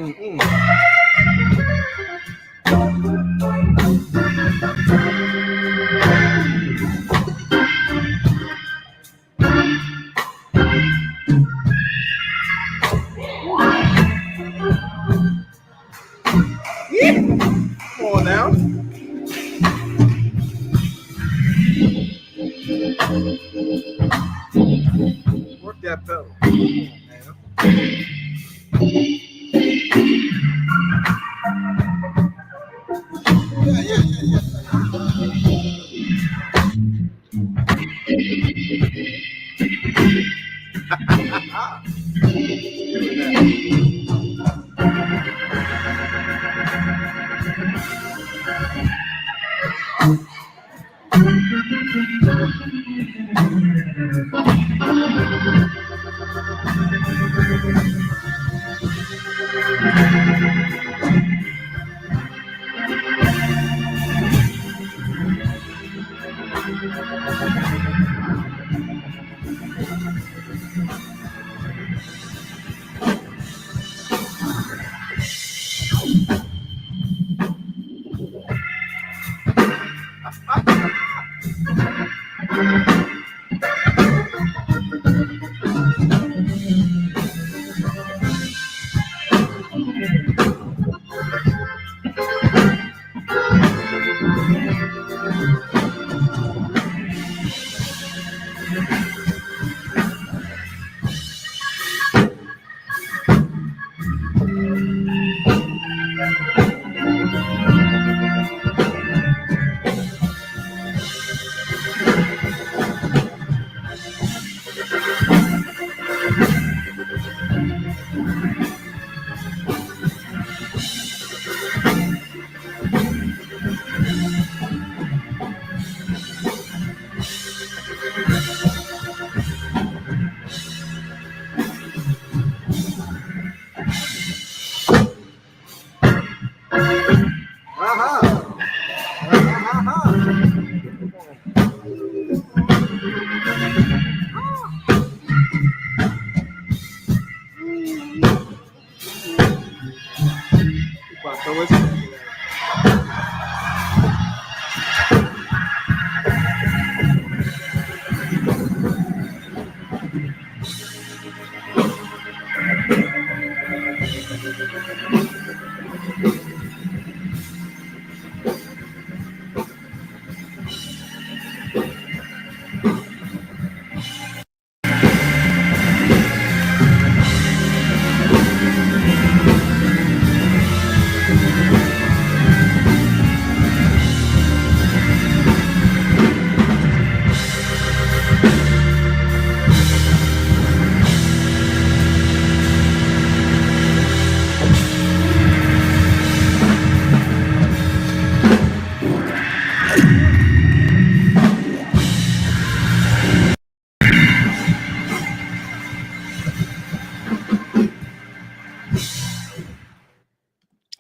Come on now. Work that pedal. Come on, man.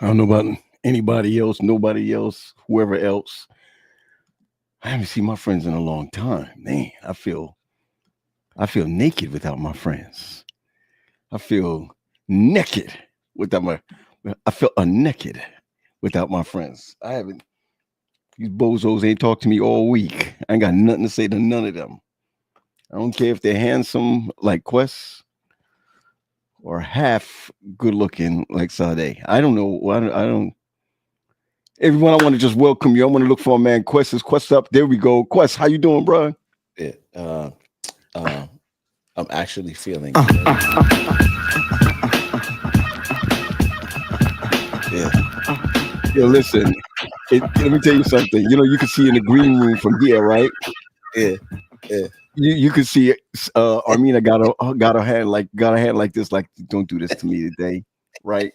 I don't know about anybody else, nobody else, whoever else. I haven't seen my friends in a long time. Man, I feel naked without my friends. I feel naked without I feel naked without my friends. I haven't. These bozos ain't talked to me all week. I ain't got nothing to say to none of them. I don't care if they're handsome like Quest or half good looking like Sade. I don't know. I don't. Everyone, I want to just welcome you. I want to look for a man. Quest is Quest up. There we go. Quest, how you doing, bro? Yeah, I'm actually feeling. Yeah. Yo, listen. Let me tell you something. You know, you can see in the green room from here, right? Yeah. You can see Armina got her hand like this, like don't do this to me today, right?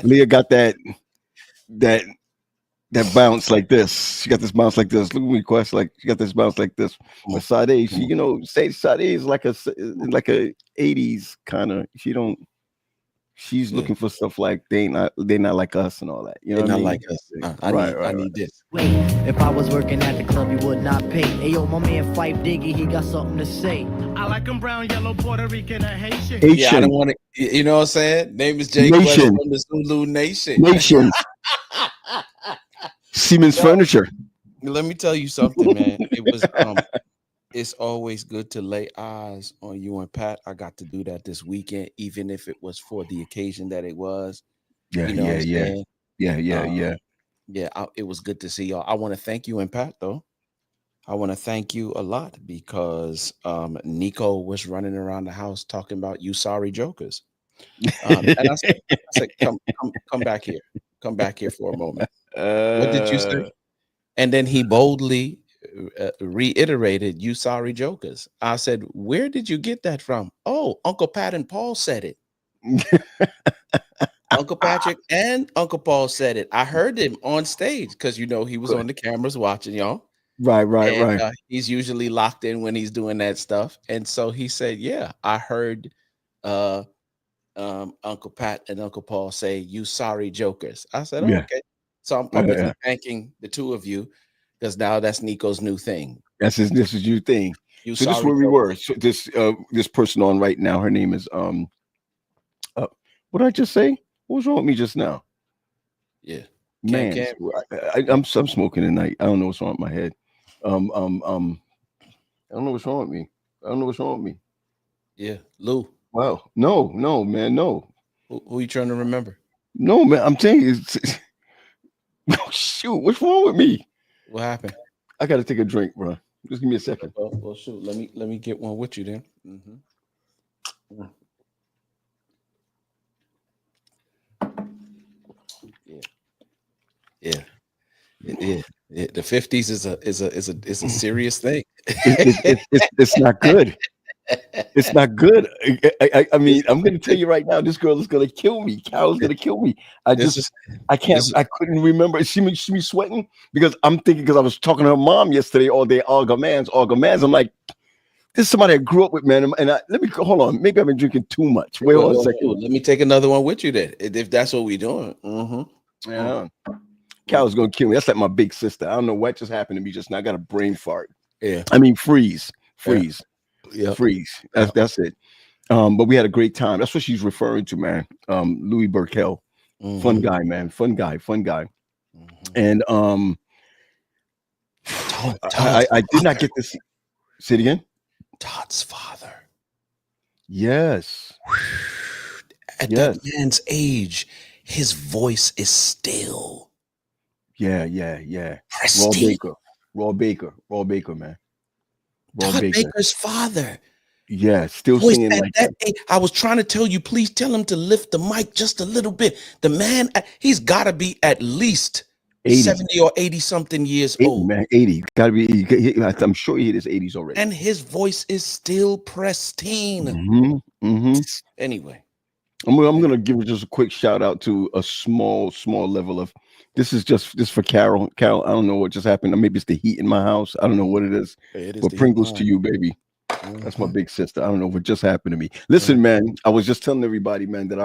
Leah got that bounce like this. She got this bounce like this. Look at me, Quest. Like she got this bounce like this. But Sade, she, Sade is like a 80s kind of. She she's looking for stuff like they're not like us and all that. You know They're what I not mean? like us. I Right. need this. Wait, if I was working at the club, you would not pay. Hey, yo, my man Fife Diggy, he got something to say. I like them brown, yellow, Puerto Rican, and Haitian. Yeah, I Haitian don't want to. You know what I'm saying? Name is Jay Nation. Quest from the Zulu Nation. nations. Siemens Well, Furniture. Let me tell you something, man. It was it's always good to lay eyes on you and Pat. I got to do that this weekend, even if it was for the occasion that it was. Yeah, You know what I'm saying? yeah. It was good to see y'all. I want to thank you and Pat, though. I want to thank you a lot because Nico was running around the house talking about you sorry jokers. And I said, come back here. Come back here for a moment. What did you say? And then he boldly reiterated, you sorry jokers. I said, where did you get that from? Oh, Uncle Pat and Paul said it. Uncle Patrick and Uncle Paul said it. I heard him on stage because, you know, he was on the cameras watching y'all. Right. He's usually locked in when he's doing that stuff. And so he said, yeah, I heard Uncle Pat and Uncle Paul say, you sorry jokers. I said, Yeah. okay. So I'm publicly thanking the two of you because now that's Nico's new thing. This is your thing. You So this is sorry where we were. jokers. So this person on right now, her name is what did I just say? What was wrong with me just now? Yeah. Man, I'm smoking tonight. I don't know what's wrong with my head. I don't know what's wrong with me. Yeah. Lou. Wow. No, man, no. Who you trying to remember? No, man, I'm telling you. Oh, shoot, what's wrong with me? What happened? I gotta take a drink, bro. Just give me a second. Well, shoot. Let me get one with you then. Mm-hmm. Yeah. The 50s is a serious thing. It's not good. It's not good. I mean, I'm gonna tell you right now, this girl is gonna kill me. Carol's gonna kill me. I couldn't remember. See me sweating because I'm thinking because I was talking to her mom yesterday all day. Argamans. I'm like, this is somebody I grew up with, man. And let me hold on. Maybe I've been drinking too much. Wait on a second. Let me take another one with you then, if that's what we're doing. Mm-hmm. Yeah. Carol's gonna kill me. That's like my big sister. I don't know what just happened to me just now. I got a brain fart. Yeah. I mean freeze. Yeah. Freeze. That's it. But we had a great time. That's what she's referring to, man. Louis Burkell. Mm-hmm. Fun guy, man. Fun guy. Mm-hmm. And I did not get to see it again. Todd's father. Yes. At that man's age, his voice is still. Yeah. Pristine. Raw Baker, man. Todd Baker's father. Yeah, still singing like that. I was trying to tell you, please tell him to lift the mic just a little bit. The man, he's got to be at least 80. 70 or 80 something years 80, old. Man, 80. Got to be. I'm sure he hit his 80s already. And his voice is still pristine. Mm-hmm. Anyway, I'm gonna give just a quick shout out to a small level of. This is just for Carol. Carol, I don't know what just happened. Maybe it's the heat in my house. I don't know what it is. But Pringles to you, baby. That's my big sister. I don't know what just happened to me. Listen, man, I was just telling everybody, man, that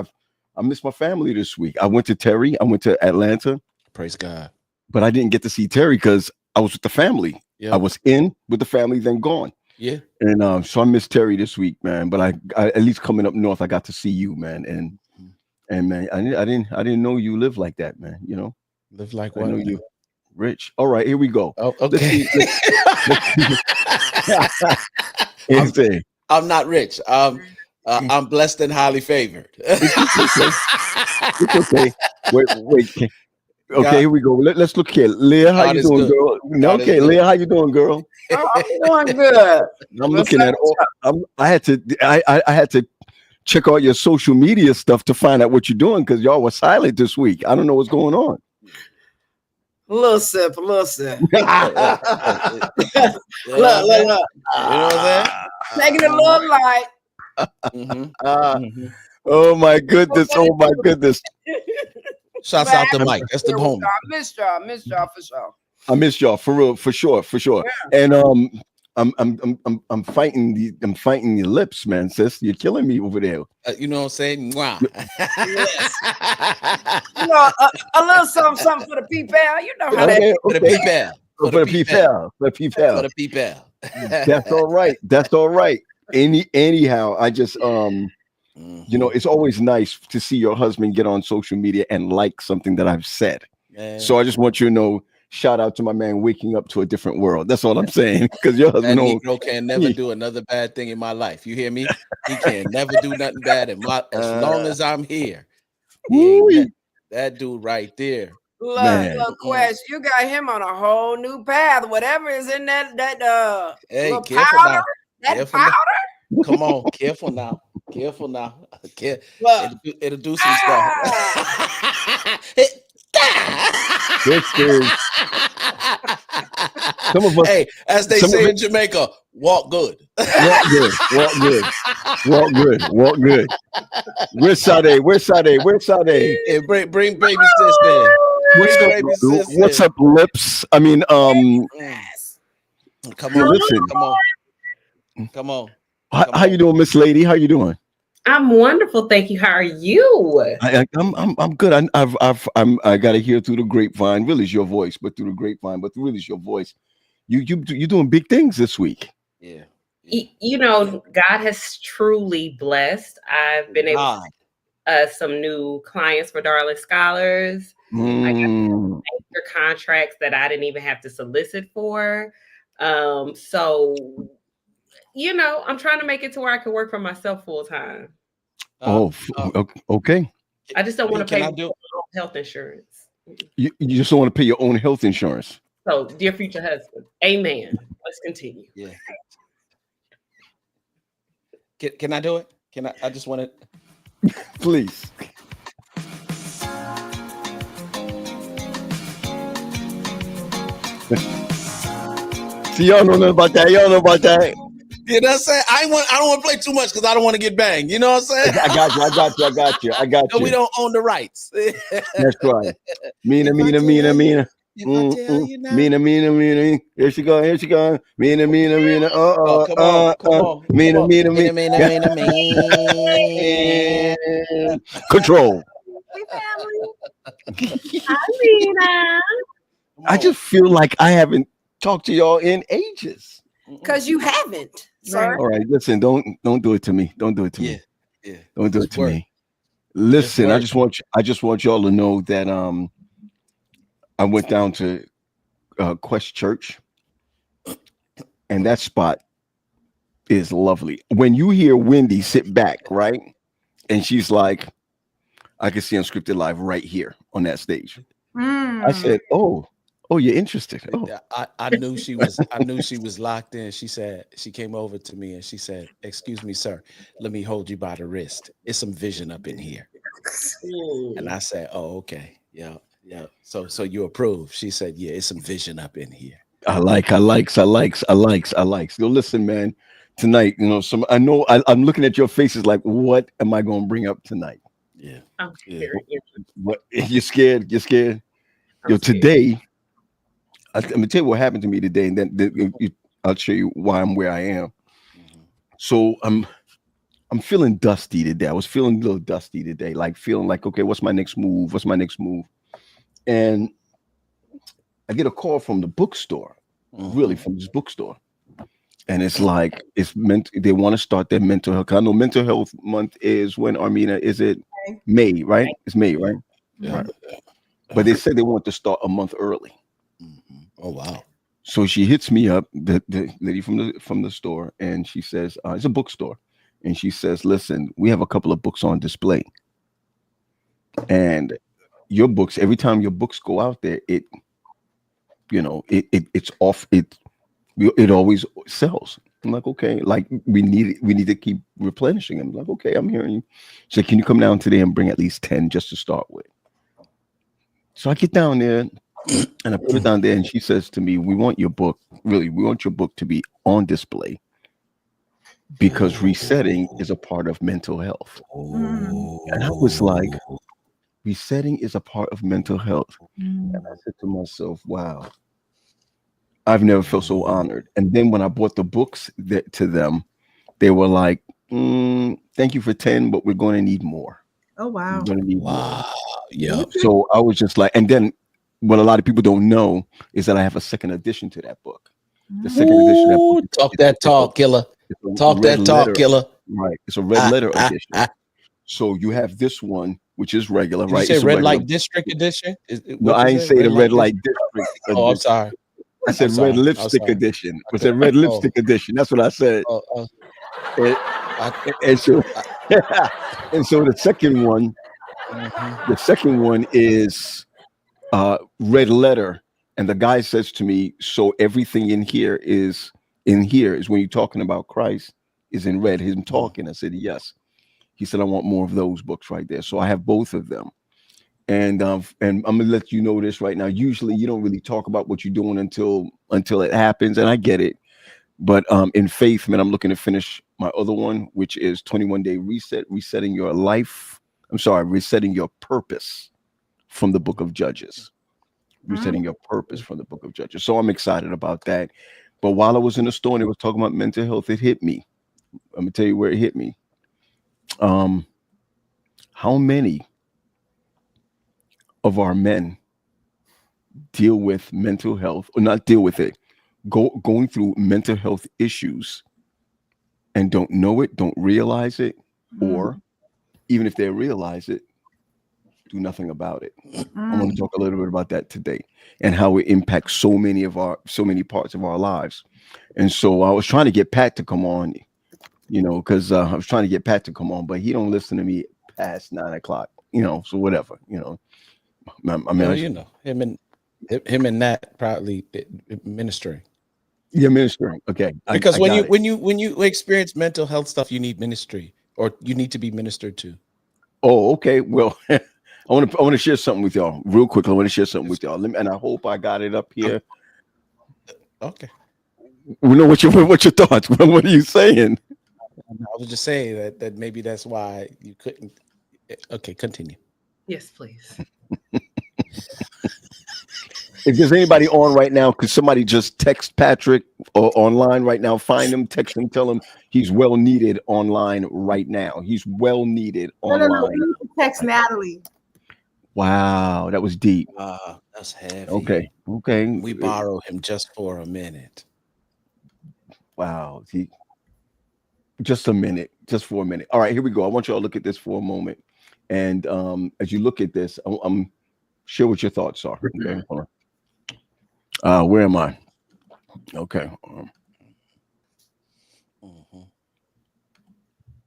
I missed my family this week. I went to Terry. I went to Atlanta. Praise God. But I didn't get to see Terry because I was with the family. Yeah. I was in with the family, then gone. Yeah. And so I missed Terry this week, man. But I at least coming up north, I got to see you, man. And man, I didn't know you live like that, man. You know. Live like what? I know you rich. All right, here we go. Oh, okay. I'm not rich. I'm blessed and highly favored. It's okay. Wait. Okay, here we go. Let's look here. Leah, how you doing, girl? Okay, Leah, how you doing, girl? I'm doing good. I'm looking at all. I had to check out your social media stuff to find out what you're doing because y'all were silent this week. I don't know what's going on. A little sip. Look. You know what I'm saying? Taking it a little light. Oh my goodness. Shouts out to Mike. That's the homie. I missed y'all for sure. I missed y'all for real, for sure. Yeah. And I'm fighting the lips, man, sis. You're killing me over there. You know what I'm saying? Mwah. Yes. You know, a little something for the people. You know how that. For the people. For the people. For the people. That's all right. That's all right. Anyhow, I just you know, it's always nice to see your husband get on social media and like something that I've said. Man. So I just want you to know, shout out to my man waking up to a different world. That's all I'm saying. Because your husband Negro can never do another bad thing in my life. You hear me? He can never do nothing bad in my as long as I'm here. That dude right there. Look, Quest, you got him on a whole new path. Whatever is in that hey, little careful powder, now. that Careful powder. now. Come on, careful now. Careful now. It'll do some stuff. Some of us, hey, as they say in Jamaica, walk good. Walk good. Walk good. Walk good. Walk good. Where's Sade? Where's Sade? Where's Sade? Hey, bring baby sis in. What's up, lips? I mean, come on, listen. Come on. How you doing, Miss Lady? How you doing? I'm wonderful, thank you. How are you? I'm good. I got to hear through the grapevine. Really, is your voice, but through the grapevine. But really, is your voice. You're doing big things this week. Yeah. You know, God has truly blessed. I've been able to some new clients for Darling Scholars. I got major contracts that I didn't even have to solicit for. So, you know, I'm trying to make it to where I can work for myself full time. Okay. I just don't want to pay health insurance. You just don't want to pay your own health insurance. So, dear future husband, amen. Let's continue. Yeah. Can I do it? Can I? I just want to. Please. See, y'all know nothing about that. Y'all know about that. You know what I'm saying? I don't want to play too much because I don't want to get banged. You know what I'm saying? I got you. No, we don't own the rights. That's right. Mina. Mina. Here she go. Mina. Mina. Come on. Mina. Control. Hey, family. Hi, Mina. I just feel like I haven't talked to y'all in ages. Because you haven't, sir. All right, listen, don't do it to me. Don't do it to me. Yeah. Don't do it to me. Listen, I just want y'all to know that I went down to Quest Church, and that spot is lovely. When you hear Wendy sit back, right, and she's like, I can see Unscripted Live right here on that stage. I said, oh, you're interested. Oh, I knew she was locked in. She said, she came over to me and she said, excuse me, sir, let me hold you by the wrist. It's some vision up in here. And I said, oh, okay. Yeah. So you approve? She said, yeah, it's some vision up in here. I likes. Yo, listen, man, tonight, you know, I'm looking at your faces like, what am I going to bring up tonight? Yeah. I'm scared. What? You're scared? Yo, today, I'm gonna tell you what happened to me today, and then I'll show you why I'm where I am. So I'm feeling dusty today. I was feeling a little dusty today, like feeling like, okay, what's my next move? And I get a call from the bookstore, really from this bookstore, and it's like they want to start their mental health. I know Mental Health Month is when, Armina, is it May, right? It's May, right? Yeah. Right. But they said they want to start a month early. Oh wow! So she hits me up, the lady from the store, and she says, "It's a bookstore," and she says, "Listen, we have a couple of books on display, and your books. Every time your books go out there, it's off. It always sells." I'm like, okay, like we need to keep replenishing them. I'm like, okay, I'm hearing you. She said, can you come down today and bring at least 10 just to start with? So I get down there and I put it down there, and she says to me, we want your book to be on display because resetting is a part of mental health. And I was like, resetting is a part of mental health. And I said to myself, wow, I've never felt so honored. And then when I bought the books to them, they were like, thank you for 10, but we're going to need more. Oh, wow. We're going to need more. Wow. Yeah. So I was just like, and then what a lot of people don't know is that I have a second edition to that book. The second edition of that book, Talk that talk, killer. Talk that talk, killer. Right. It's a red letter edition. So you have this one, which is regular, Did right? you say it's red light district edition? No, I ain't say the red light district. Oh, I'm sorry. I said red lipstick edition. I said red lipstick edition. That's what I said. And so the second one, is red letter. And the guy says to me, so everything in here is when you're talking about Christ is in red. Him talking. I said, yes. He said, I want more of those books right there. So I have both of them. And I'm gonna let you know this right now. Usually you don't really talk about what you're doing until it happens, and I get it. But in faith, man, I'm looking to finish my other one, which is 21-day reset, resetting your life. Resetting your purpose from the book of Judges. Resetting your purpose from the book of Judges. So I'm excited about that. But while I was in the store and it was talking about mental health, it hit me. I'm gonna tell you where it hit me. How many of our men deal with mental health, or not deal with it, going through mental health issues and don't know it, don't realize it, or even if they realize it, do nothing about it. I want to talk a little bit about that today and how it impacts so many parts of our lives. And so I was trying to get Pat to come on, because I was trying to get Pat to come on, but he don't listen to me past 9 o'clock, so whatever, I mean, him and Nat probably ministering. Yeah, ministering. Okay. Because when you experience mental health stuff, you need ministry, or you need to be ministered to. Oh, okay. Well, I want to share something with y'all real quick. I want to share something with y'all, and I hope I got it up here. Okay. We know what's your thoughts. What are you saying? I was just saying that maybe that's why you couldn't. Okay, continue. Yes, please. If there's anybody on right now, could somebody just text Patrick or online right now? Find him, text him, tell him he's well needed online right now. He's well needed online. No, we need to text Natalie. Wow, that was deep. That's heavy. Okay. We borrow him just for a minute. Wow. Just for a minute. All right, here we go. I want you all to look at this for a moment. And as you look at this, I'm share what your thoughts are. Okay, hold on. Where am I? Okay.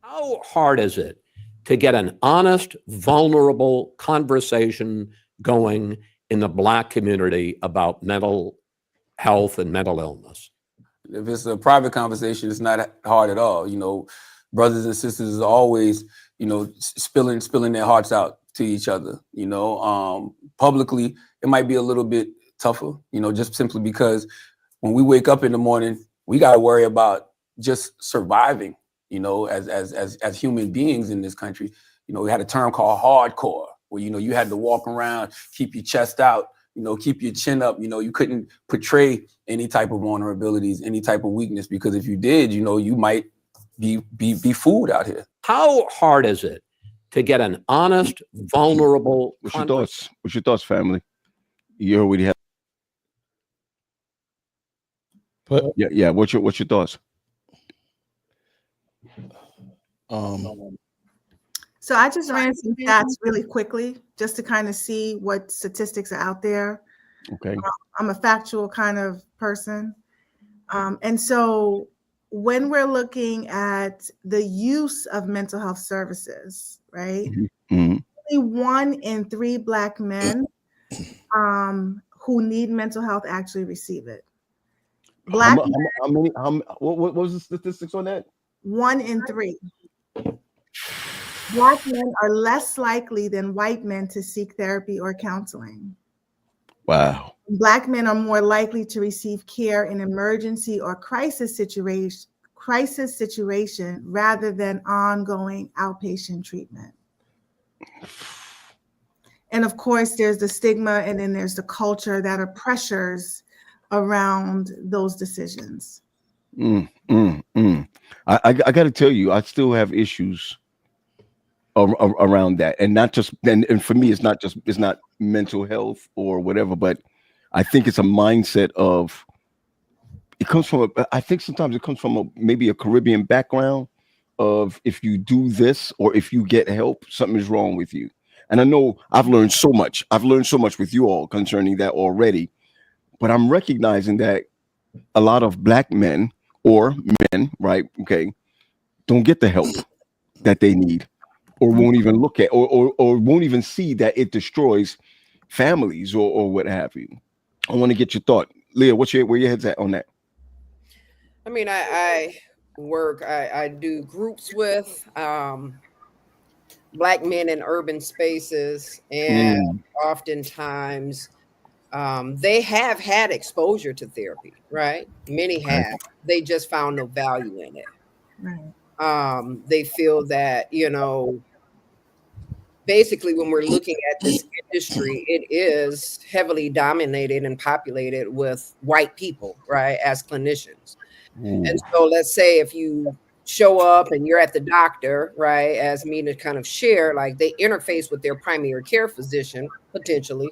How hard is it to get an honest, vulnerable conversation going in the Black community about mental health and mental illness? If it's a private conversation, it's not hard at all. Brothers and sisters are always, spilling their hearts out to each other. Publicly, it might be a little bit tougher, just simply because when we wake up in the morning, we got to worry about just surviving, as human beings in this country. We had a term called hardcore, where, you had to walk around, keep your chest out, keep your chin up. You couldn't portray any type of vulnerabilities, any type of weakness, because if you did, you might be fooled out here. How hard is it to get an honest, vulnerable? What's your thoughts, family? You already have. Yeah. What's your thoughts? So I just ran some stats really quickly just to kind of see what statistics are out there. Okay. I'm a factual kind of person. And so when we're looking at the use of mental health services, right? Mm-hmm. Only 1 in 3 Black men who need mental health actually receive it. Black men, what was the statistics on that? 1 in 3. Black men are less likely than white men to seek therapy or counseling. Wow. Black men are more likely to receive care in emergency or crisis situation rather than ongoing outpatient treatment. And of course, there's the stigma, and then there's the culture that pressures around those decisions. I got to tell you, I still have issues around that, and not just and for me, it's not mental health or whatever, but I think it's a mindset of it comes from I think sometimes it comes from maybe a Caribbean background of if you do this or if you get help, something is wrong with you. And I know I've learned so much. I've learned so much with you all concerning that already, but I'm recognizing that a lot of black men or men, right? Okay, don't get the help that they need, or won't even look at, or won't even see that it destroys families or what have you. I want to get your thought, Leah. Where your head's at on that? I mean, I do groups with black men in urban spaces, and oftentimes they have had exposure to therapy, right? Many have. They just found no value in it. Right. They feel that, basically when we're looking at this industry, it is heavily dominated and populated with white people, right, as clinicians. And so let's say if you show up and you're at the doctor, right, as Mina kind of shared, like they interface with their primary care physician potentially,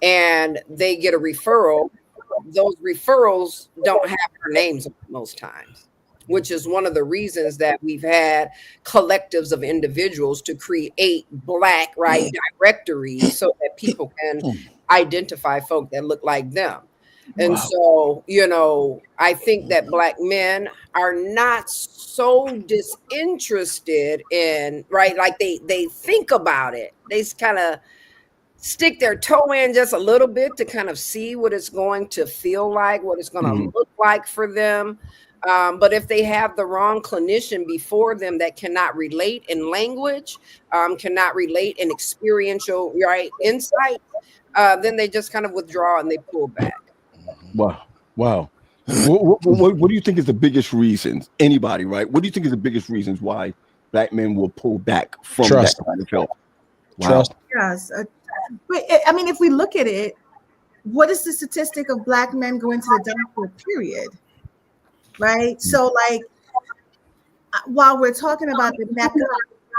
and they get a referral. Those referrals don't have their names most times, which is one of the reasons that we've had collectives of individuals to create Black, right, directories so that people can identify folk that look like them. And so, I think that Black men are not so disinterested in, right, like they think about it. They kind of stick their toe in just a little bit to kind of see what it's going to feel like, what it's going to look like for them. But if they have the wrong clinician before them that cannot relate in language, cannot relate in experiential, right, insight, then they just kind of withdraw and they pull back. Wow. What do you think is the biggest reasons? Anybody, right? What do you think is the biggest reasons why Black men will pull back from that kind of help? Trust. Yes. But I mean, if we look at it, what is the statistic of Black men going to the doctor, period? Right? So, like, while we're talking about the neck,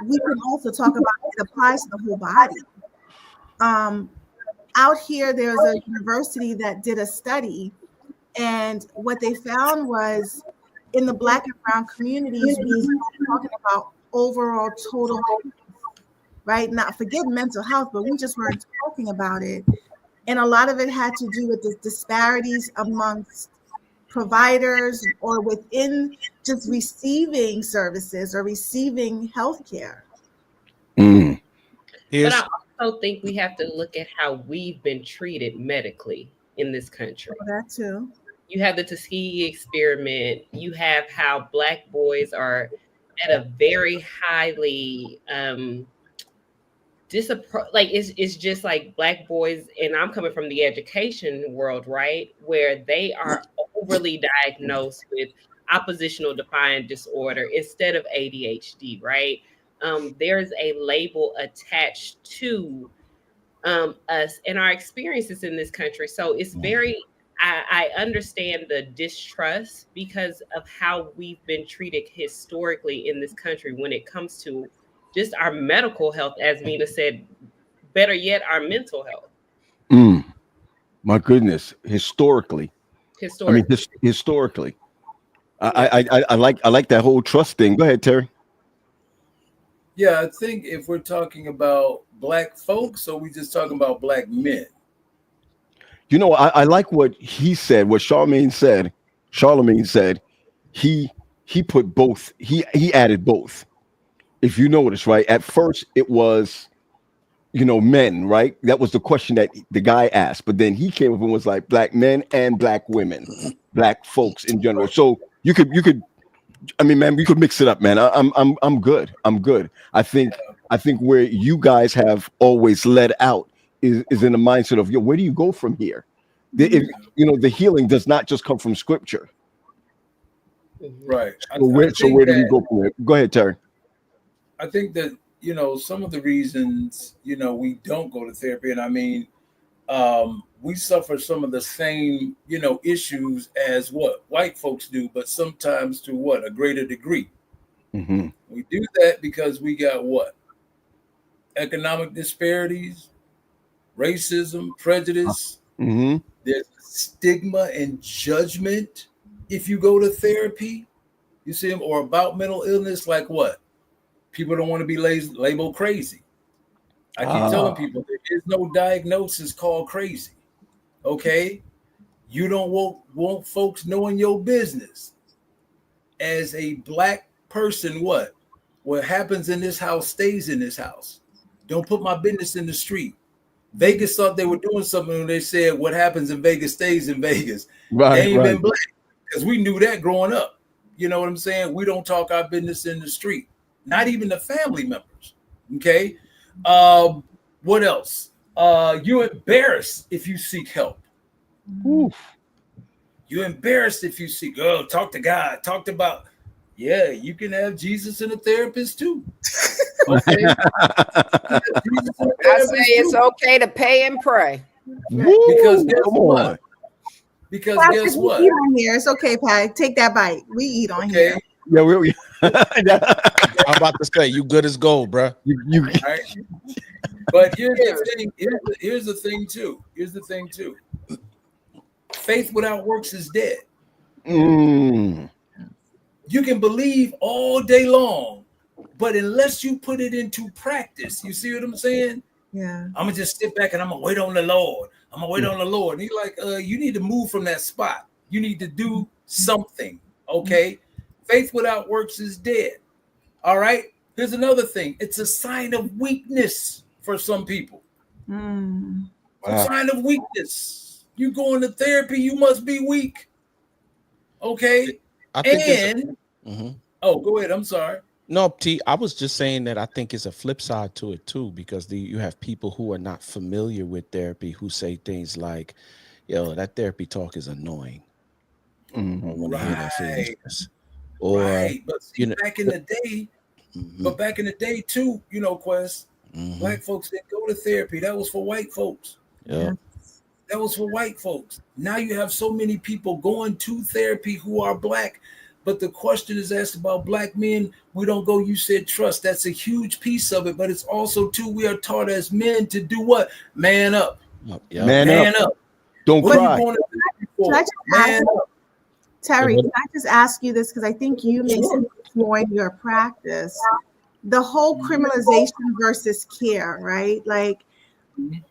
we can also talk about it applies to the whole body. Out here, there's a university that did a study, and what they found was in the Black and brown communities, we were talking about overall total health, right? Not forget mental health, but we just weren't talking about it. And a lot of it had to do with the disparities amongst providers or within just receiving services or receiving healthcare. But I also think we have to look at how we've been treated medically in this country. That too. You have the Tuskegee experiment. You have how Black boys are at a very highly it's just like Black boys, and I'm coming from the education world, right, where they are overly diagnosed with oppositional defiant disorder instead of ADHD, right? There's a label attached to us and our experiences in this country. So it's very, I understand the distrust because of how we've been treated historically in this country when it comes to just our medical health, as Mina said, better yet, our mental health. My goodness, historically. I mean, historically. I like that whole trust thing. Go ahead, Terry. Yeah, I think if we're talking about Black folks, or we just talking about Black men? I like what he said, what Charlemagne said. He put both, he added both. If you notice, right? At first it was, men, right? That was the question that the guy asked. But then he came up and was like Black men and Black women, Black folks in general. So you could, I mean, man, we could mix it up, man. I'm good. I think where you guys have always led out is in the mindset of, where do you go from here? The healing does not just come from scripture. Right. So where do we go from here? Go ahead, Terry. I think that, some of the reasons, we don't go to therapy, and I mean, we suffer some of the same, issues as what white folks do, but sometimes to what? A greater degree. Mm-hmm. We do that because we got what? Economic disparities, racism, prejudice. Mm-hmm. There's stigma and judgment if you go to therapy. You see them, or about mental illness, like what? People don't want to be labeled crazy. I keep telling people there is no diagnosis called crazy. Okay? You don't want folks knowing your business. As a black person, what happens in this house stays in this house. Don't put my business in the street. Vegas thought they were doing something when they said what happens in Vegas stays in Vegas. Right, They ain't right. been black, because we knew that growing up. You know what I'm saying? We don't talk our business in the street, not even the family members. Okay. What else? You're embarrassed if you seek help. Oof. You're embarrassed if you seek, talk to God, talked about. Yeah, you can have Jesus and a therapist too. Okay. I say it's okay to pay and pray. Because guess come what? on. Because Patrick, guess we what? eat on here. It's okay, Pat. Take that bite. We eat on here. Yeah, we I'm about to say, you good as gold, bro. you Right? But here's the thing. Here's the thing too. Here's the thing too. Faith without works is dead. Mm. You can believe all day long, but unless you put it into practice, you see what I'm saying? Yeah. I'm gonna just sit back and I'm gonna wait on the Lord. I'm gonna wait on the Lord. And he's like, you need to move from that spot. You need to do something. Okay. Faith without works is dead. All right. Here's another thing. It's a sign of weakness for some people. Mm. It's a sign of weakness. You go into therapy, you must be weak. Okay. I think And oh, go ahead. I'm sorry. No, T, I was just saying that I think it's a flip side to it too, because you have people who are not familiar with therapy who say things like, yo, that therapy talk is annoying. I don't want to hear that foolishness. Or But see, back in the day, but back in the day too, Quest, black folks didn't go to therapy. That was for white folks. Yeah. That was for white folks. Now you have so many people going to therapy who are black. But the question is asked about black men. We don't go, you said trust. That's a huge piece of it. But it's also, too, we are taught as men to do what? Man up. Man up. Don't what cry. Are you going to therapy for? Can I just Man ask, up. Terry, can I just ask you this? Because I think you may see this more in your practice. The whole criminalization versus care, right? Like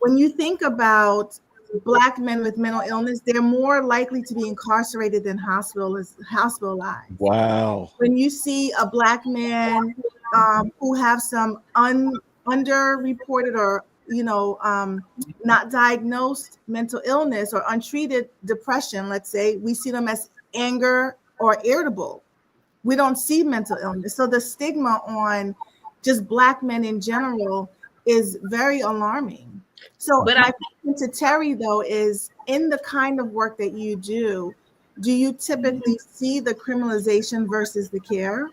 when you think about Black men with mental illness, they're more likely to be incarcerated than hospitalized. Wow. When you see a Black man who have some underreported or not diagnosed mental illness or untreated depression, let's say, we see them as anger or irritable. We don't see mental illness. So the stigma on just Black men in general is very alarming. So my question to Terry, though, is in the kind of work that you do you typically see the criminalization versus the care?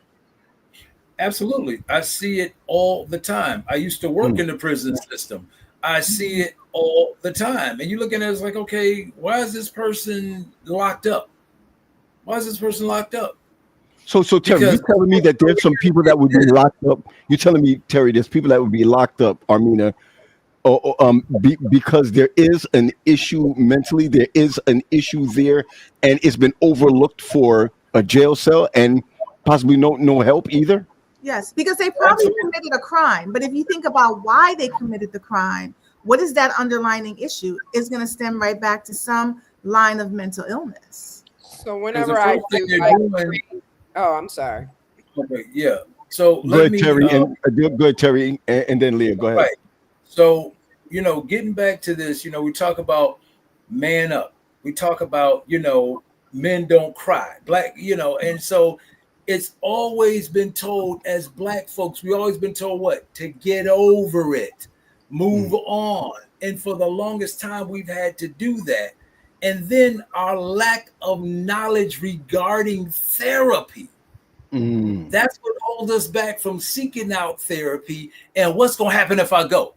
Absolutely. I see it all the time. I used to work in the prison system. I see it all the time. And you look at it as like, okay, why is this person locked up? Why is this person locked up? So Terry, you're telling me that there's some people that would be locked up. You're telling me, Terry, there's people that would be locked up, Armina, because there is an issue mentally, there is an issue there, and it's been overlooked for a jail cell and possibly no help either? Yes, because they probably committed a crime. But if you think about why they committed the crime, what is that underlying issue? It's going to stem right back to some line of mental illness. So whenever I do, I'm sorry. Okay, yeah. So good, Terry, good, Terry, and then Leah. Go ahead. Right. So, getting back to this, we talk about man up. We talk about, men don't cry. Black, and so it's always been told as Black folks, we always been told what? To get over it, move on. And for the longest time, we've had to do that. And then our lack of knowledge regarding therapy. That's what holds us back from seeking out therapy. And what's going to happen if I go?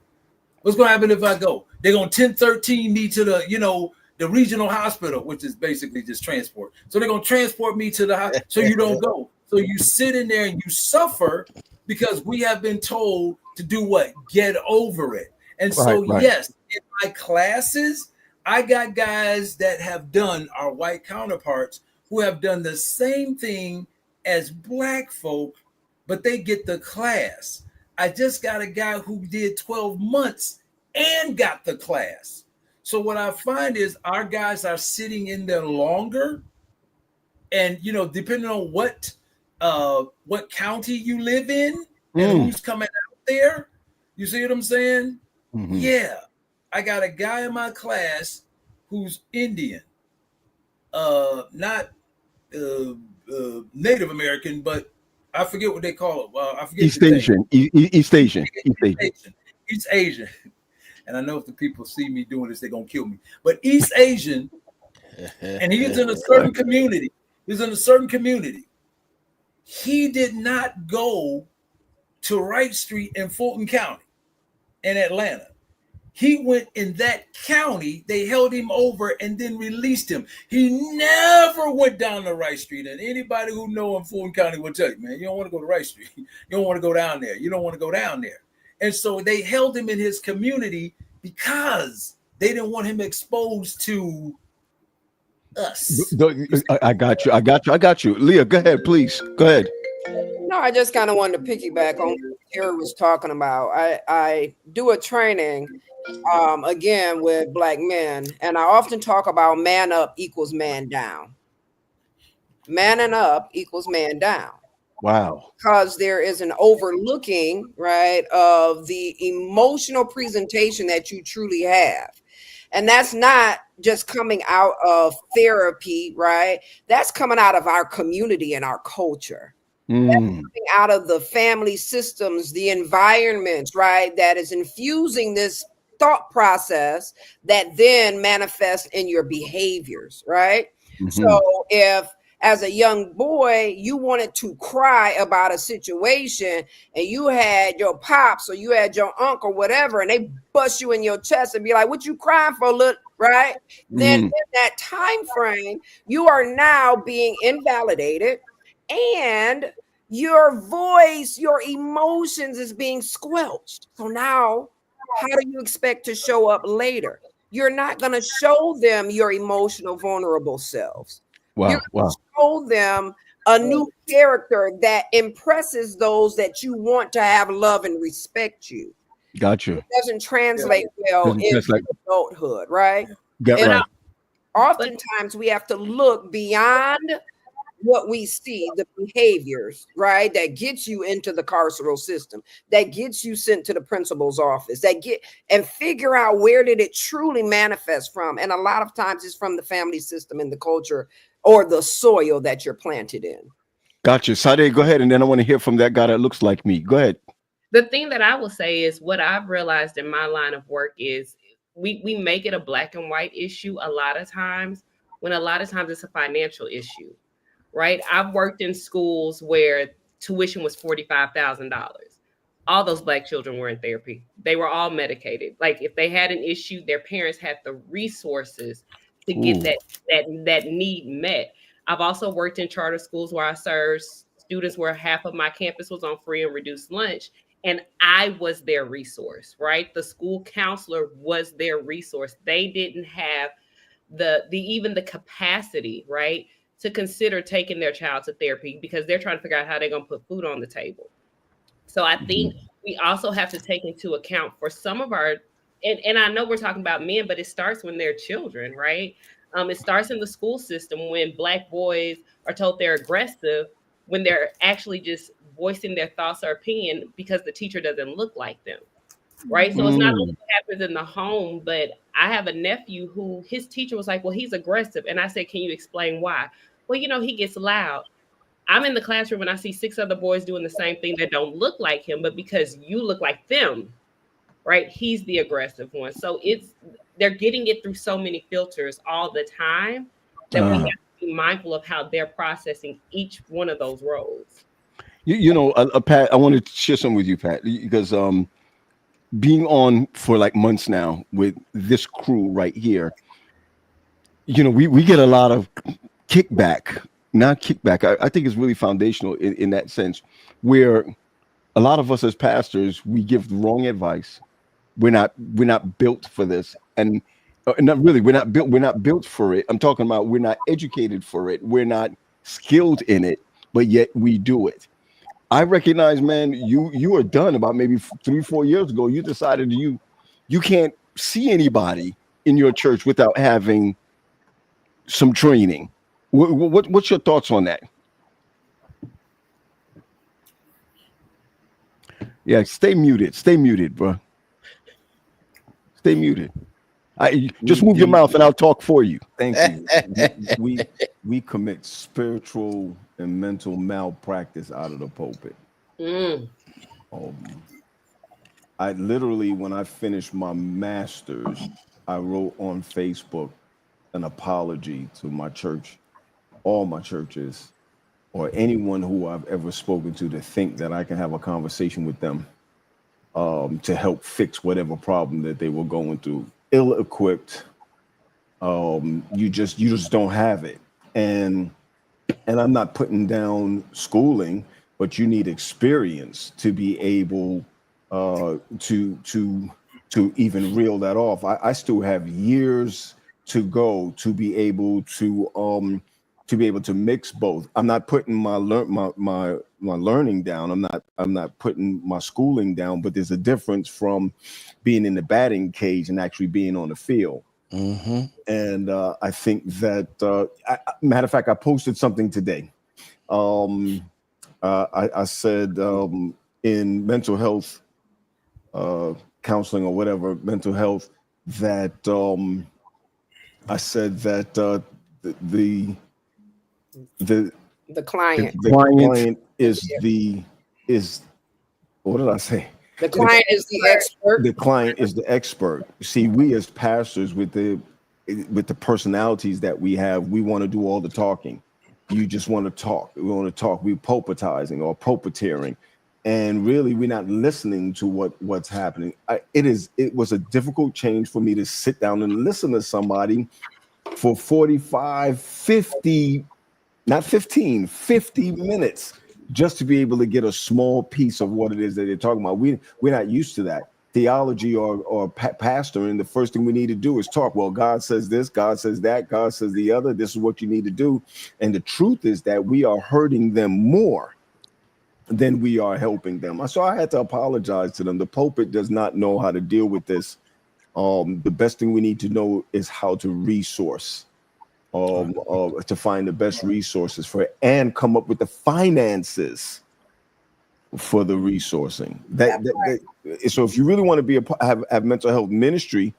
What's going to happen if I go? They're going to 1013 me to the, the regional hospital, which is basically just transport. So they're going to transport me to the hospital so you don't go. So you sit in there and you suffer because we have been told to do what? Get over it. And so, yes, in my classes, I got guys that have done, our white counterparts, who have done the same thing as black folk, but they get the class. I just got a guy who did 12 months and got the class. So what I find is our guys are sitting in there longer. And, depending on what county you live in and who's coming out there, you see what I'm saying? Mm-hmm. Yeah. I got a guy in my class who's Indian, not Native American, but I forget what they call it. I forget East Asian. East Asian. East Asian. And I know if the people see me doing this, they're going to kill me. But East Asian, and he is in a certain community. He did not go to Wright Street in Fulton County in Atlanta. He went in that county. They held him over and then released him. He never went down to Wright Street. And anybody who know in Fulton County will tell you, man, you don't want to go to Wright Street. You don't want to go down there. You don't want to go down there. And so they held him in his community because they didn't want him exposed to us. I got you. Leah, go ahead, please. Go ahead. No, I just kind of wanted to piggyback on what Terry was talking about. I do a training, again, with black men, and I often talk about man up equals man down. Manning up equals man down. Wow. Because there is an overlooking, right, of the emotional presentation that you truly have. And that's not just coming out of therapy, right? That's coming out of our community and our culture. That's coming out of the family systems, the environments, right? That is infusing this thought process that then manifests in your behaviors, right? Mm-hmm. So if as a young boy, you wanted to cry about a situation and you had your pops or you had your uncle, whatever, and they bust you in your chest and be like, what you crying for, look, right? Then in that time frame, you are now being invalidated and your voice, your emotions is being squelched. So now, how do you expect to show up later? You're not going to show them your emotional, vulnerable selves. You're going to show them a new character that impresses those that you want to have love and respect you. Gotcha. It doesn't translate well into adulthood, right? Right. Oftentimes we have to look beyond what we see, the behaviors, right, that gets you into the carceral system, that gets you sent to the principal's office, and figure out where did it truly manifest from. And a lot of times it's from the family system and the culture or the soil that you're planted in. Gotcha. Sade, go ahead. And then I want to hear from that guy that looks like me. Go ahead. The thing that I will say is what I've realized in my line of work is we make it a black and white issue a lot of times, when a lot of times it's a financial issue, right? I've worked in schools where tuition was $45,000. All those black children were in therapy. They were all medicated. Like if they had an issue, their parents had the resources to get that need met. I've also worked in charter schools where I served students where half of my campus was on free and reduced lunch. And I was their resource, right? The school counselor was their resource. They didn't have even the capacity, right, to consider taking their child to therapy because they're trying to figure out how they're going to put food on the table. So I think we also have to take into account for some of our, and I know we're talking about men, but it starts when they're children, right? It starts in the school system when black boys are told they're aggressive when they're actually just voicing their thoughts or opinion because the teacher doesn't look like them, right? So it's not only what happens in the home, but I have a nephew who his teacher was like, well, he's aggressive. And I said, can you explain why? Well, he gets loud. I'm in the classroom and I see 6 other boys doing the same thing that don't look like him, but because you look like them, right? He's the aggressive one. So they're getting it through so many filters all the time that we have to be mindful of how they're processing each one of those roles. Pat, I want to share something with you, Pat, because being on for like months now with this crew right here, you know, we get a lot of kickback, not kickback. I think it's really foundational in that sense, where a lot of us as pastors, we give the wrong advice. We're not built for this, and not really. We're not built for it. I'm talking about we're not educated for it. We're not skilled in it, but yet we do it. I recognize, man, you are done about maybe 3-4 years ago. You decided you can't see anybody in your church without having some training. What's your thoughts on that? Yeah, stay muted, bro. Stay muted. I just move your mouth and I'll talk for you. Thank you. We commit spiritual and mental malpractice out of the pulpit. I literally, when I finished my master's, I wrote on Facebook an apology to my church, all my churches, or anyone who I've ever spoken to think that I can have a conversation with them to help fix whatever problem that they were going through. Ill-equipped, you just don't have it. And I'm not putting down schooling, but you need experience to be able to even reel that off. I still have years to go to be able to mix both. I'm not putting my learning down. I'm not putting my schooling down, but there's a difference from being in the batting cage and actually being on the field. And I think that matter of fact, I posted something today. I said in mental health counseling or whatever, mental health, that I said that the client is what did I say? The client is the expert. The client is the expert. See, we as pastors with the personalities that we have, we want to do all the talking. You just want to talk. We want to talk. We're pulpitizing or pulpiteering. And really, we're not listening to what's happening. It was a difficult change for me to sit down and listen to somebody for 45, 50, not 15, 50 minutes just to be able to get a small piece of what it is that they're talking about. We're not used to that. Theology or pastor, and the first thing we need to do is talk. Well, God says this, God says that, God says the other. This is what you need to do. And the truth is that we are hurting them more than we are helping them. So I had to apologize to them. The pulpit does not know how to deal with this. The best thing we need to know is how to resource, to find the best resources for it and come up with the finances for the resourcing. So if you really want to be have mental health ministry,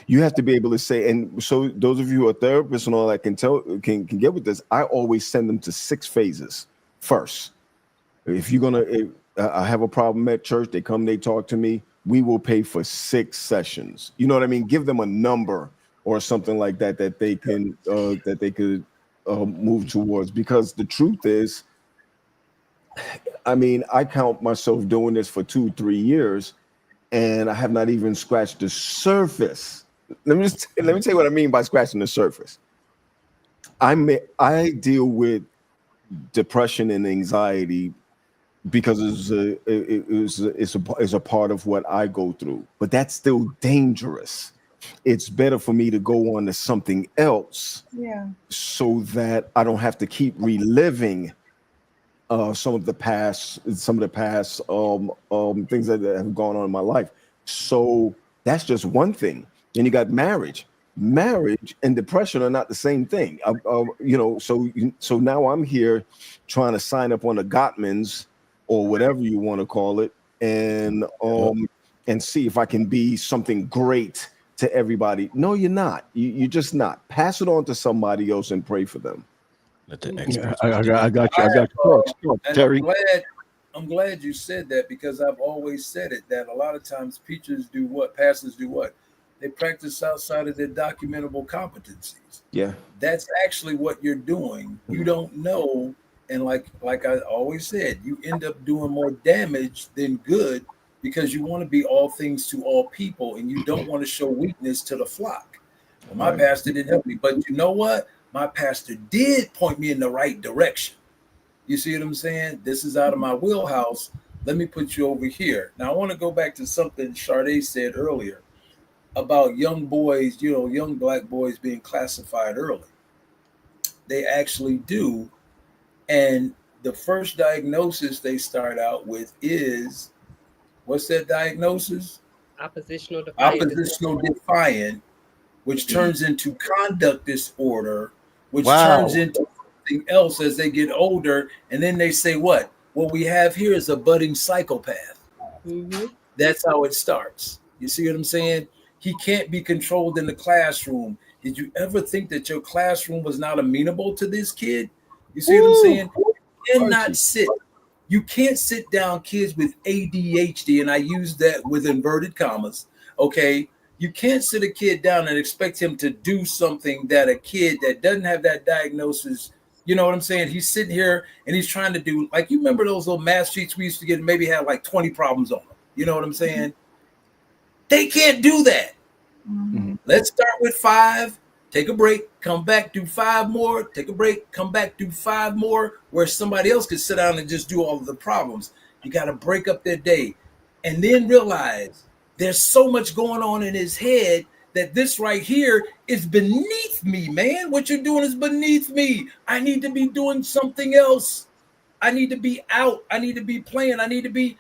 you have to be able to say, and so those of you who are therapists and all that can get with this, I always send them to 6 phases first. If you're gonna, I have a problem at church, they come, they talk to me, we will pay for 6 sessions. You know what I mean? Give them a number or something like that they can that they could move towards. Because the truth is, I mean, I count myself doing this for 2-3 years, and I have not even scratched the surface. Let me tell you what I mean by scratching the surface. I deal with depression and anxiety because it's a part of what I go through, but that's still dangerous. It's better for me to go on to something else, so that I don't have to keep reliving some of the past things that have gone on in my life. So that's just one thing. Then you got marriage. Marriage and depression are not the same thing. So now I'm here trying to sign up on the Gottmans or whatever you want to call it, and see if I can be something great to everybody. No, you're not. You're just not. Pass it on to somebody else and pray for them. Let the experts. I got you. Terry. I'm glad you said that, because I've always said it, that a lot of times pastors do what? They practice outside of their documentable competencies. Yeah. That's actually what you're doing. You don't know. And like I always said, you end up doing more damage than good because you want to be all things to all people, and you don't want to show weakness to the flock. Well, my pastor didn't help me, but you know what? My pastor did point me in the right direction. You see what I'm saying? This is out of my wheelhouse. Let me put you over here. Now, I want to go back to something Sade said earlier about young boys, young Black boys being classified early. They actually do. And the first diagnosis they start out with is, what's that diagnosis? Oppositional defiant, which turns into conduct disorder, which Wow. turns into something else as they get older. And then they say, what we have here is a budding psychopath. Mm-hmm. That's how it starts. You see what I'm saying? He can't be controlled in the classroom. Did you ever think that your classroom was not amenable to this kid? You see what I'm saying? You can't sit down kids with ADHD, and I use that with inverted commas. Okay. You can't sit a kid down and expect him to do something that a kid that doesn't have that diagnosis, you know what I'm saying? He's sitting here and he's trying to do, like, you remember those little math sheets we used to get and maybe had like 20 problems on them. You know what I'm saying? They can't do that. Mm-hmm. Let's start with 5, take a break, come back, do 5 more, take a break, come back, do 5 more, where somebody else could sit down and just do all of the problems. You got to break up their day and then realize there's so much going on in his head that this right here is beneath me, man. What you're doing is beneath me. I need to be doing something else. I need to be out. I need to be playing. I need to be,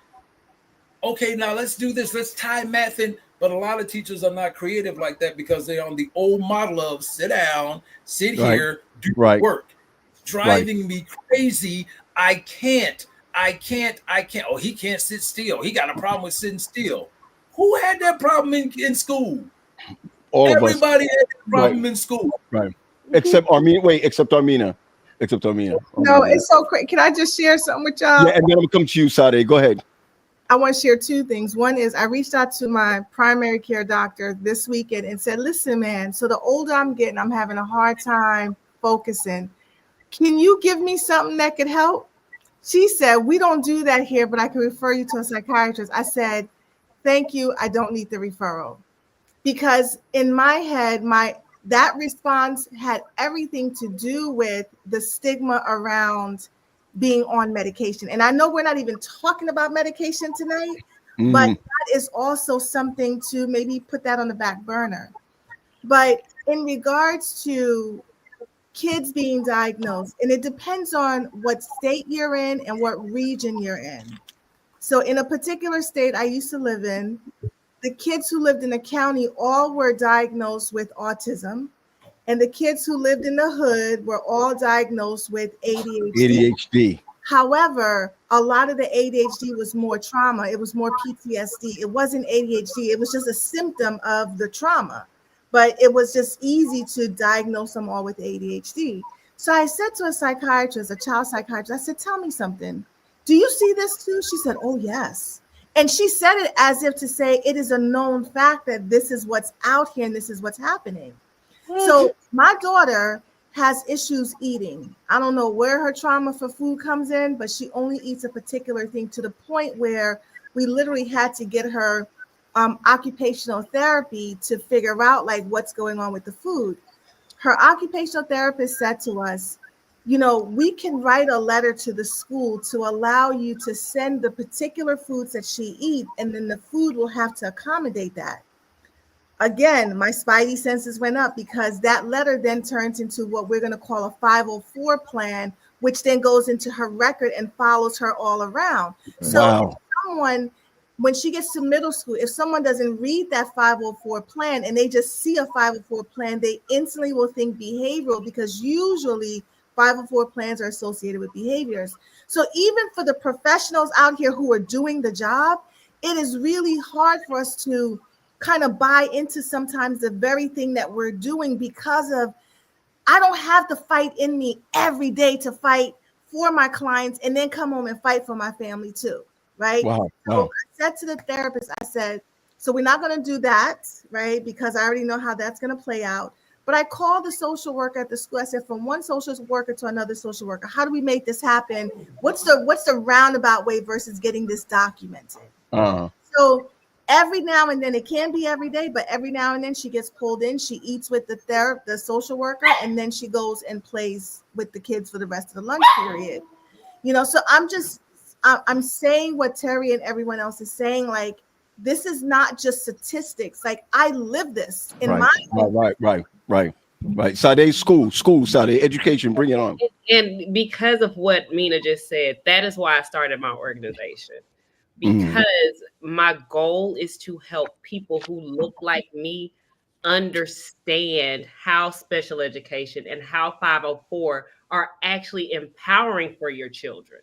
okay, now let's do this. Let's tie math in. But a lot of teachers are not creative like that because they're on the old model of sit down, sit here, do work. Driving me crazy. I can't. Oh, he can't sit still. He got a problem with sitting still. Who had that problem in school? Everybody had that problem in school. Right. Except Armina. Except Armina. No, it's so great. Can I just share something with y'all? Yeah, and then I'm gonna come to you, Sade. Go ahead. I want to share 2 things. One is I reached out to my primary care doctor this weekend and said, listen, man, so the older I'm getting, I'm having a hard time focusing. Can you give me something that could help? She said, we don't do that here, but I can refer you to a psychiatrist. I said, thank you. I don't need the referral. Because in my head, that response had everything to do with the stigma around being on medication. And I know we're not even talking about medication tonight, but that is also something to maybe put that on the back burner. But in regards to kids being diagnosed, and it depends on what state you're in and what region you're in. So in a particular state I used to live in, the kids who lived in the county all were diagnosed with autism. And the kids who lived in the hood were all diagnosed with ADHD. However, a lot of the ADHD was more trauma. It was more PTSD. It wasn't ADHD. It was just a symptom of the trauma. But it was just easy to diagnose them all with ADHD. So I said to a psychiatrist, a child psychiatrist, I said, tell me something. Do you see this too? She said, oh, yes. And she said it as if to say it is a known fact that this is what's out here and this is what's happening. So my daughter has issues eating. I don't know where her trauma for food comes in, but she only eats a particular thing to the point where we literally had to get her occupational therapy to figure out like what's going on with the food. Her occupational therapist said to us, we can write a letter to the school to allow you to send the particular foods that she eats, and then the food will have to accommodate that. Again, my spidey senses went up because that letter then turns into what we're going to call a 504 plan, which then goes into her record and follows her all around. So if someone, when she gets to middle school, if someone doesn't read that 504 plan and they just see a 504 plan, they instantly will think behavioral because usually 504 plans are associated with behaviors. So even for the professionals out here who are doing the job, it is really hard for us to kind of buy into sometimes the very thing that we're doing because of, I don't have the fight in me every day to fight for my clients and then come home and fight for my family too, right? So I said to the therapist, I said, so we're not going to do that, right? Because I already know how that's going to play out. But I called the social worker at the school. I said, from one social worker to another social worker, how do we make this happen? What's the roundabout way versus getting this documented? So every now and then, it can be every day, but every now and then she gets pulled in. She eats with the social worker, and then she goes and plays with the kids for the rest of the lunch period. So I'm saying what Terry and everyone else is saying. Like, this is not just statistics. Like, I live this in Right. Sade, school, Sade, education, bring it on. And because of what Mina just said, that is why I started my organization. Because my goal is to help people who look like me understand how special education and how 504 are actually empowering for your children,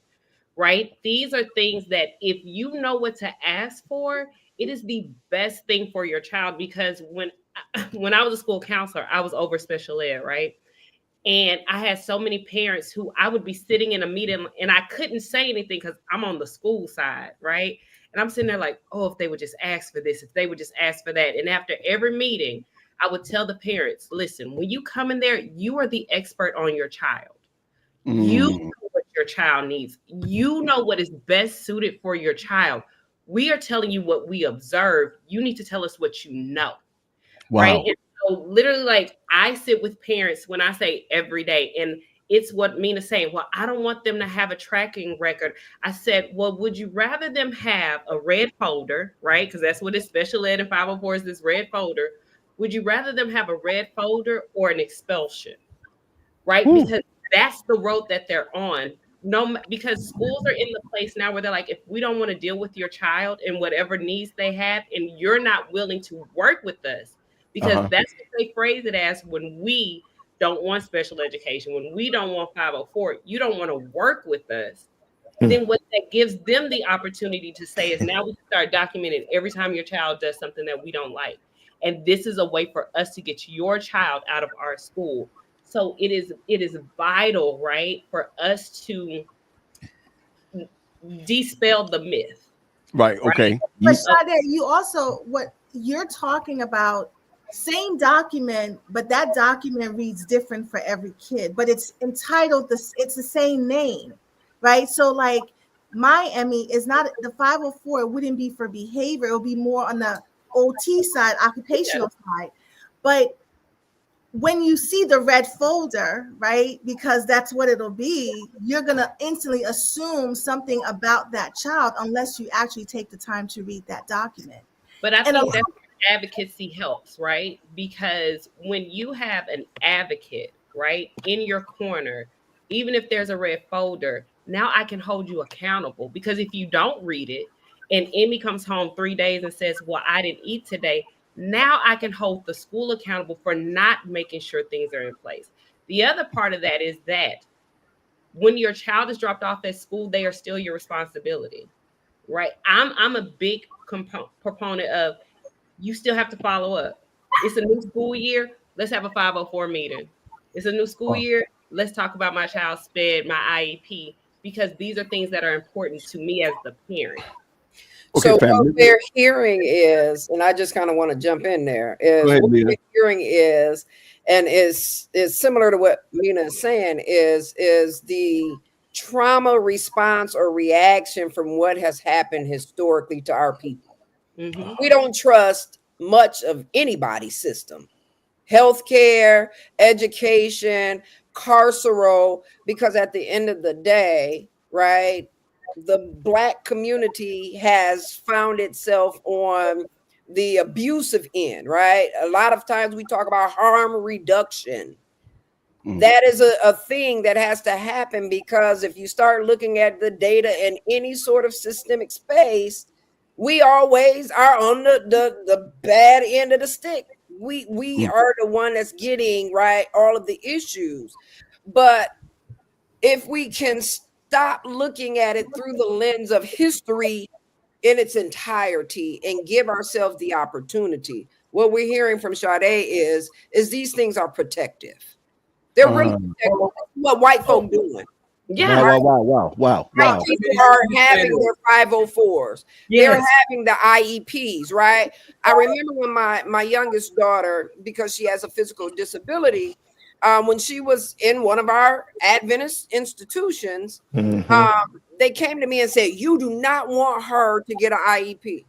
right? These are things that if you know what to ask for, it is the best thing for your child. Because when I was a school counselor, I was over special ed, right? And I had so many parents who I would be sitting in a meeting and I couldn't say anything because I'm on the school side, right? And I'm sitting there like, oh, if they would just ask for this, if they would just ask for that. And after every meeting, I would tell the parents, listen, when you come in there, you are the expert on your child. You know what your child needs. You know what is best suited for your child. We are telling you what we observe. You need to tell us what you know. Wow. Right. And so literally, like, I sit with parents when I say every day, and it's what Mina's saying. Well, I don't want them to have a tracking record. I said, well, would you rather them have a red folder, right? Because that's what it's special ed and 504 is, this red folder. Would you rather them have a red folder or an expulsion? Right? Because that's the road that they're on. No, because schools are in the place now where they're like, if we don't want to deal with your child and whatever needs they have, and you're not willing to work with us, because that's what they phrase it as, when we don't want special education, when we don't want 504, you don't want to work with us. Then what that gives them the opportunity to say is, now we start documenting every time your child does something that we don't like. And this is a way for us to get your child out of our school. So it is vital, right, for us to dispel the myth. Right. Okay. But Sade, you also, what you're talking about, same document, but that document reads different for every kid, but it's entitled it's the same name, right? So like my Emmy is not the 504, it wouldn't be for behavior, it would be more on the OT side, occupational side. But when you see the red folder, right, because that's what it'll be, you're going to instantly assume something about that child unless you actually take the time to read that document. But I think that's where advocacy helps, right? Because when you have an advocate, right, in your corner, even if there's a red folder, now I can hold you accountable. Because if you don't read it and Emmy comes home 3 days and says, well, I didn't eat today, now I can hold the school accountable for not making sure things are in place. The other part of that is that when your child is dropped off at school, they are still your responsibility, right? I'm a big proponent of, you still have to follow up. It's a new school year. Let's have a 504 meeting. It's a new school year. Let's talk about my child's SPED, my IEP, because these are things that are important to me as the parent. Okay, so family. What we're hearing is, and I just kind of want to jump in there, is what we're hearing is, and is similar to what Mina is saying, is the trauma response or reaction from what has happened historically to our people. Mm-hmm. We don't trust much of anybody's system, healthcare, education, carceral, because at the end of the day, right, the Black community has found itself on the abusive end, right? A lot of times we talk about harm reduction. That is a thing that has to happen, because if you start looking at the data in any sort of systemic space, we always are on the bad end of the stick. We are the one that's getting, right, all of the issues. But if we can stop looking at it through the lens of history in its entirety and give ourselves the opportunity, what we're hearing from Sade is these things are protective. They're really protective. What white folk doing. Yeah. Wow. White people are having their 504s. Yes. They're having the IEPs, right? I remember when my youngest daughter, because she has a physical disability, when she was in one of our Adventist institutions, they came to me and said, you do not want her to get an IEP.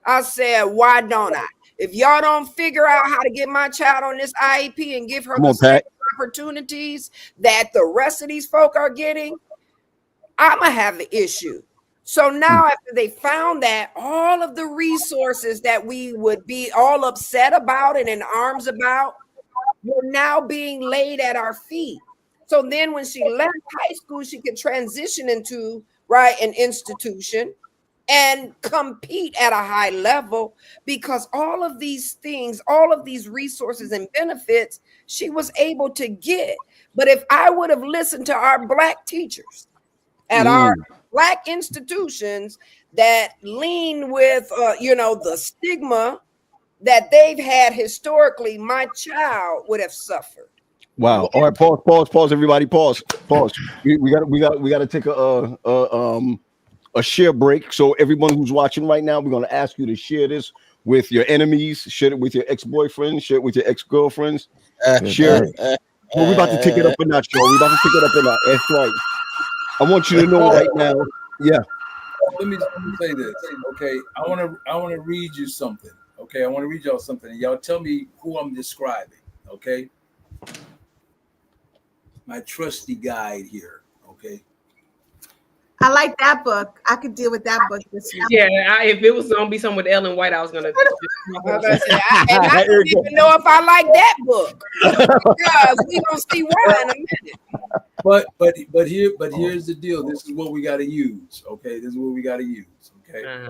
I said, why don't I? If y'all don't figure out how to get my child on this IEP and give her the same opportunities that the rest of these folk are getting, I'm going to have an issue. So now after they found that, all of the resources that we would be all upset about and in arms about were now being laid at our feet. So then when she left high school, she could transition into, right, an institution and compete at a high level, because all of these things, all of these resources and benefits she was able to get. But if I would have listened to our Black teachers at our Black institutions that lean with, the stigma that they've had historically, my child would have suffered. Wow. All right, pause, everybody, pause. We got to take a share break. So everyone who's watching right now, we're going to ask you to share this with your enemies, share it with your ex-boyfriends, share it with your ex-girlfriends, share it. Well, we're about to take it up a notch, y'all. We're about to take it up a notch. That's right. I want you to know right now. Yeah. Let me say this. Okay. I want to read you something. Okay. I want to read y'all something. And y'all tell me who I'm describing. Okay. My trusty guide here. Okay. I like that book. I could deal with that book this week. Yeah, if it was gonna be something with Ellen White, I was gonna. I don't even know if I like that book, because we gonna see why in a minute. But here's the deal. This is what we got to use. Okay, this is what we got to use. Okay,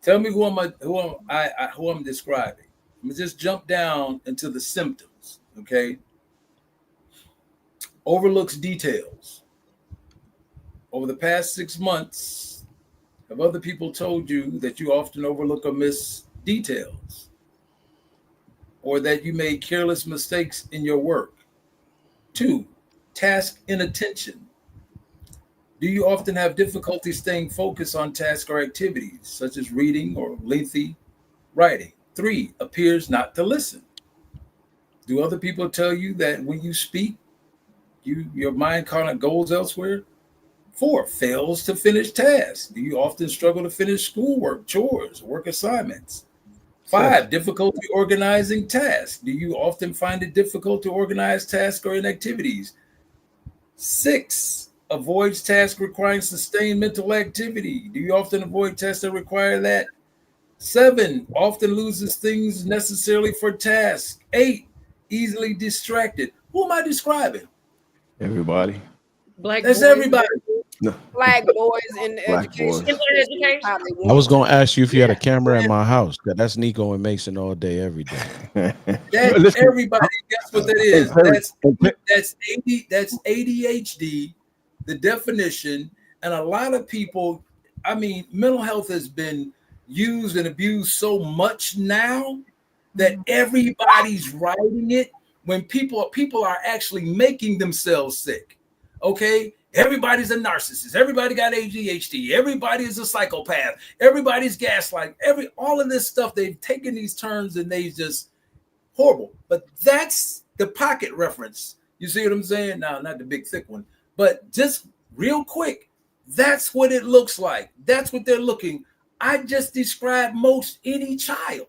tell me who I'm describing. I'm gonna just jump down into the symptoms. Okay, overlooks details. Over the past 6 months, have other people told you that you often overlook or miss details, or that you made careless mistakes in your work? 2, task inattention. Do you often have difficulty staying focused on tasks or activities, such as reading or lengthy writing? 3, appears not to listen. Do other people tell you that when you speak, your mind kind of goes elsewhere? 4, fails to finish tasks. Do you often struggle to finish schoolwork, chores, work assignments? 5, difficulty organizing tasks. Do you often find it difficult to organize tasks or activities? 6, avoids tasks requiring sustained mental activity. Do you often avoid tasks that require that? 7, often loses things necessarily for tasks. 8, easily distracted. Who am I describing? Everybody. That's boys. Everybody. No. Black boys in education. I was going to ask you if you had a camera in my house. That's Nico and Mason all day, every day. That's everybody. Guess what that is? That's ADHD, the definition. And a lot of people, I mean, mental health has been used and abused so much now that everybody's writing it when people are actually making themselves sick. Okay, everybody's a narcissist. Everybody got ADHD. Everybody is a psychopath. Everybody's gaslight. All of this stuff, they've taken these terms and they just horrible. But that's the pocket reference. You see what I'm saying? Now, not the big thick one, but just real quick, that's what it looks like. That's what they're looking. I just described most any child.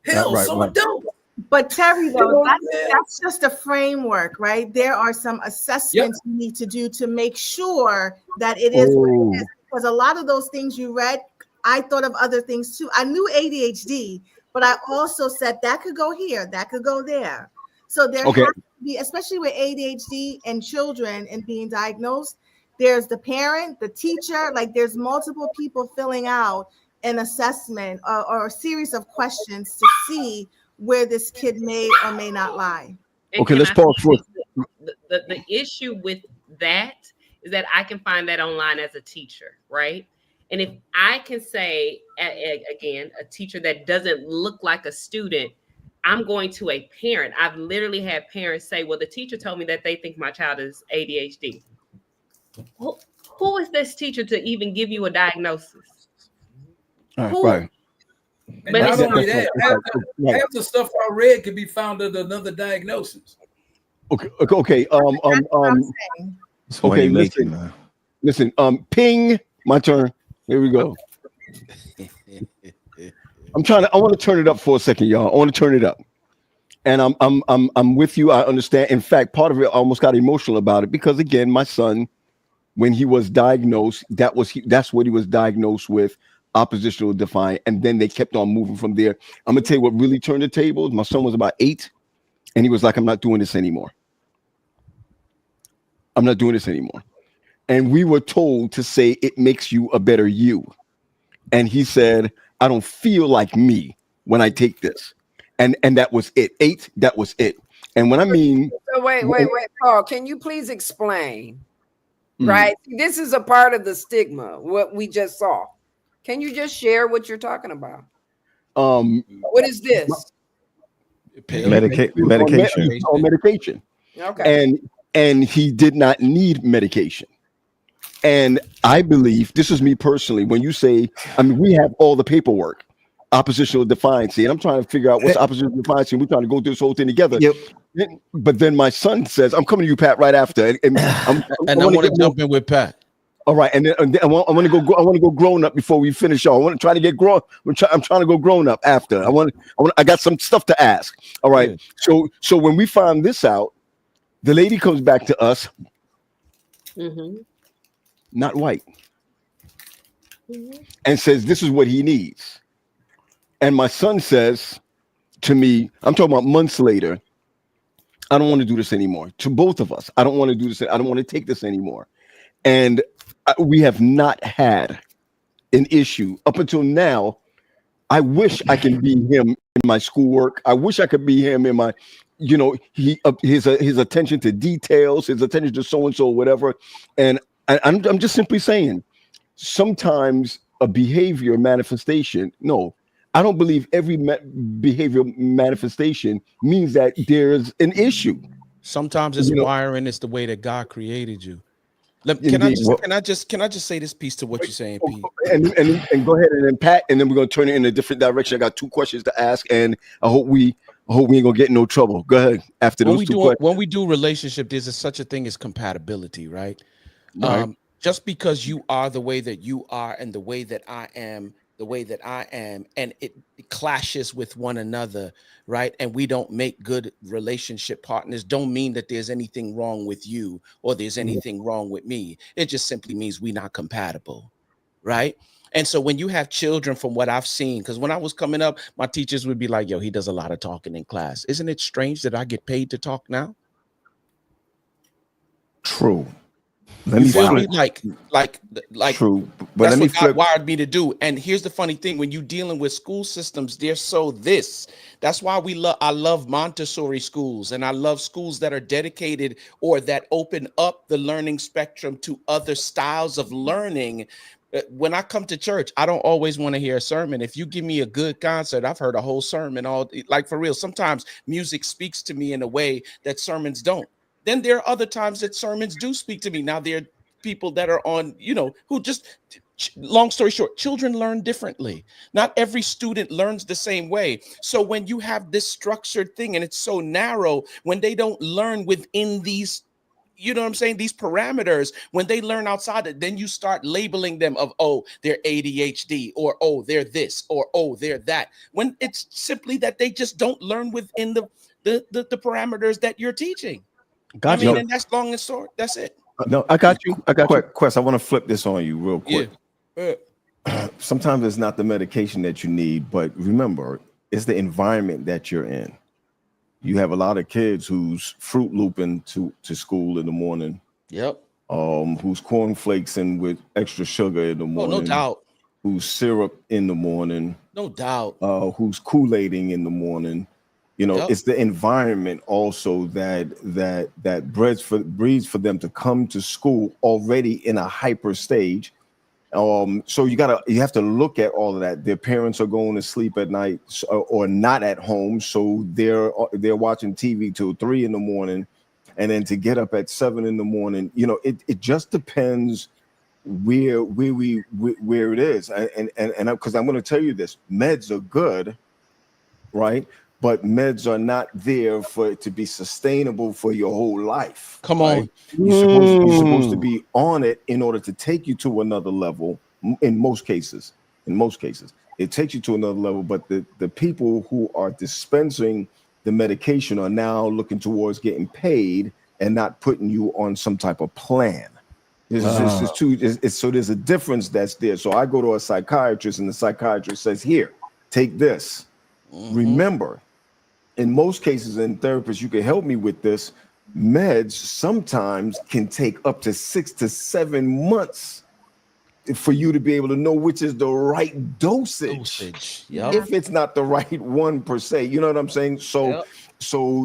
Hell, some adult. But Terry, though, that's just a framework, right? There are some assessments you need to do to make sure that it is what it is. Because a lot of those things you read, I thought of other things too. I knew ADHD, but I also said that could go here, that could go there. So there has to be, especially with ADHD and children and being diagnosed, there's the parent, the teacher, like there's multiple people filling out an assessment or a series of questions to see where this kid may or may not lie. Okay, let's pause for the issue with that is that I can find that online as a teacher, right? And if I can say, again, a teacher that doesn't look like a student, I'm going to a parent. I've literally had parents say, well, the teacher told me that they think my child is ADHD. Who is this teacher to even give you a diagnosis? Right. And not only that, half the stuff I read could be found under another diagnosis. Okay. Listen. Ping. My turn. Here we go. I want to turn it up for a second, y'all. I want to turn it up. And I'm with you. I understand. In fact, part of it, I almost got emotional about it because, again, my son, when he was diagnosed, that's what he was diagnosed with, oppositional defiant. And then they kept on moving from there. I'm gonna tell you what really turned the tables. My son was about 8, and he was like, "I'm not doing this anymore. I'm not doing this anymore." And we were told to say it makes you a better you. And he said, "I don't feel like me when I take this." And that was it. 8, that was it. And when I mean, so wait, Paul, can you please explain? Right, this is a part of the stigma. What we just saw. Can you just share what you're talking about? What is this? Medication. Okay. And he did not need medication. And I believe, this is me personally, when you say, I mean, we have all the paperwork, oppositional defiance, and I'm trying to figure out what's oppositional defiance, and we're trying to go through this whole thing together. Yep. But then my son says, I'm coming to you, Pat, right after. And I want to jump in with Pat. All right, and then I want to go grown up before we finish. Y'all, I want to try to get grown. I'm trying to go grown up after. I got some stuff to ask. All right, so when we find this out, the lady comes back to us, not white, and says this is what he needs. And my son says to me, I'm talking about months later, I don't want to do this anymore. To both of us, I don't want to do this. I don't want to take this anymore. And we have not had an issue up until now. I wish I could be him in my schoolwork. I wish I could be him in my, his attention to details, his attention to so and so, whatever. And I'm just simply saying, sometimes a behavior manifestation. No, I don't believe every behavior manifestation means that there's an issue. Sometimes it's wiring. It's the way that God created you. Can I just say this piece to what you're saying, Pete? And go ahead and then Pat, and then we're gonna turn it in a different direction. I got 2 questions to ask, and I hope we ain't gonna get in no trouble. Go ahead after those 2 questions. When we do relationship, there's such a thing as compatibility, right? Just because you are the way that you are and the way that I am, and it clashes with one another, right? And we don't make good relationship partners, don't mean that there's anything wrong with you or there's anything wrong with me. It just simply means we're not compatible, right? And so when you have children, from what I've seen, because when I was coming up, my teachers would be like, yo, he does a lot of talking in class. Isn't it strange that I get paid to talk now? True. Let me feel me like true, but that's let me what God wired me to do. And here's the funny thing: when you're dealing with school systems, they're so this. That's why I love Montessori schools, and I love schools that are dedicated or that open up the learning spectrum to other styles of learning. When I come to church, I don't always want to hear a sermon. If you give me a good concert, I've heard a whole sermon, like for real. Sometimes music speaks to me in a way that sermons don't. Then there are other times that sermons do speak to me. Now, there are people that are on, who just, long story short, children learn differently. Not every student learns the same way. So when you have this structured thing and it's so narrow, when they don't learn within these, these parameters, when they learn outside it, then you start labeling them of, oh, they're ADHD, or, oh, they're this, or, oh, they're that. When it's simply that they just don't learn within the parameters that you're teaching. And that's long and short. That's it. No, I got you. Quest, I want to flip this on you real quick. Yeah. Sometimes it's not the medication that you need, but remember, it's the environment that you're in. You have a lot of kids who's Fruit Looping to school in the morning. Yep. Who's cornflakes with extra sugar in the morning. Oh, no doubt. Who's syrup in the morning. No doubt. Who's Kool-Aiding in the morning. It's the environment also that breeds for them to come to school already in a hyper stage. So you have to look at all of that. Their parents are going to sleep at night or not at home, so they're watching TV till 3 a.m, and then to get up at 7 a.m. It just depends where it is, and because I'm going to tell you this, meds are good, right? But meds are not there for it to be sustainable for your whole life. Come on. Right? You're supposed to be on it in order to take you to another level in most cases. in most cases. It takes you to another level, but the people who are dispensing the medication are now looking towards getting paid and not putting you on some type of plan. So there's a difference that's there. So I go to a psychiatrist and the psychiatrist says, here, take this. Remember, in most cases in therapists, you can help me with this. Meds sometimes can take up to 6 to 7 months for you to be able to know which is the right dosage. If it's not the right one per se, you know what I'm saying? So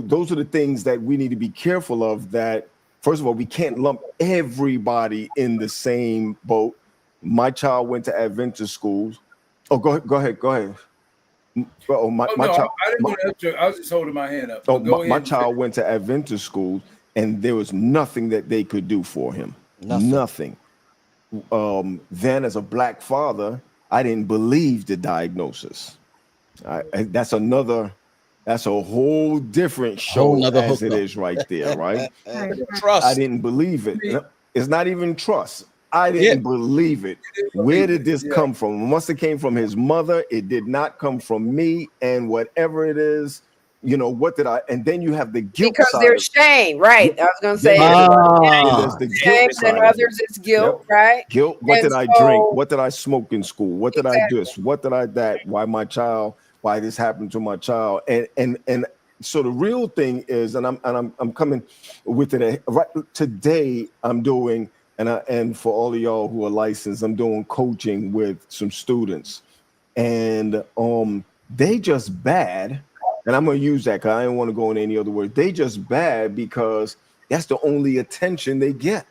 those are the things that we need to be careful of, that first of all, we can't lump everybody in the same boat. My child went to Adventist schools. Oh, go ahead. Oh, my child. I didn't want to answer. I was just holding my hand up. Oh, my child went to Adventist schools, and there was nothing that they could do for him. Nothing. Then, as a black father, I didn't believe the diagnosis. That's a whole different show as it is right there, right? Trust. I didn't believe it. It's not even trust. I didn't believe it. Where did this come from? It must have came from his mother. It did not come from me. And whatever it is, you know, what did I? And then you have the guilt because side. there's shame, right? I was going to say there's the shame, guilt side. and others it's guilt, right? Guilt. What And did I so- drink? What did I smoke in school? What did I do this? What did I that? Why this happened to my child? And so the real thing is, and I'm coming with it right today. I'm doing, and for all of y'all who are licensed, I'm doing coaching with some students, and they just bad. And I'm going to use that because I don't want to go in any other word. They just bad because that's the only attention they get.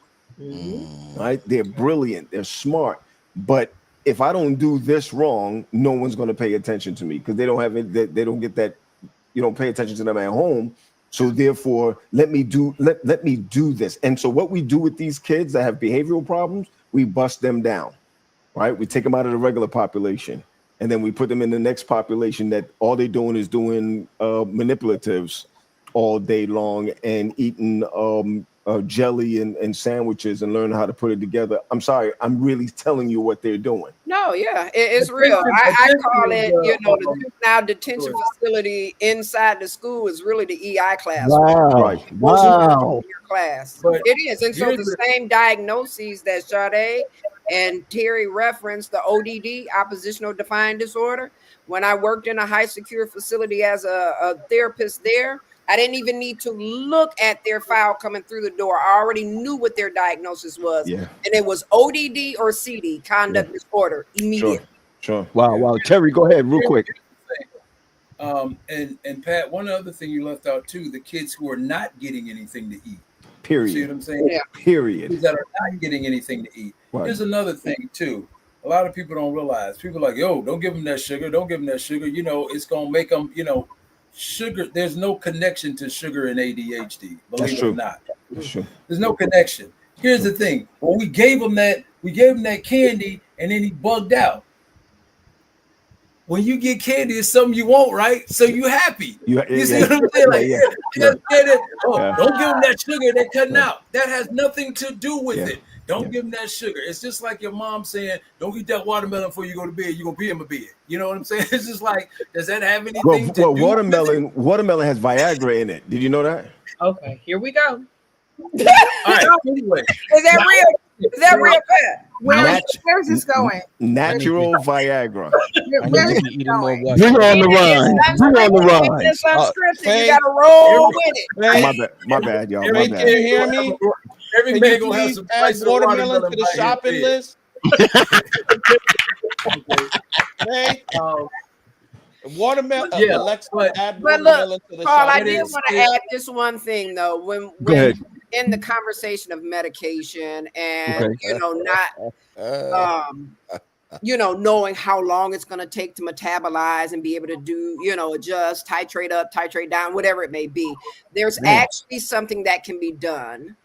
Right? They're brilliant. They're smart. But if I don't do this wrong, no one's going to pay attention to me because they don't have it. They don't get that. You don't pay attention to them at home. So therefore, let me do this. And so what we do with these kids that have behavioral problems, we bust them down. Right? We take them out of the regular population. And then we put them in the next population that all they're doing is doing manipulatives all day long and eating jelly and sandwiches and learning how to put it together. I'm sorry, I'm really telling you what they're doing. No, yeah, it's real. I call it, the juvenile detention facility inside the school is really the EI class. Wow. Wow. Class. It is. And so the same diagnoses that Sade and Terry referenced, the ODD, oppositional defiant disorder. When I worked in a high secure facility as a therapist there, I didn't even need to look at their file coming through the door. I already knew what their diagnosis was. Yeah. And it was ODD or CD, conduct disorder, immediately. Sure. Wow. Terry, go ahead real quick. And Pat, one other thing you left out too, the kids who are not getting anything to eat. Period. See what I'm saying? Yeah. Period. Kids that are not getting anything to eat. Right. Here's another thing too. A lot of people don't realize. People are like, yo, don't give them that sugar. Don't give them that sugar. It's going to make them, sugar. There's no connection to sugar and ADHD. Believe it or not. That's true. There's no connection. Here's the thing. When we gave him that candy and then he bugged out. When you get candy, it's something you want, right? So you happy. You see what I'm saying? Like, don't give them that sugar. They're cutting out. That has nothing to do with it. Don't give them that sugar. It's just like your mom saying, don't eat that watermelon before you go to bed. You're going to pee in my bed. You know what I'm saying? It's just like, does that have anything to do watermelon has Viagra in it. Did you know that? Okay, here we go. All right. Anyway. Is that real? Is that real, Pat? Where's this going? Natural Viagra. Where is it going? We're on the rise. We're on the rise. It's unscripted. You got to roll with it. My bad, y'all. Can you hear me? Every man gonna have some add watermelon to the shopping list. Hey, watermelon. Alexa, add watermelon to the Paul, I shopping did list. want to add just one thing though. When in the conversation of medication and knowing how long it's going to take to metabolize and be able to do, adjust, titrate up, titrate down, whatever it may be. There's actually something that can be done,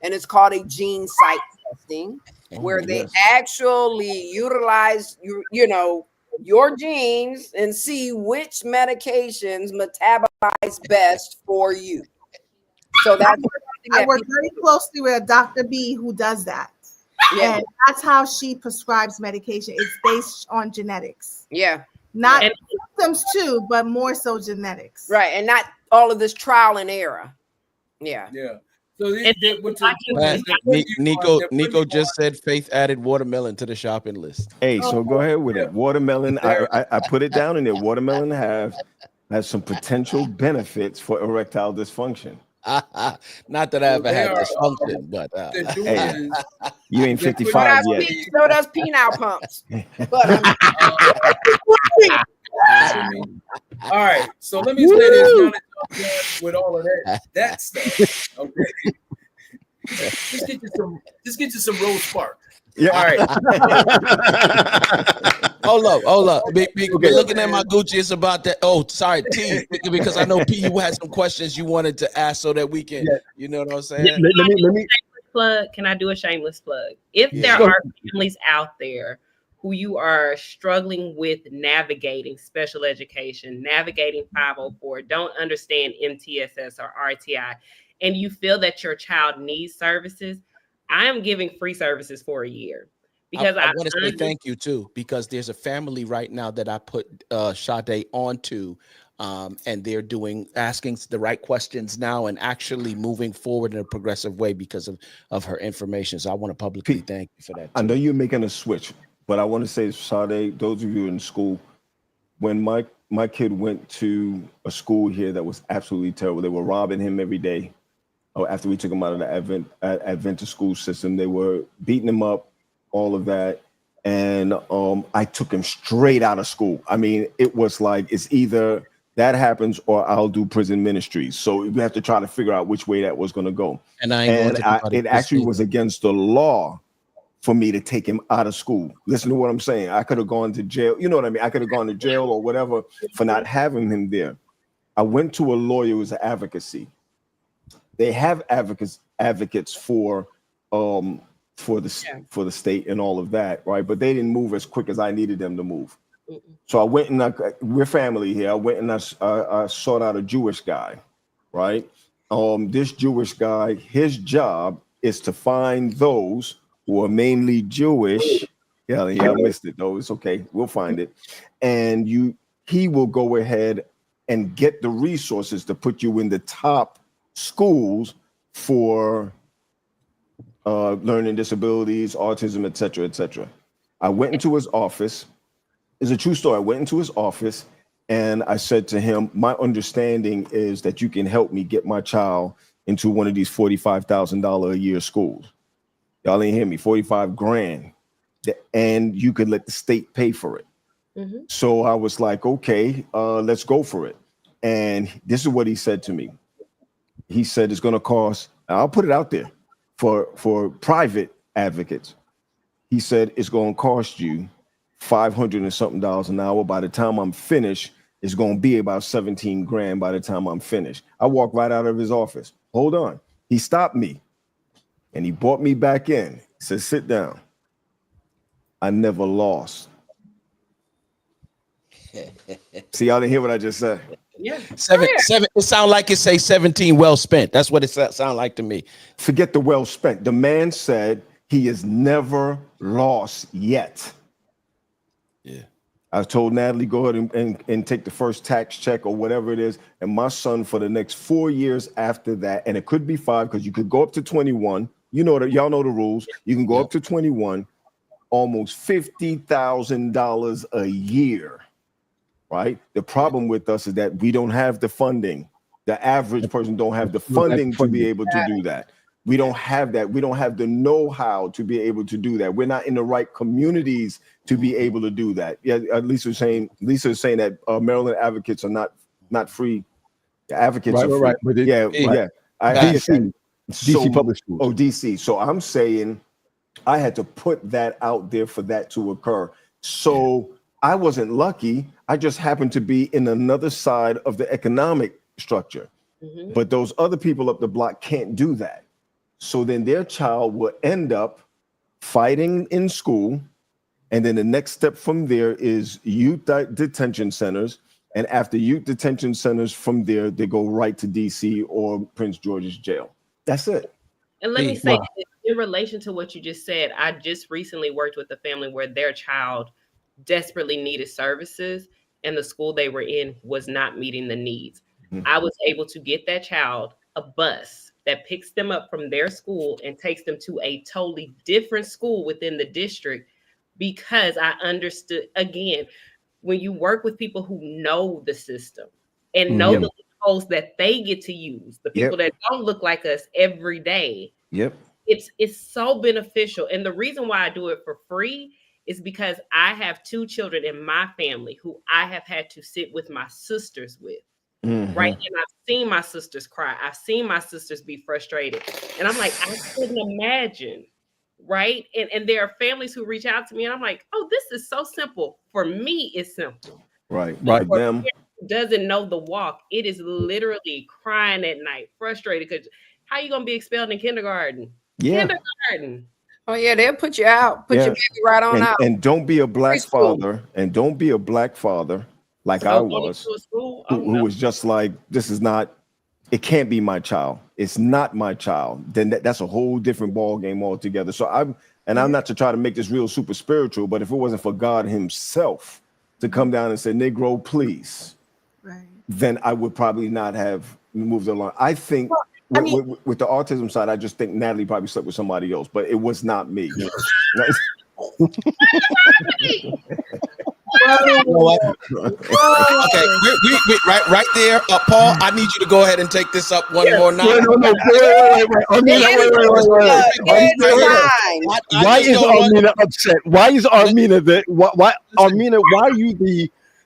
and it's called a gene site testing, where they actually utilize your genes and see which medications metabolize best for you. So that's I work very closely with a Dr. B who does that. Yeah. And that's how she prescribes medication. It's based on genetics. Yeah. Not And- symptoms too, but more so genetics. Right. And not all of this trial and error. Yeah. Yeah. So Nico just said Faith added watermelon to the shopping list. Hey, so go ahead with it. Watermelon, I put it down in there. Watermelon has some potential benefits for erectile dysfunction. Not that I ever had dysfunction, but hey, you ain't 55 yet. So does penile pumps. But all right, so let me say this now that y'all done with all of that stuff. Okay, just get you some Rose Spark. Yeah. All right. Hold up. Be looking at my Gucci. It's about that. Oh, sorry, T. Because I know P, you had some questions you wanted to ask so that we can, you know what I'm saying? Yeah, let me plug. Can I do a shameless plug? If there are families out there who you are struggling with navigating special education, navigating 504, don't understand MTSS or RTI, and you feel that your child needs services, I am giving free services for a year. Because I want to say thank you too, because there's a family right now that I put Sade onto, and they're asking the right questions now and actually moving forward in a progressive way because of her information. So I want to publicly thank you for that too. I know you're making a switch, but I want to say, Sade, those of you in school, when my kid went to a school here that was absolutely terrible, they were robbing him every day. After we took him out of the Adventist school system, they were beating him up, all of that. And I took him straight out of school. I mean, it was like, it's either that happens or I'll do prison ministries. So we have to try to figure out which way that was going to go. And it actually was against the law for me to take him out of school. Listen to what I'm saying. I could have gone to jail. You know what I mean? I could have gone to jail or whatever for not having him there. I went to a lawyer who was advocacy. They have advocates for the state and all of that, right? But they didn't move as quick as I needed them to move. So I went and we're family here. I went and I sought out a Jewish guy, right? This Jewish guy, his job is to find those who are mainly Jewish. Yeah, I missed it though. It's okay. We'll find it. And he will go ahead and get the resources to put you in the top schools for learning disabilities, autism, et cetera, et cetera. I went into his office. It's a true story. I went into his office and I said to him, my understanding is that you can help me get my child into one of these $45,000 a year schools. Y'all ain't hear me, 45 grand. And you could let the state pay for it. Mm-hmm. So I was like, okay, let's go for it. And this is what he said to me. He said, it's going to cost, I'll put it out there for private advocates. He said, it's going to cost you $500 and something an hour. By the time I'm finished, it's going to be about 17 grand by the time I'm finished. I walked right out of his office. Hold on. He stopped me and he brought me back in. He said, sit down. I never lost. See, y'all didn't hear what I just said. Yeah. Seven. It sounds like it say 17 well spent. That's what it sounds like to me. Forget the well spent. The man said he has never lost yet. Yeah. I told Natalie, go ahead and take the first tax check or whatever it is. And my son, for the next 4 years after that, and it could be 5 because you could go up to 21. You know that, y'all know the rules. You can go up to 21, almost $50,000 a year. Right. The problem with us is that we don't have the funding. The average person don't have the funding to be able to do that. We don't have that. We don't have the know-how to be able to do that. We're not in the right communities to be able to do that. Yeah, Lisa's saying that Maryland advocates are not free. The advocates are free. Right. But DC public schools. Oh, DC. So I'm saying I had to put that out there for that to occur. So I wasn't lucky. I just happened to be in another side of the economic structure. Mm-hmm. But those other people up the block can't do that. So then their child will end up fighting in school. And then the next step from there is youth detention centers. And after youth detention centers from there, they go right to DC or Prince George's jail. That's it. And let me say, in relation to what you just said, I just recently worked with a family where their child desperately needed services and the school they were in was not meeting the needs. I was able to get that child a bus that picks them up from their school and takes them to a totally different school within the district because I understood, again, when you work with people who know the system and know the loopholes that they get to use, the people that don't look like us every day. It's so beneficial. And the reason why I do it for free is because I have 2 children in my family who I have had to sit with my sisters with. Right. And I've seen my sisters cry. I've seen my sisters be frustrated. And I'm like, I couldn't imagine. Right. And there are families who reach out to me and I'm like, oh, this is so simple. For me, it's simple. Right. For them who doesn't know the walk, it is literally crying at night, frustrated because how are you gonna be expelled in kindergarten? Kindergarten. Oh yeah, they'll put you out, put your baby right on out. And don't be a black father, and don't be a black father like I was, who was just like, this is not, it can't be my child. It's not my child. Then that's a whole different ball game altogether. So I'm not to try to make this real super spiritual, but if it wasn't for God himself to come down and say, Negro, please, then I would probably not have moved along. I think with the autism side, I just think Natalie probably slept with somebody else, but it was not me. Okay, right there, Paul. I need you to go ahead and take this up one more notch. Why is Armina upset? Why is Armina why Armina? Why are you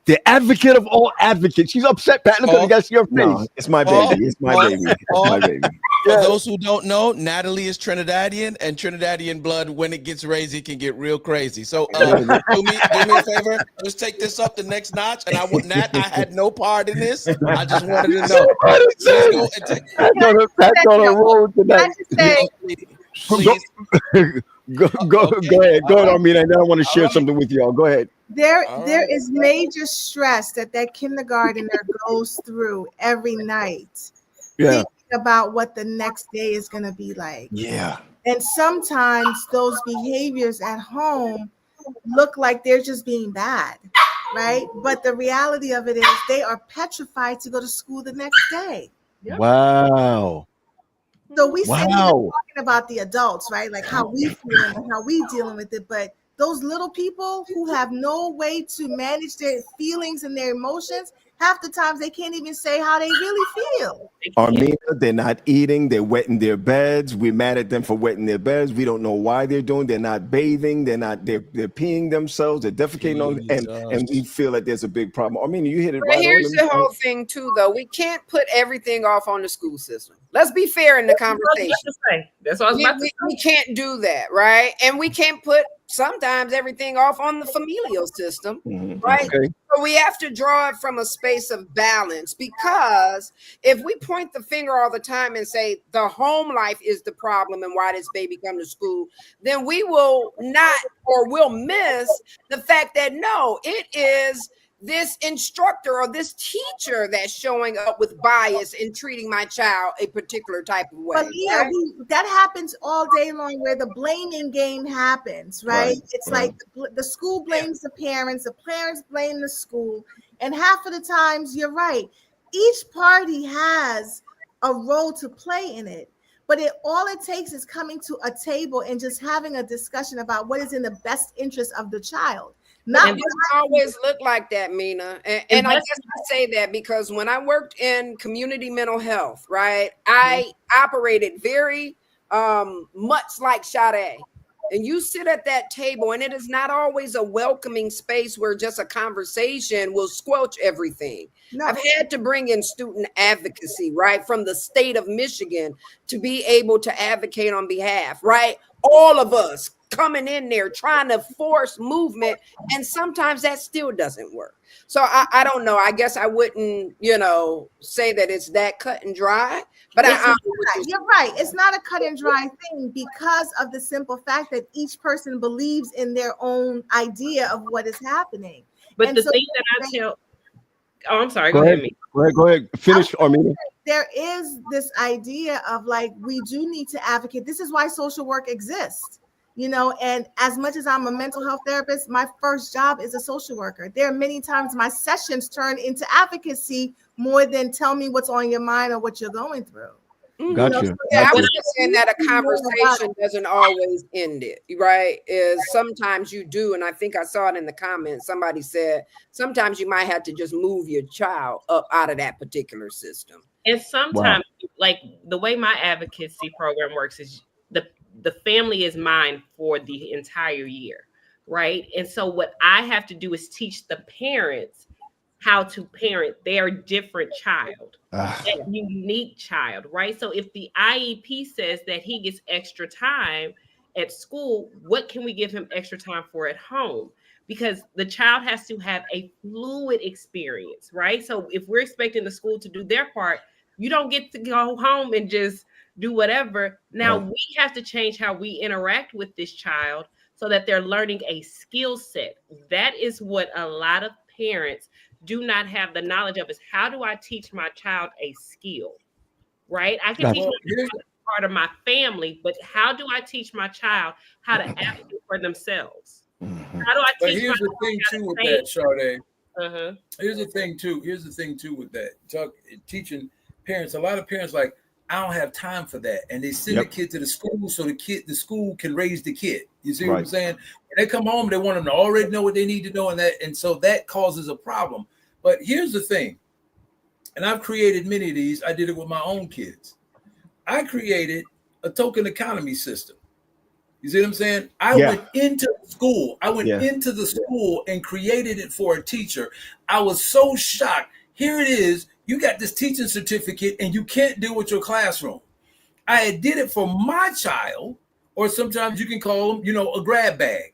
the advocate of all advocates? She's upset, Pat. Look at that's your face. No, it's my baby. It's my baby. It's my baby. For those who don't know, Natalie is Trinidadian, and Trinidadian blood, when it gets crazy, can get real crazy. So do me a favor, just take this up the next notch. And I want Nat, I had no part in this. I just wanted to know. Pat's on a roll tonight. Please. Go ahead, Armina. And then I want to share something with y'all. Go ahead. There is major stress that kindergartner goes through every night. Thinking about what the next day is going to be like. And sometimes those behaviors at home look like they're just being bad, right? But the reality of it is they are petrified to go to school the next day. Wow. So we sit here talking about the adults, right? Like how we feel and how we dealing with it. But those little people who have no way to manage their feelings and their emotions, half the times they can't even say how they really feel. Armina, they're not eating, they're wetting their beds. We're mad at them for wetting their beds. We don't know why they're not bathing, they're peeing themselves, they're defecating on, and we feel like there's a big problem. Armina, you hit it right on. Here's the whole thing too, though. We can't put everything off on the school system. Let's be fair in the conversation. That's what I was about to say. We can't do that, right? And we can't put sometimes everything off on the familial system, right? Okay. So we have to draw it from a space of balance, because if we point the finger all the time and say the home life is the problem and why this baby come to school, then we will not, or will miss the fact that no, it is this instructor or this teacher that's showing up with bias and treating my child a particular type of way. But that happens all day long, where the blaming game happens, right? It's like the school blames the parents blame the school. And half of the times, you're right, each party has a role to play in it. But all it takes is coming to a table and just having a discussion about what is in the best interest of the child. It doesn't always look like that, Mina. And I guess I say that because when I worked in community mental health, right, I operated very much like Sade. And you sit at that table, and it is not always a welcoming space where just a conversation will squelch everything. No. I've had to bring in student advocacy, right, from the state of Michigan to be able to advocate on behalf, right? All of us coming in there trying to force movement, and sometimes that still doesn't work. So I don't know. I guess I wouldn't, say that it's that cut and dry. But you're right. It's not a cut and dry thing, because of the simple fact that each person believes in their own idea of what is happening. But the thing that I tell, I'm sorry. Go ahead. Finish, Armina. there is this idea of like, we do need to advocate. This is why social work exists, you know, and as much as I'm a mental health therapist, my first job is a social worker. There are many times my sessions turn into advocacy more than tell me what's on your mind or what you're going through. Gotcha. Yeah, I was just saying that a conversation doesn't always end it, right? Is sometimes you do, and I think I saw it in the comments. Somebody said sometimes you might have to just move your child up out of that particular system. And sometimes, like the way my advocacy program works is the family is mine for the entire year, right? And so what I have to do is teach the parents how to parent their different child, that unique child, right? So if the IEP says that he gets extra time at school, what can we give him extra time for at home? Because the child has to have a fluid experience, right? So if we're expecting the school to do their part, you don't get to go home and just do whatever. Now we have to change how we interact with this child so that they're learning a skill set. That is what a lot of parents do not have the knowledge of, is how do I teach my child a skill, right? I can teach my child part of my family, but how do I teach my child how to advocate for themselves? How do I teach here's the thing too with that, Sade. Here's the thing too with that. Teaching parents, a lot of parents like, I don't have time for that, and they send the kid to the school so the school can raise the kid. You see what I'm saying? When they come home, they want them to already know what they need to know, and so that causes a problem. But here's the thing, and I've created many of these. I did it with my own kids. I created a token economy system. You see what I'm saying? I went into school. I went into the school and created it for a teacher. I was so shocked. Here it is. You got this teaching certificate and you can't deal with your classroom. I did it for my child, or sometimes you can call them, a grab bag.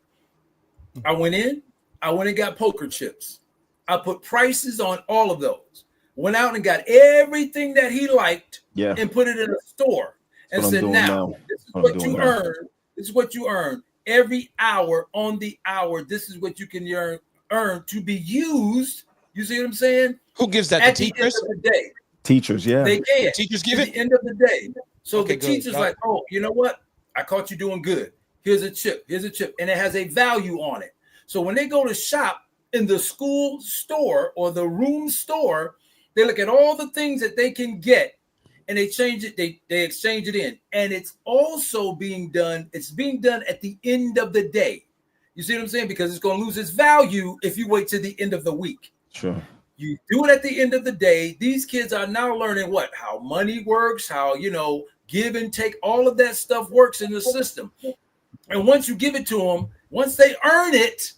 I went and got poker chips. I put prices on all of those. Went out and got everything that he liked and put it in a store and said, now, this is what you earn. This is what you earn every hour on the hour. This is what you can earn to be used. You see what I'm saying? Who gives that? At the teachers? The end of the day. Teachers, yeah. They can. The teachers give it? At the end of the day. So Okay, the teacher's like, oh, you know what? I caught you doing good. Here's a chip. Here's a chip. And it has a value on it. So when they go to shop in the school store or the room store, they look at all the things that they can get and they change it. They exchange it in. And it's also being done. It's being done at the end of the day. You see what I'm saying? Because it's going to lose its value if you wait to the end of the week. Sure. You do it at the end of the day. These kids are now learning how money works, how, give and take, all of that stuff works in the system. And once you give it to them, once they earn it,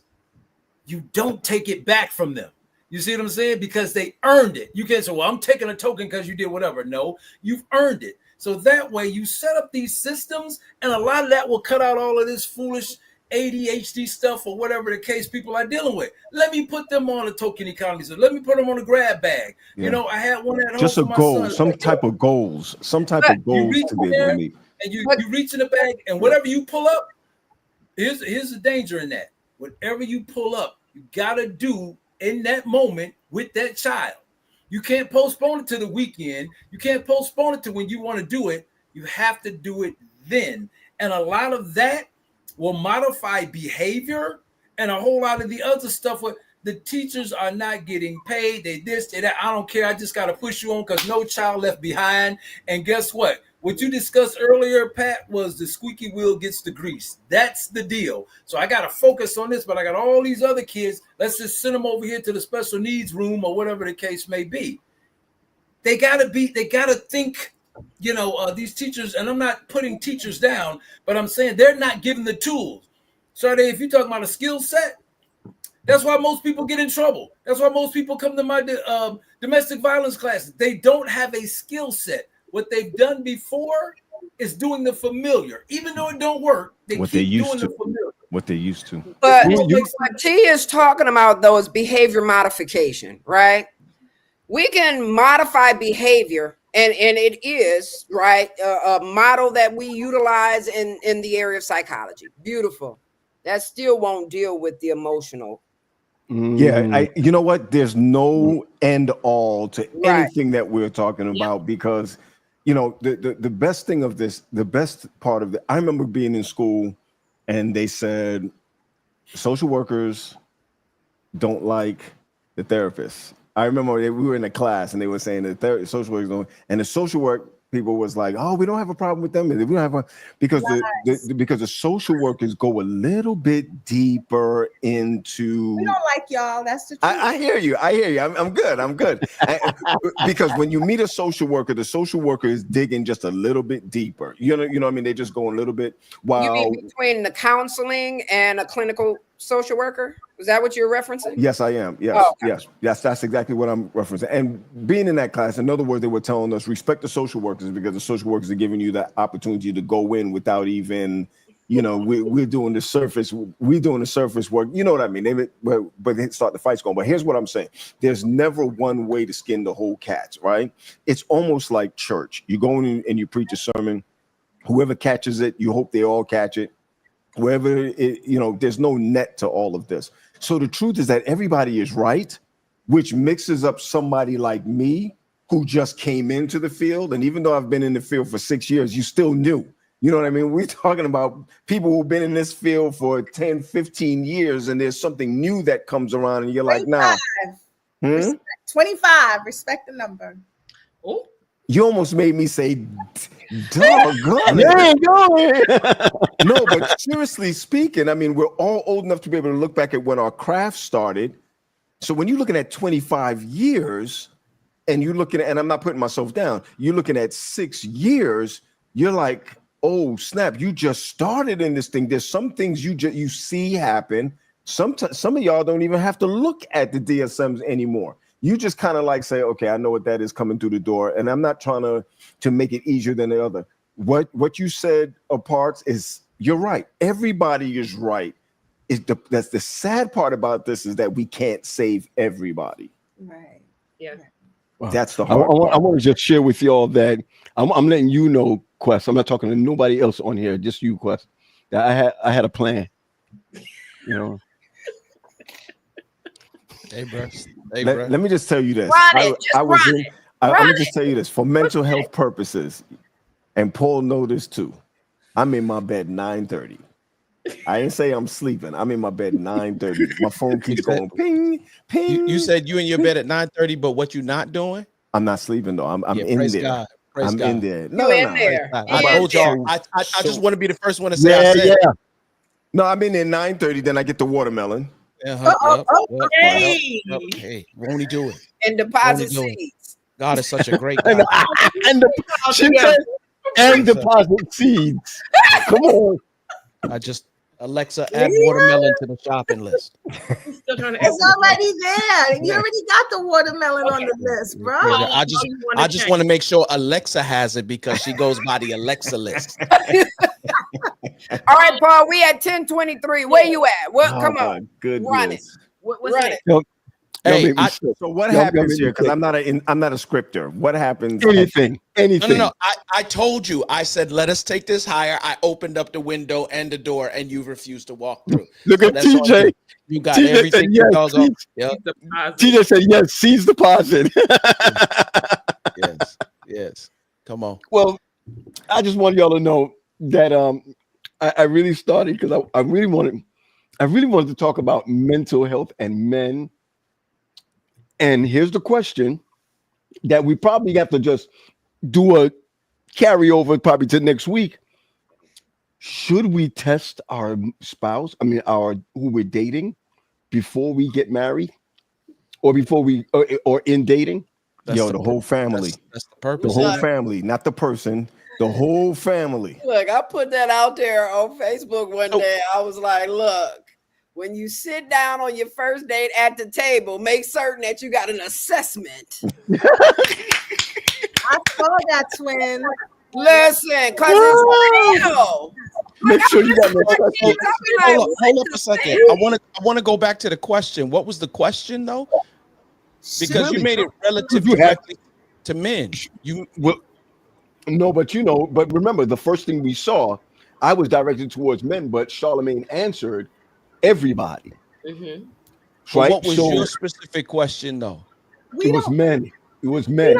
you don't take it back from them. You see what I'm saying? Because they earned it. You can't say, well, I'm taking a token because you did whatever. No, you've earned it. So that way you set up these systems, and a lot of that will cut out all of this foolish ADHD stuff or whatever the case people are dealing with. Let me put them on a token economy. So let me put them on a grab bag. Yeah. I had one at home. Just a for my goal, son. some type of goals to be able to meet. And you reach in the bag, and whatever you pull up, here's the danger in that. Whatever you pull up, you gotta do in that moment with that child. You can't postpone it to the weekend. You can't postpone it to when you want to do it. You have to do it then. And a lot of that will modify behavior, and a whole lot of the other stuff where the teachers are not getting paid. They this, they that. I don't care. I just got to push you on because no child left behind. And guess what? What you discussed earlier, Pat, was the squeaky wheel gets the grease. That's the deal. So I got to focus on this, but I got all these other kids. Let's just send them over here to the special needs room or whatever the case may be. They got to think, these teachers, and I'm not putting teachers down, but I'm saying they're not given the tools. So if you're talking about a skill set, that's why most people get in trouble. That's why most people come to my domestic violence classes. They don't have a skill set. What they've done before is doing the familiar. Even though it don't work, they keep doing the familiar. What they used to. But what T is talking about, though, is behavior modification, right? We can modify behavior, and it is, right, a model that we utilize in the area of psychology. Beautiful. That still won't deal with the emotional Yeah, you know what? There's no end all to Right. anything that we're talking about because, you know, the best thing of this, the best part of it, I remember being in school and they said social workers don't like the therapists. I remember we were in a class and they were saying that social workers don't, and the social work people was like, "Oh, we don't have a problem with them. We don't have a," because because the social workers go a little bit deeper into. We don't like y'all. That's the truth. I hear you. I hear you. I'm good. I'm good. Because when you meet a social worker, the social worker is digging just a little bit deeper. You know what I mean? They just go a little bit. While You mean between the counseling and a clinical social worker? Is that what you're referencing? Yes, I am. Yes, Oh, okay. yes. That's exactly what I'm referencing. And being in that class, in other words, they were telling us respect the social workers because the social workers are giving you that opportunity to go in without even, you know, we're doing the surface. We're doing the surface work. You know what I mean? But they start the fights going. But here's what I'm saying: there's never one way to skin the whole cat, right? It's almost like church. You go in and you preach a sermon. Whoever catches it, you hope they all catch it. Wherever it, you know, there's no net to all of this. So the truth is that everybody is right, which mixes up somebody like me who just came into the field. And even though I've been in the field for 6 years, you still new. You know what I mean? We're talking about people who've been in this field for 10, 15 years, and there's something new that comes around, and you're like, nah. 25. Respect the number. Oh. You almost made me say, doggone it. No, but seriously speaking, I mean, we're all old enough to be able to look back at when our craft started. So when you're looking at 25 years and you're looking at, and I'm not putting myself down, you're looking at 6 years, you're like, oh, snap, you just started in this thing. There's some things you see happen. Some of y'all don't even have to look at the DSMs anymore. You just kind of like say, okay, I know what that is coming through the door. And I'm not trying to make it easier than the other. What you said apart is, you're right. Everybody is right. That's the sad part about this is that we can't save everybody. Right. Yeah. That's the hard part. I want to just share with y'all that I'm letting you know, Quest. I'm not talking to nobody else on here, just you, Quest. That I had a plan. You know. Hey, bro. Hey, Let me just tell you this. I'm gonna just tell you this for mental health purposes, and Paul know this too. I'm in my bed 9:30. I didn't say I'm sleeping. I'm in my bed 9:30. My phone keeps going ping, ping. You said you in your bed at 9:30, but what you not doing? I'm not sleeping though. I'm in praise there. God. Praise I'm God. in there. You in there. I told y'all. I just want to be the first one to say. Yeah, I said. yeah. No, I'm in there 9:30. Then I get the watermelon. Hey, won't he do it? And deposit seeds. God is such a great God. and deposit seeds. Come on. I just Alexa add watermelon to the shopping list. Still trying to It's already there. You already got the watermelon on the list, bro. I just want to make sure Alexa has it because she goes by the Alexa list. All right, Paul, we at 10:23. Where you at? What? Come on. Goodness. Run it. Run it. Hey, so what happens here? Because I'm not a scripter. What happens? Anything. No. I told you. I said, let us take this higher. I opened up the window and the door, and you refused to walk through. Look at TJ. You got everything. Yes, TJ said yes. Seize deposit. Yes. Come on. Well, I just want y'all to know that I really started because I really wanted to talk about mental health and men. And here's the question that we probably have to just do a carryover probably to next week. Should we test our spouse? I mean, who we're dating before we get married, or before we or in dating? The whole family. That's the purpose. The whole family, not the person. The whole family. Look, I put that out there on Facebook one day. I was like, look. When you sit down on your first date at the table, make certain that you got an assessment. I saw that, twin. Listen, because it's real. Make sure you got an assessment. Hold up a second. I want to go back to the question. What was the question though? Because you made it relative directly to men. But remember, the first thing we saw, I was directed towards men, but Charlemagne answered everybody. Mm-hmm. right? What was So your specific question, though? it was men. It was men.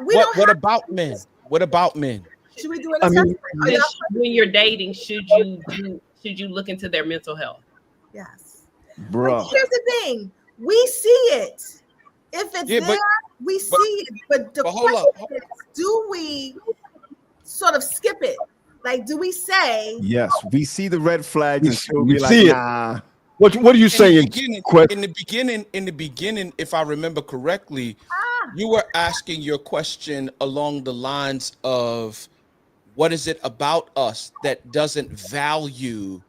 What about men? What about men? Should we do an I mean, assessment? Are y'all- When you're dating, should you look into their mental health? Yes. Bruh. But here's the thing: we see it. If it's there, we see it. But the question is, do we sort of skip it? Like, do we say? Yes, we see the red flags and still We be like, see it. nah. What are you saying? In the beginning, if I remember correctly, you were asking your question along the lines of, what is it about us that doesn't value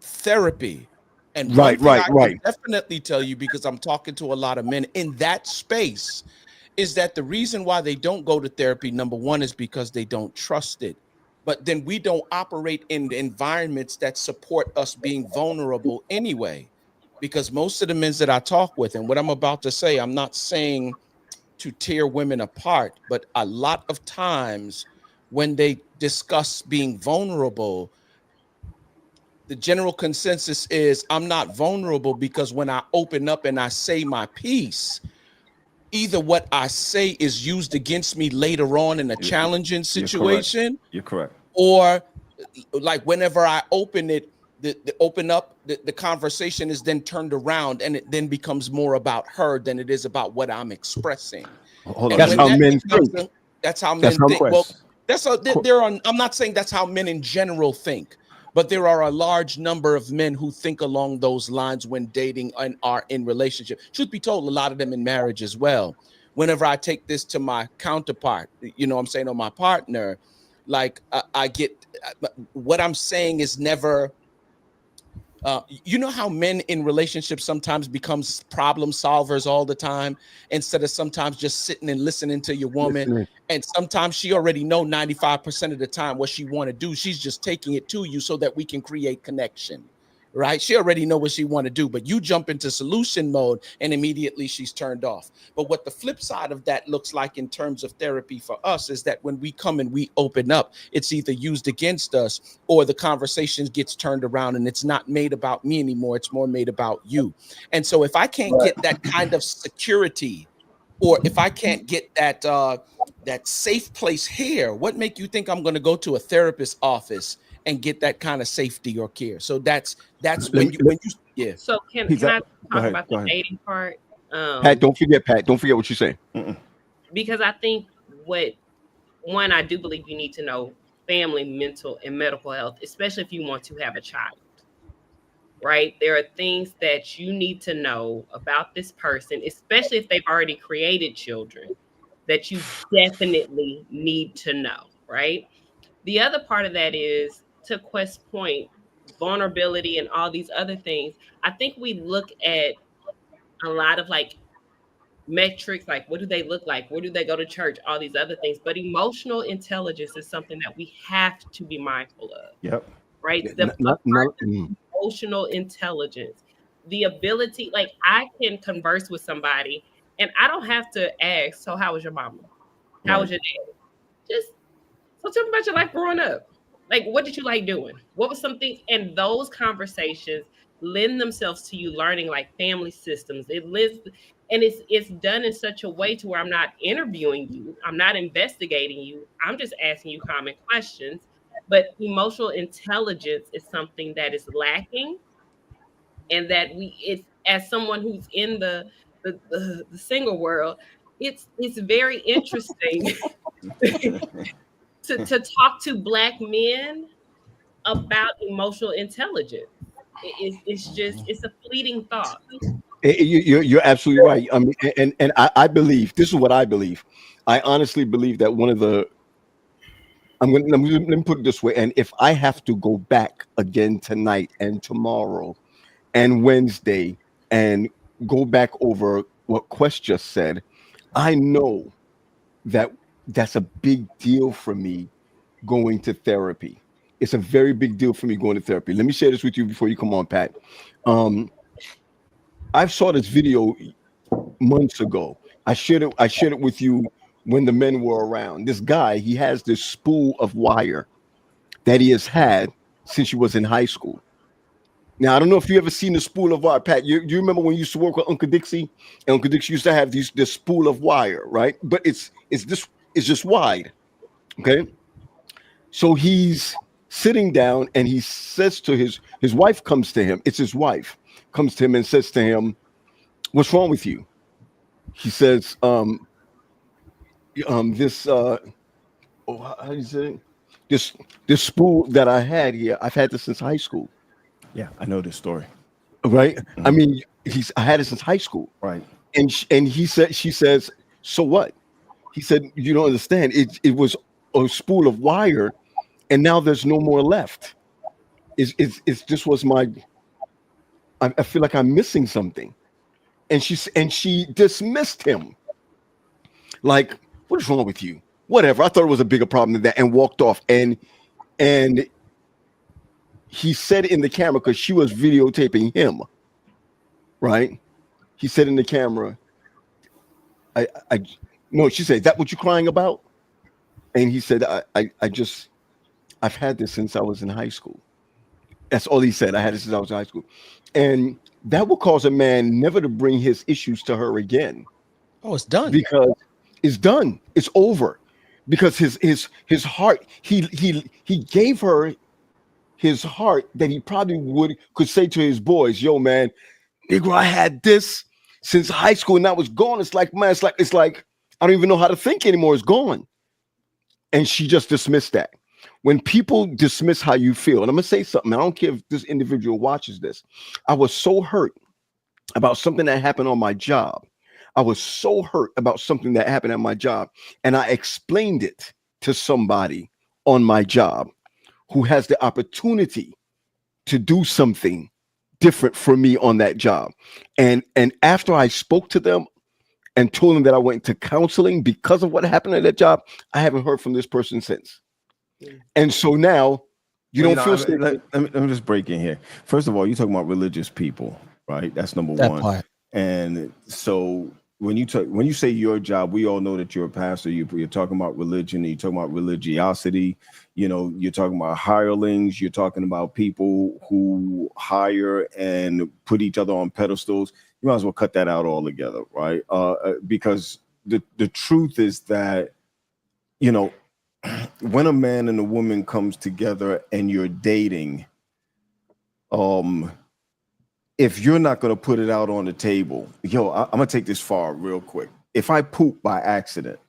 therapy? And one thing I can definitely tell you, because I'm talking to a lot of men in that space, is that the reason why they don't go to therapy, number one, is because they don't trust it. But then we don't operate in environments that support us being vulnerable anyway. Because most of the men that I talk with, and what I'm about to say, I'm not saying to tear women apart, but a lot of times when they discuss being vulnerable, the general consensus is, I'm not vulnerable because when I open up and I say my piece, either what I say is used against me later on in a challenging situation. You're correct. Or like whenever I open it, the conversation is then turned around and it then becomes more about her than it is about what I'm expressing. Hold on. That's how men think. That's how men think. Well, I'm not saying that's how men in general think, but there are a large number of men who think along those lines when dating and are in relationship. Truth be told, a lot of them in marriage as well. Whenever I take this to my counterpart, you know what I'm saying, or my partner, like I get what I'm saying is never, you know how men in relationships sometimes becomes problem solvers all the time, instead of sometimes just sitting and listening to your woman. And sometimes she already know 95% of the time what she want to do. She's just taking it to you so that we can create connection. Right? She already know what she want to do, but you jump into solution mode and immediately she's turned off. But what the flip side of that looks like in terms of therapy for us is that when we come and we open up, it's either used against us or the conversation gets turned around and it's not made about me anymore. It's more made about you. And so if I can't get that kind of security, or if I can't get that that safe place here, what make you think I'm going to go to a therapist's office and get that kind of safety or care? So that's when you yeah. So can I talk about the dating part? Pat, don't forget what you say. Because I think I do believe you need to know family, mental, and medical health, especially if you want to have a child. Right? There are things that you need to know about this person, especially if they've already created children, that you definitely need to know, right? The other part of that is, to Quest's point, vulnerability and all these other things. I think we look at a lot of like metrics, like what do they look like? Where do they go to church? All these other things. But emotional intelligence is something that we have to be mindful of. Yep. Right? Emotional intelligence, the ability, like I can converse with somebody and I don't have to ask, so how was your mama? How was your dad? Just, so tell me about your life growing up. Like, what did you like doing? What was something? And those conversations lend themselves to you learning like family systems. And it's done in such a way to where I'm not interviewing you. I'm not investigating you. I'm just asking you common questions. But emotional intelligence is something that is lacking, and that it's, as someone who's in the single world, it's very interesting to talk to Black men about emotional intelligence. It's a fleeting thought. You're absolutely right. I mean, and I believe, this is what I believe. I honestly believe that one of the, let me put it this way. And if I have to go back again tonight and tomorrow and Wednesday and go back over what Quest just said, I know that that's a big deal for me going to therapy. It's a very big deal for me going to therapy. Let me share this with you before you come on, Pat. I saw this video months ago. I shared it with you when the men were around. This guy, he has this spool of wire that he has had since he was in high school. Now I don't know if you ever seen the spool of wire, Pat. You remember when you used to work with Uncle Dixie, and Uncle Dixie used to have this spool of wire, right? But it's just wide, okay? So he's sitting down, and he says to his wife comes to him. It's his wife comes to him and says to him, "What's wrong with you?" He says, this how do you say it? This spool that I had here, I've had this since high school. Yeah, I know this story. Right? I mean, I had it since high school. Right. And she says, so what? He said, you don't understand. It was a spool of wire, and now there's no more left. It's just was my. I feel like I'm missing something, and she dismissed him. Like, what is wrong with you? Whatever. I thought it was a bigger problem than that, and walked off. And he said in the camera, because she was videotaping him, right? He said in the camera, no, she said, "Is that what you're crying about?" And he said, I've had this since I was in high school. That's all he said. I had it since I was in high school. And that will cause a man never to bring his issues to her again. Oh, it's done. Because it's done. It's over. Because his heart, he gave her his heart that he probably could say to his boys, "Yo, man, Negro, I had this since high school, and that was gone." It's like, man, it's like I don't even know how to think anymore. It's gone. And she just dismissed that. When people dismiss how you feel, and I'm gonna say something, I don't care if this individual watches this. I was so hurt about something that happened on my job. I was so hurt about something that happened at my job, and I explained it to somebody on my job who has the opportunity to do something different for me on that job. And after I spoke to them and told them that I went to counseling because of what happened at that job, I haven't heard from this person since. And so now don't feel safe. Let me just break in here. First of all, you're talking about religious people, right? That's number That one. part. And so when you say your job, we all know that you're a pastor. You're talking about religion. You're talking about religiosity. You know, you're talking about hirelings. You're talking about people who hire and put each other on pedestals. You might as well cut that out altogether, right? Because the truth is that, you know, when a man and a woman comes together and you're dating, if you're not going to put it out on the table, I'm going to take this far real quick. If I poop by accident.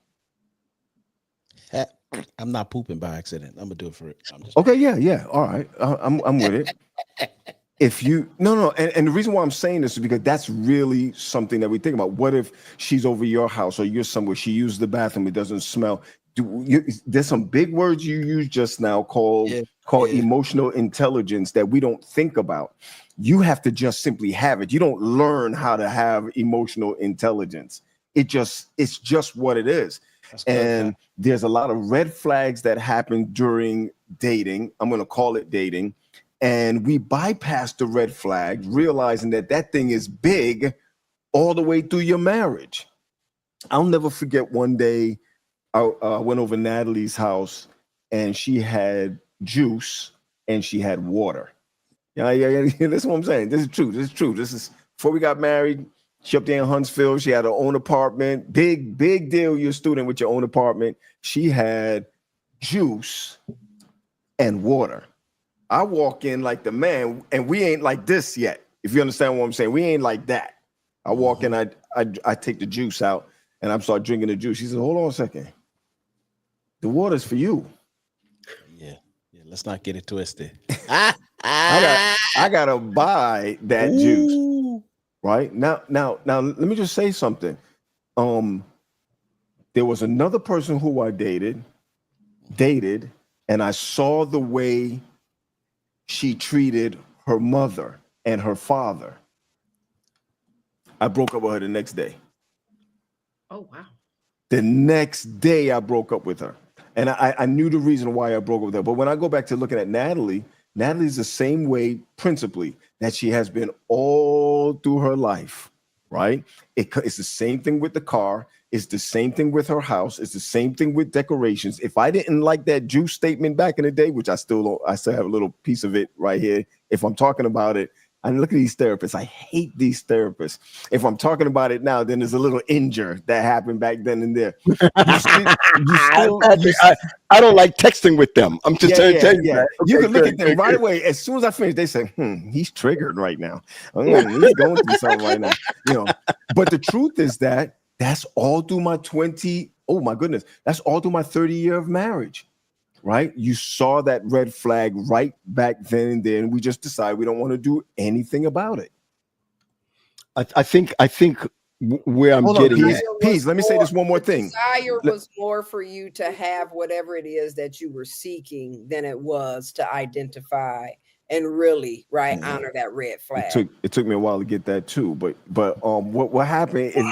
I'm not pooping by accident. I'm going to do it for it. Okay, yeah. All right. I'm with it. If you, no. And the reason why I'm saying this is because that's really something that we think about. What if she's over your house or you're somewhere, she used the bathroom, it doesn't smell. There's some big words you used just now called emotional intelligence that we don't think about. You have to just simply have it. You don't learn how to have emotional intelligence. It's just what it is. And there's a lot of red flags that happen during dating. I'm going to call it dating. And we bypass the red flag, realizing that thing is big all the way through your marriage. I'll never forget one day I went over Natalie's house and she had juice and she had water. Yeah. This is what I'm saying. This is true. This is before we got married. She up there in Huntsville. She had her own apartment. Big deal. You're a student with your own apartment. She had juice and water. I walk in like the man, and we ain't like this yet. If you understand what I'm saying, we ain't like that. I walk in, I take the juice out, and I'm start drinking the juice. She said, "Hold on a second. The water's for you." Yeah. Let's not get it twisted. I gotta buy that juice. Right now, let me just say something. There was another person who I dated, and I saw the way she treated her mother and her father. I broke up with her the next day. Oh, wow. The next day I broke up with her. And I knew the reason why I broke up with her. But when I go back to looking at Natalie's the same way principally that she has been all through her life. right? It's the same thing with the car. It's the same thing with her house. It's the same thing with decorations. If I didn't like that Jew statement back in the day, which I still have a little piece of it right here. If I'm talking about it, and look at these therapists. I hate these therapists. If I'm talking about it now, then there's a little injure that happened back then and there. I don't like texting with them. I'm just trying to tell you that. You Okay, can look good, at them good, right good. away. As soon as I finish, they say, he's triggered right now. He's going through something right now. But the truth is that that's all through my 20. Oh my goodness. That's all through my 30 year of marriage. Right? You saw that red flag right back then and there, and we just decided we don't want to do anything about it. I think where I'm getting at. Peace, let me say this one more thing. Desire was more for you to have whatever it is that you were seeking than it was to identify and really honor that red flag. It took me a while to get that too, but what happened is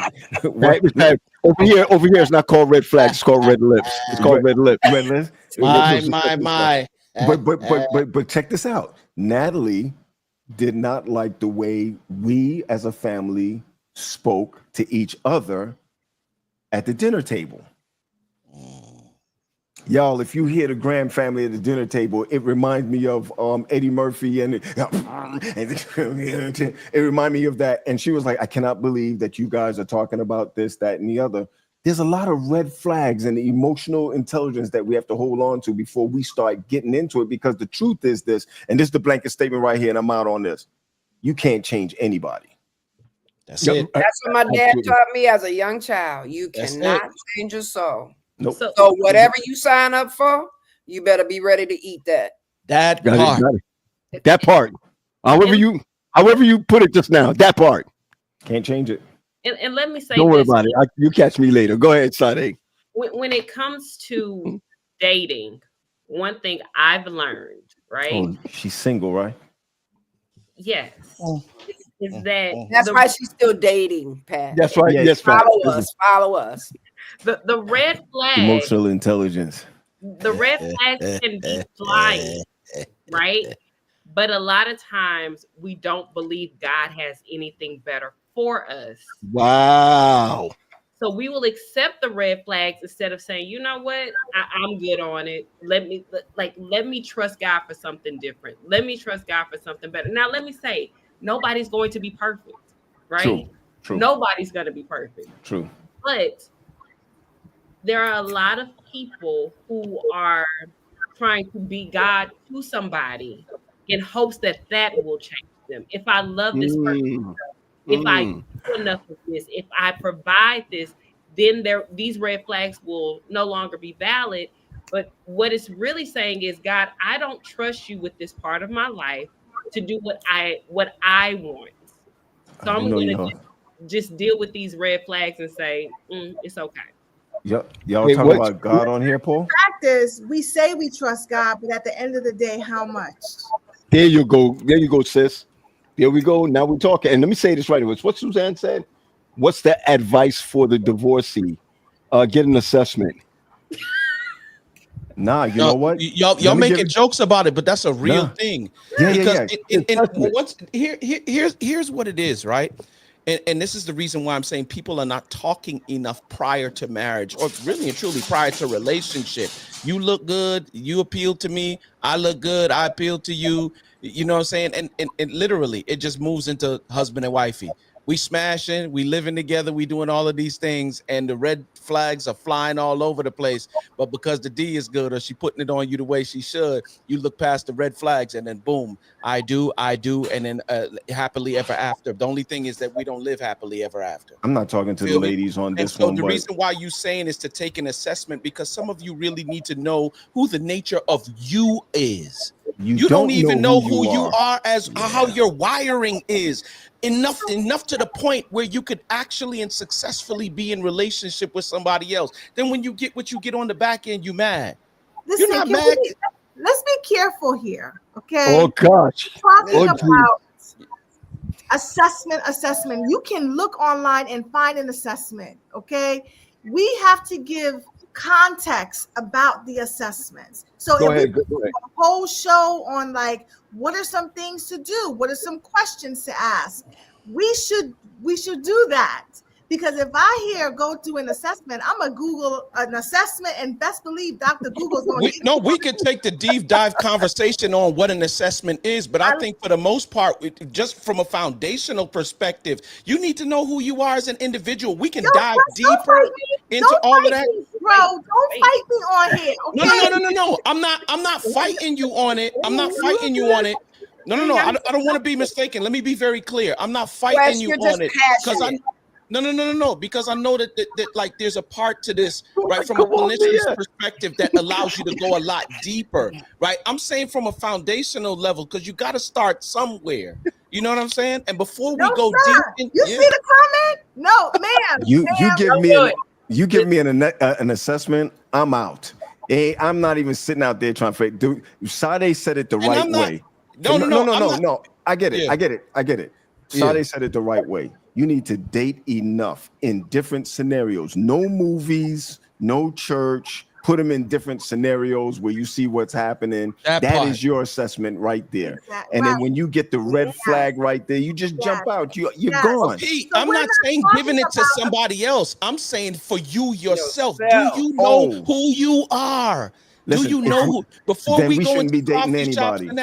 over here it's not called red flags, it's called red lips. It's called red lips. Red lips. My. But check this out. Natalie did not like the way we as a family spoke to each other at the dinner table. Y'all, if you hear the Graham family at the dinner table, it reminds me of Eddie Murphy and it reminded me of that. And she was like, I cannot believe that you guys are talking about this, that, and the other. There's a lot of red flags and emotional intelligence that we have to hold on to before we start getting into it, because the truth is this, and this is the blanket statement right here, and I'm out on this. You can't change anybody. That's it. That's what my dad taught me as a young child. You cannot change your soul. Nope. So whatever you sign up for, you better be ready to eat that. That part. However you put it just now, that part. Can't change it. And let me say, don't worry about it. You catch me later. Go ahead, Sade. When it comes to dating, one thing I've learned, right? Oh, she's single, right? Yes. Is that that's why she's still dating, Pat. That's right. Yes, Pat. Follow us. The red flag. Emotional intelligence. The red flags can be flying, right? But a lot of times we don't believe God has anything better for us. Wow. So we will accept the red flags instead of saying, you know what, I'm good on it. Let me trust God for something different. Let me trust God for something better. Now, let me say, nobody's going to be perfect, right? True. Nobody's going to be perfect. True. But there are a lot of people who are trying to be God to somebody in hopes that will change them. If I love this person, if I do enough of this, if I provide this, then these red flags will no longer be valid. But what it's really saying is, God, I don't trust you with this part of my life to do what I want. So I'm going to just deal with these red flags and say, it's okay. Y'all talking about God on here, Paul? Practice, we say we trust God, but at the end of the day, how much? There you go, sis. There we go. Now we're talking. And let me say this right away. It's what Suzanne said. What's the advice for the divorcee? Get an assessment. Nah, you know what? Y'all making jokes about it, but that's a real thing. Yeah. Here's what it is, right? And this is the reason why I'm saying people are not talking enough prior to marriage, or really and truly prior to relationship. You look good, you appeal to me. I look good, I appeal to you. You know what I'm saying? And literally, it just moves into husband and wifey. We smashing, we living together, we doing all of these things, and the red flags are flying all over the place. But because the D is good, or she putting it on you the way she should, you look past the red flags, and then boom, I do, and then happily ever after. The only thing is that we don't live happily ever after. I'm not talking to the ladies on this one. So the reason why you saying is to take an assessment, because some of you really need to know who the nature of you is. You don't even know who you are as how your wiring is. Enough to the point where you could actually and successfully be in relationship with somebody else. Then when you get what you get on the back end, you mad. Listen, you're not mad. Let's be careful here, okay? Oh gosh. Talking about assessment. You can look online and find an assessment, okay? We have to give context about the assessments. So go if ahead, we do a whole show on like, what are some things to do? What are some questions to ask? we should do that. Because if I hear go do an assessment, I'm gonna Google an assessment, and best believe Dr. Google's going to we could take the deep dive conversation on what an assessment is, but I think for the most part, just from a foundational perspective, you need to know who you are as an individual. We can dive deeper into all of that. Bro, don't fight me on here. Okay? No. I'm not fighting you on it. I'm not fighting you on it. No. I don't want to be mistaken. Let me be very clear. I'm not fighting you on it because No, because I know that like there's a part to this, right, from a clinician's perspective that allows you to go a lot deeper, right? I'm saying from a foundational level, because you got to start somewhere. You know what I'm saying? And before we go deep, you see the comment? No, ma'am. You give me an assessment, I'm out. I'm not even sitting out there trying to do. Sade said it the right way. No. I get it. Sade said it the right way. You need to date enough in different scenarios. No movies, no church. Put them in different scenarios where you see what's happening. That is your assessment right there. Exactly. And then when you get the red flag right there, you just jump out. You're gone. Okay, I'm not saying giving it to somebody else. I'm saying for you yourself. Do you know who you are? Listen, do you know who? Before we go into coffee shops and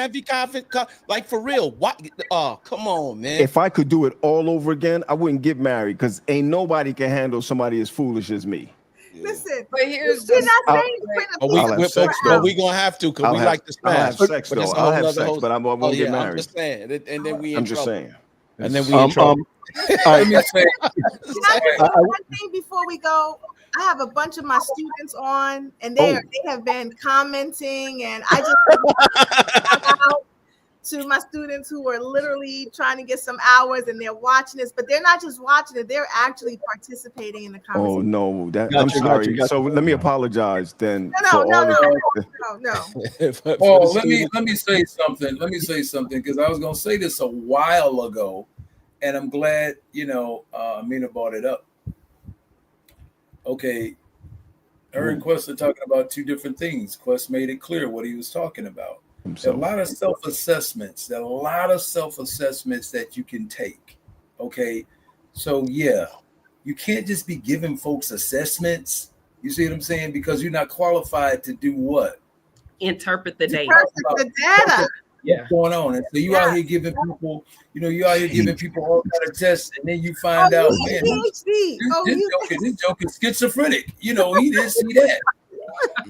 like for real, what? Oh, come on, man. If I could do it all over again, I wouldn't get married because ain't nobody can handle somebody as foolish as me. Listen, but here's we're not saying but we gonna have to because we like to smash. I'll have sex though. I'll have sex, but I won't get married. I'm just saying, and then we. I'm just saying. And then we in trouble. Let me say one thing before we go. I have a bunch of my students on, and they have been commenting, and I just shout out to my students who are literally trying to get some hours, and they're watching this, but they're not just watching it; they're actually participating in the conversation. Oh no, I'm sorry. So let me apologize then. No. Oh, let me say something. Let me say something because I was gonna say this a while ago, and I'm glad Amina brought it up. Okay, her and Quest are talking about two different things. Quest made it clear what he was talking about. There are a lot of self-assessments. There are a lot of self-assessments that you can take. Okay, so yeah, you can't just be giving folks assessments. You see what I'm saying? Because you're not qualified to do what? Interpret the data. What's going on? And so you out here giving people, all kind of tests, and then you find out, man, this joke is schizophrenic. He didn't see that.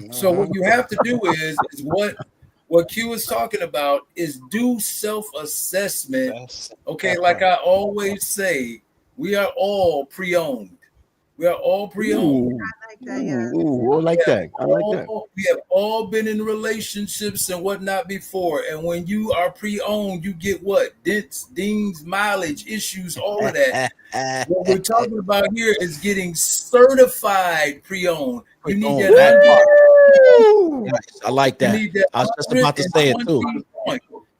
So what you have to do is what Q is talking about is do self-assessment. Okay, like I always say, we are all pre-owned. We are all pre-owned. I like that. Yeah. I like that. We have all been in relationships and whatnot before. And when you are pre-owned, you get what? Dents, dings, mileage, issues, all of that. What we're talking about here is getting certified pre-owned. You need that. I like that. I was just about to say it too.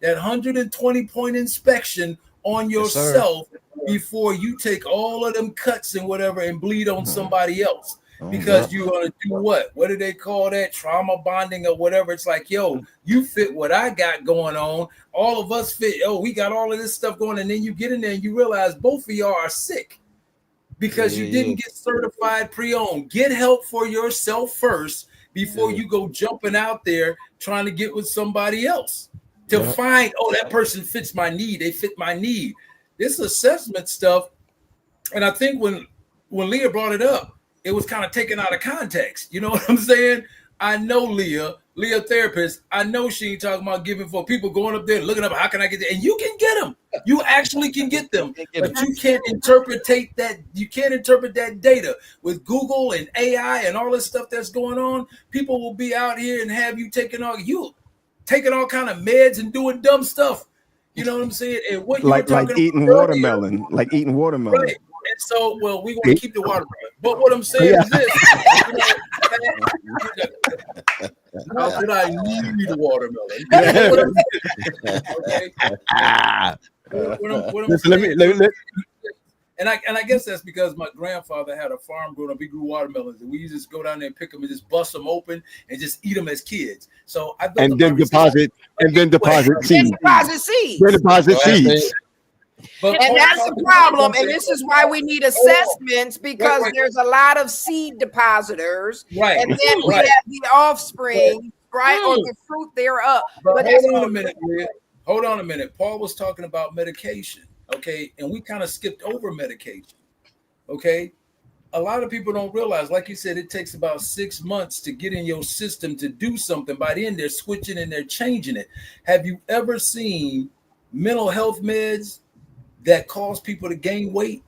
That 120 point inspection on yourself before you take all of them cuts and whatever and bleed on somebody else. Because you're going to do what? What do they call that? Trauma bonding or whatever. It's like, yo, you fit what I got going on. All of us fit. Oh, we got all of this stuff going. And then you get in there and you realize both of y'all are sick because you didn't get certified pre-owned. Get help for yourself first before you go jumping out there trying to get with somebody else to find, that person fits my need. They fit my need. This assessment stuff. And I think when Leah brought it up, it was kind of taken out of context. You know what I'm saying? I know Leah therapist. I know she ain't talking about giving for people going up there and looking up, how can I get there? And you can get them. You actually can get them. But you can't interpret that. You can't interpret that data with Google and AI and all this stuff that's going on. People will be out here and have you taking all kind of meds and doing dumb stuff. You know what I'm saying? And what like eating watermelon, Right. And so, we want to keep the watermelon. But what I'm saying is this: not that I need watermelon. And I guess that's because my grandfather had a farm growing up. He grew watermelons, and we used to just go down there and pick them and just bust them open and just eat them as kids. So I then deposit seeds. And that's the problem. And this is why we need assessments, because there's a lot of seed depositors. Right. And then we have the offspring, right? Or the fruit thereof. But hold on a minute, Liz. Hold on a minute. Paul was talking about medication, okay? And we kind of skipped over medication, okay? A lot of people don't realize, like you said, it takes about 6 months to get in your system to do something. By then, they're switching and they're changing it. Have you ever seen mental health meds that cause people to gain weight?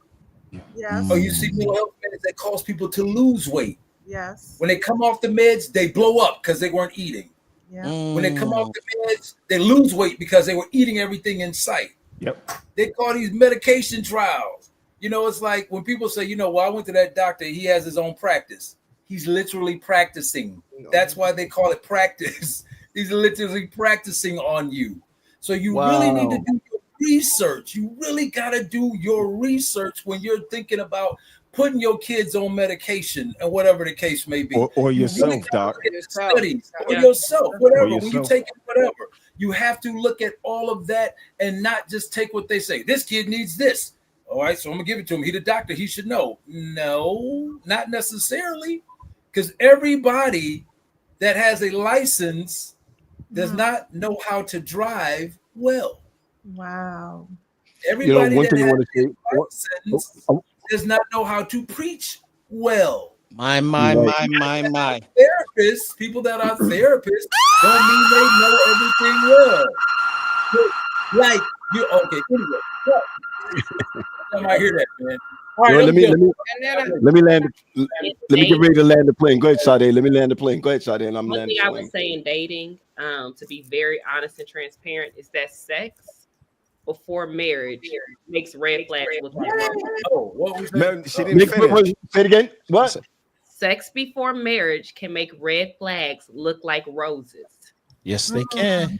Yes. Or you see mental health meds that cause people to lose weight? Yes. When they come off the meds, they blow up because they weren't eating. Yeah. When they come off the meds, they lose weight because they were eating everything in sight. Yep. They call these medication trials. You know, it's like when people say, you know, well, I went to that doctor, he has his own practice. He's literally practicing. That's why they call it practice. He's literally practicing on you. So you really need to do your research. You really got to do your research when you're thinking about putting your kids on medication and whatever the case may be. Or yourself, really Doc. Studies, or yourself, whatever. Or When you take it, whatever. You have to look at all of that and not just take what they say. This kid needs this. All right, so I'm gonna give it to him. He's the doctor. He should know. No, not necessarily, because everybody that has a license does not know how to drive well. Wow. Everybody one that thing I has want to say. a license does not know how to preach well. My. Therapists, people that are therapists, don't mean they know everything well. Like you, okay. Anyway, I hear that, man. All right, Let me land. Let me get ready to land the plane. Go ahead, Sade. Let me land the plane. Go ahead, Sade, and I'm One landing thing the I plane. would say in dating, to be very honest and transparent, is that sex before marriage makes red flags look like roses. Oh, what was that? She didn't finish. Say it again. What? Sex before marriage can make red flags look like roses. Yes, they can.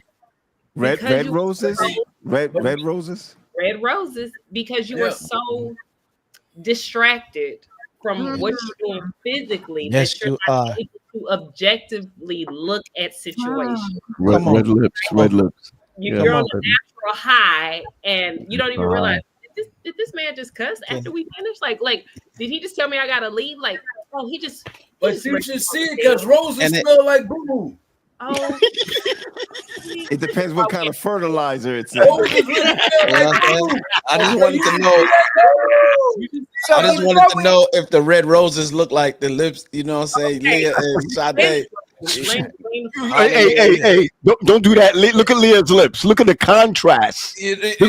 Red roses? Red roses? Red roses, because you were so distracted from what you're doing physically that you're not able to objectively look at situations. Red lips. You're on a natural high, and you don't even realize, did this man just cuss after we finished? Like, did he just tell me I gotta leave? Like, oh, he just. But you should see it because roses smell like boo. Oh, it depends what kind of fertilizer it's in. I just wanted to know. I just wanted to know if the red roses look like the lips. You know what I'm saying? Leah and Sade. Hey! Don't do that. Look at Leah's lips. Look at the contrast. Look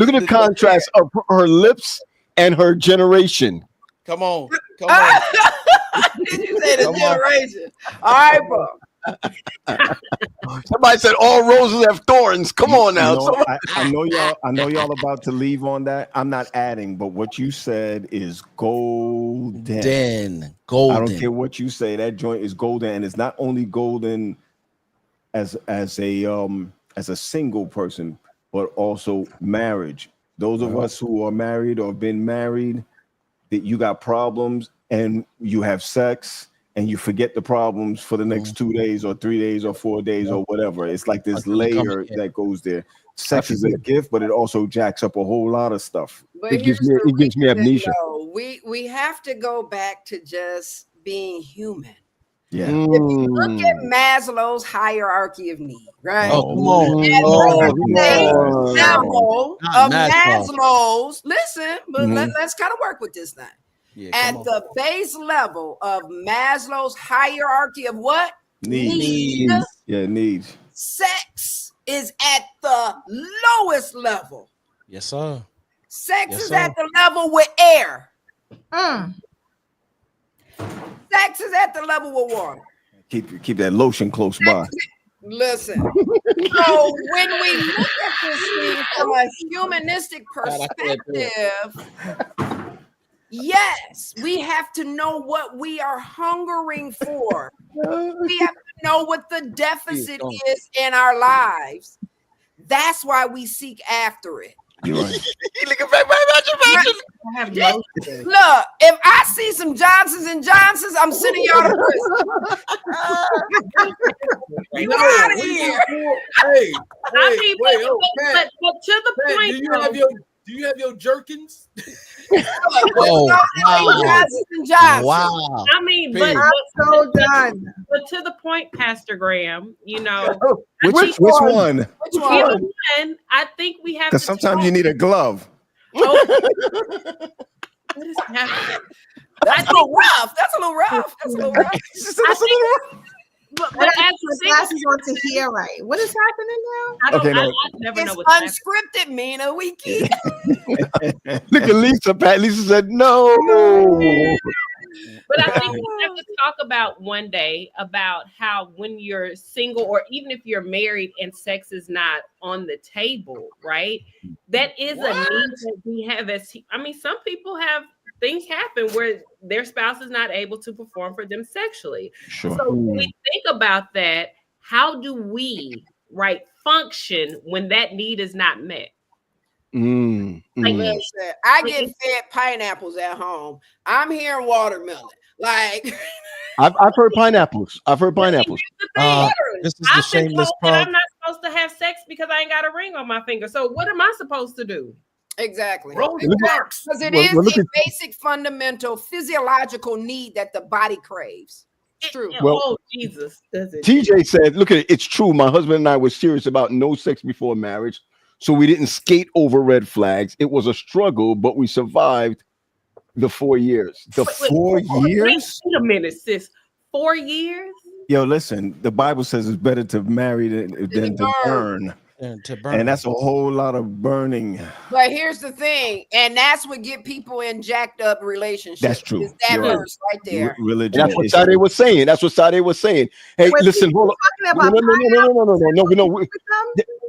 at the contrast of her lips and her generation. Come on. Did you say the generation? All right, bro. Somebody said all roses have thorns. Come on now. I know y'all about to leave on that. I'm not adding, but what you said is golden. I don't care what you say. That joint is golden, and it's not only golden as a single person, but also marriage. Those of us who are married or been married, that you got problems and you have sex and you forget the problems for the next 2 days or 3 days or 4 days or whatever. It's like this layer that goes there. Sex is a gift, but it also jacks up a whole lot of stuff. But It gives me amnesia. We have to go back to just being human. Yeah. If you look at Maslow's hierarchy of need, right? Oh, come on. Level of Maslow's. Listen, but let's kind of work with this thing. Yeah, at the base level of Maslow's hierarchy of what? Needs. Yeah, needs. Sex is at the lowest level. Yes, sir. Sex is at the level with air. Sex is at the level with water. Keep that lotion close by. Listen. So when we look at this thing from a humanistic perspective, yes, we have to know what we are hungering for. We have to know what the deficit is in our lives. That's why we seek after it. You're right. Look, if I see some Johnsons and Johnsons, I'm sending y'all to prison. You out of here. Hey, I mean, Pat, but to the Pat, point, do you have your jerkins? Oh, wow. Wow. I mean, Period. I'm so done. But to the point, Pastor Graham, you know, Which one? Which either one? one, I think we have to. Because sometimes you need a glove. Oh, what is happening? That's a little rough. That's a little rough. That's a little rough. But I as got you my glasses on to hear right. What is happening now? I don't. Okay, no. I never know It's what's happening. unscripted, Mina. We keep. Look at Lisa, Pat. Lisa said no. But I think we have to talk about one day about how when you're single or even if you're married and sex is not on the table, right? That is a need that we have some people have things happen where their spouse is not able to perform for them sexually. Sure. So when we think about that, how do we function when that need is not met? Listen, I get fed pineapples at home. I'm hearing watermelon. Like I've heard pineapples. I've heard pineapples. This is the shameless plug. I'm not supposed to have sex because I ain't got a ring on my finger. So what am I supposed to do? exactly. Because it is a basic, fundamental, physiological need that the body craves. It's true. Oh, Jesus. Does it? TJ said, look at it. It's true. My husband and I were serious about no sex before marriage. So we didn't skate over red flags. It was a struggle, but we survived the 4 years. The 4 years? Wait a minute, sis. 4 years? Yo, listen, the Bible says it's better to marry than to burn. And that's a whole lot of burning. But here's the thing, and that's what get people in jacked up relationships. That's true. Is that You're verse right there. Religion. That's what Sade was saying. That's what Sade was saying. Hey, listen, hold on. No.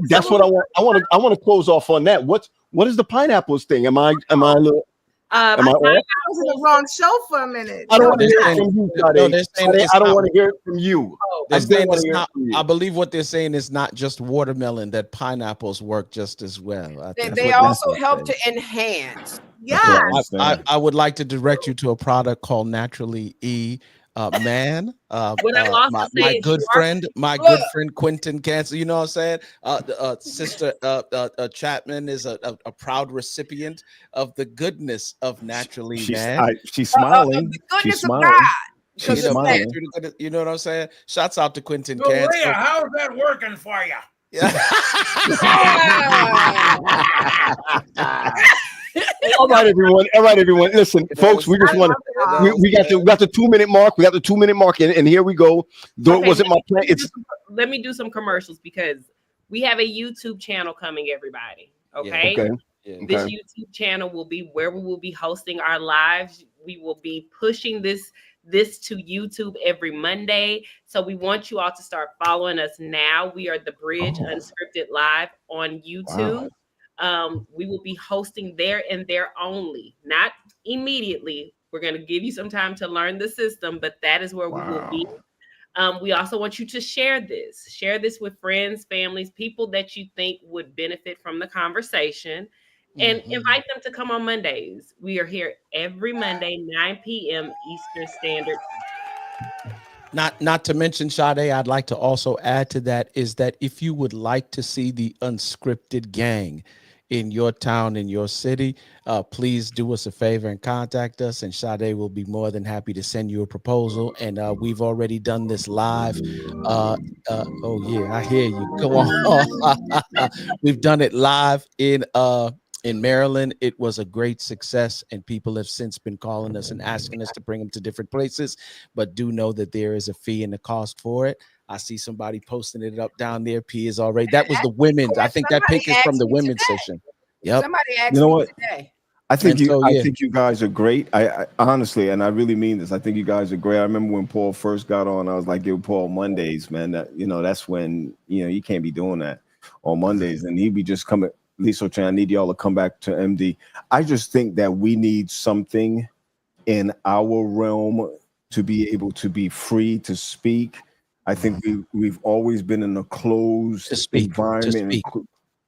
That's what I want. I want to close off on that. What is the pineapples thing? Am I a little? I was in the wrong show for a minute. I don't want to hear it from you, Sade. I don't want to hear it from you. I believe what they're saying is not just watermelon, that pineapples work just as well. They also help to enhance. Yeah. I would like to direct you to a product called Naturally E. Man, my good friend Quentin Cancer, you know what I'm saying? Sister Chapman is a proud recipient of the goodness of Naturally Man. She's smiling. She's smiling. She's smiling. You know what I'm saying? Shouts out to Quentin So, Cancer. Rhea, how's that working for you? All right, everyone. Listen, folks, we just want we got the 2 minute mark. We got the 2 minute mark, and here we go. Though it wasn't my plan. Let me do some commercials because we have a YouTube channel coming, everybody. Okay. Okay. This YouTube channel will be where we will be hosting our lives. We will be pushing this to YouTube every Monday. So we want you all to start following us now. We are The Bridge Unscripted Live on YouTube. Wow. We will be hosting there and there only, not immediately. We're going to give you some time to learn the system, but that is where we will be. We also want you to share this with friends, families, people that you think would benefit from the conversation, and invite them to come on Mondays. We are here every Monday, 9 p.m. Eastern Standard Time. Not to mention, Sade, I'd like to also add to that is that if you would like to see the Unscripted gang in your town, in your city, please do us a favor and contact us, and Sade will be more than happy to send you a proposal. And we've already done this live. Oh yeah, I hear you. Go on. We've done it live in Maryland. It was a great success, and people have since been calling us and asking us to bring them to different places. But do know that there is a fee and a cost for it. I see somebody posting it up down there. P is already. That was the women's. I think that pic is from the women's session. Yep. Somebody asked me today. I think I think you guys are great. I honestly, and I really mean this. I think you guys are great. I remember when Paul first got on, I was like, "Give Paul Mondays, man." That's when you can't be doing that on Mondays, and he'd be just coming. Lisa Chan, I need y'all to come back to MD. I just think that we need something in our realm to be able to be free to speak. I think we've always been in a closed environment.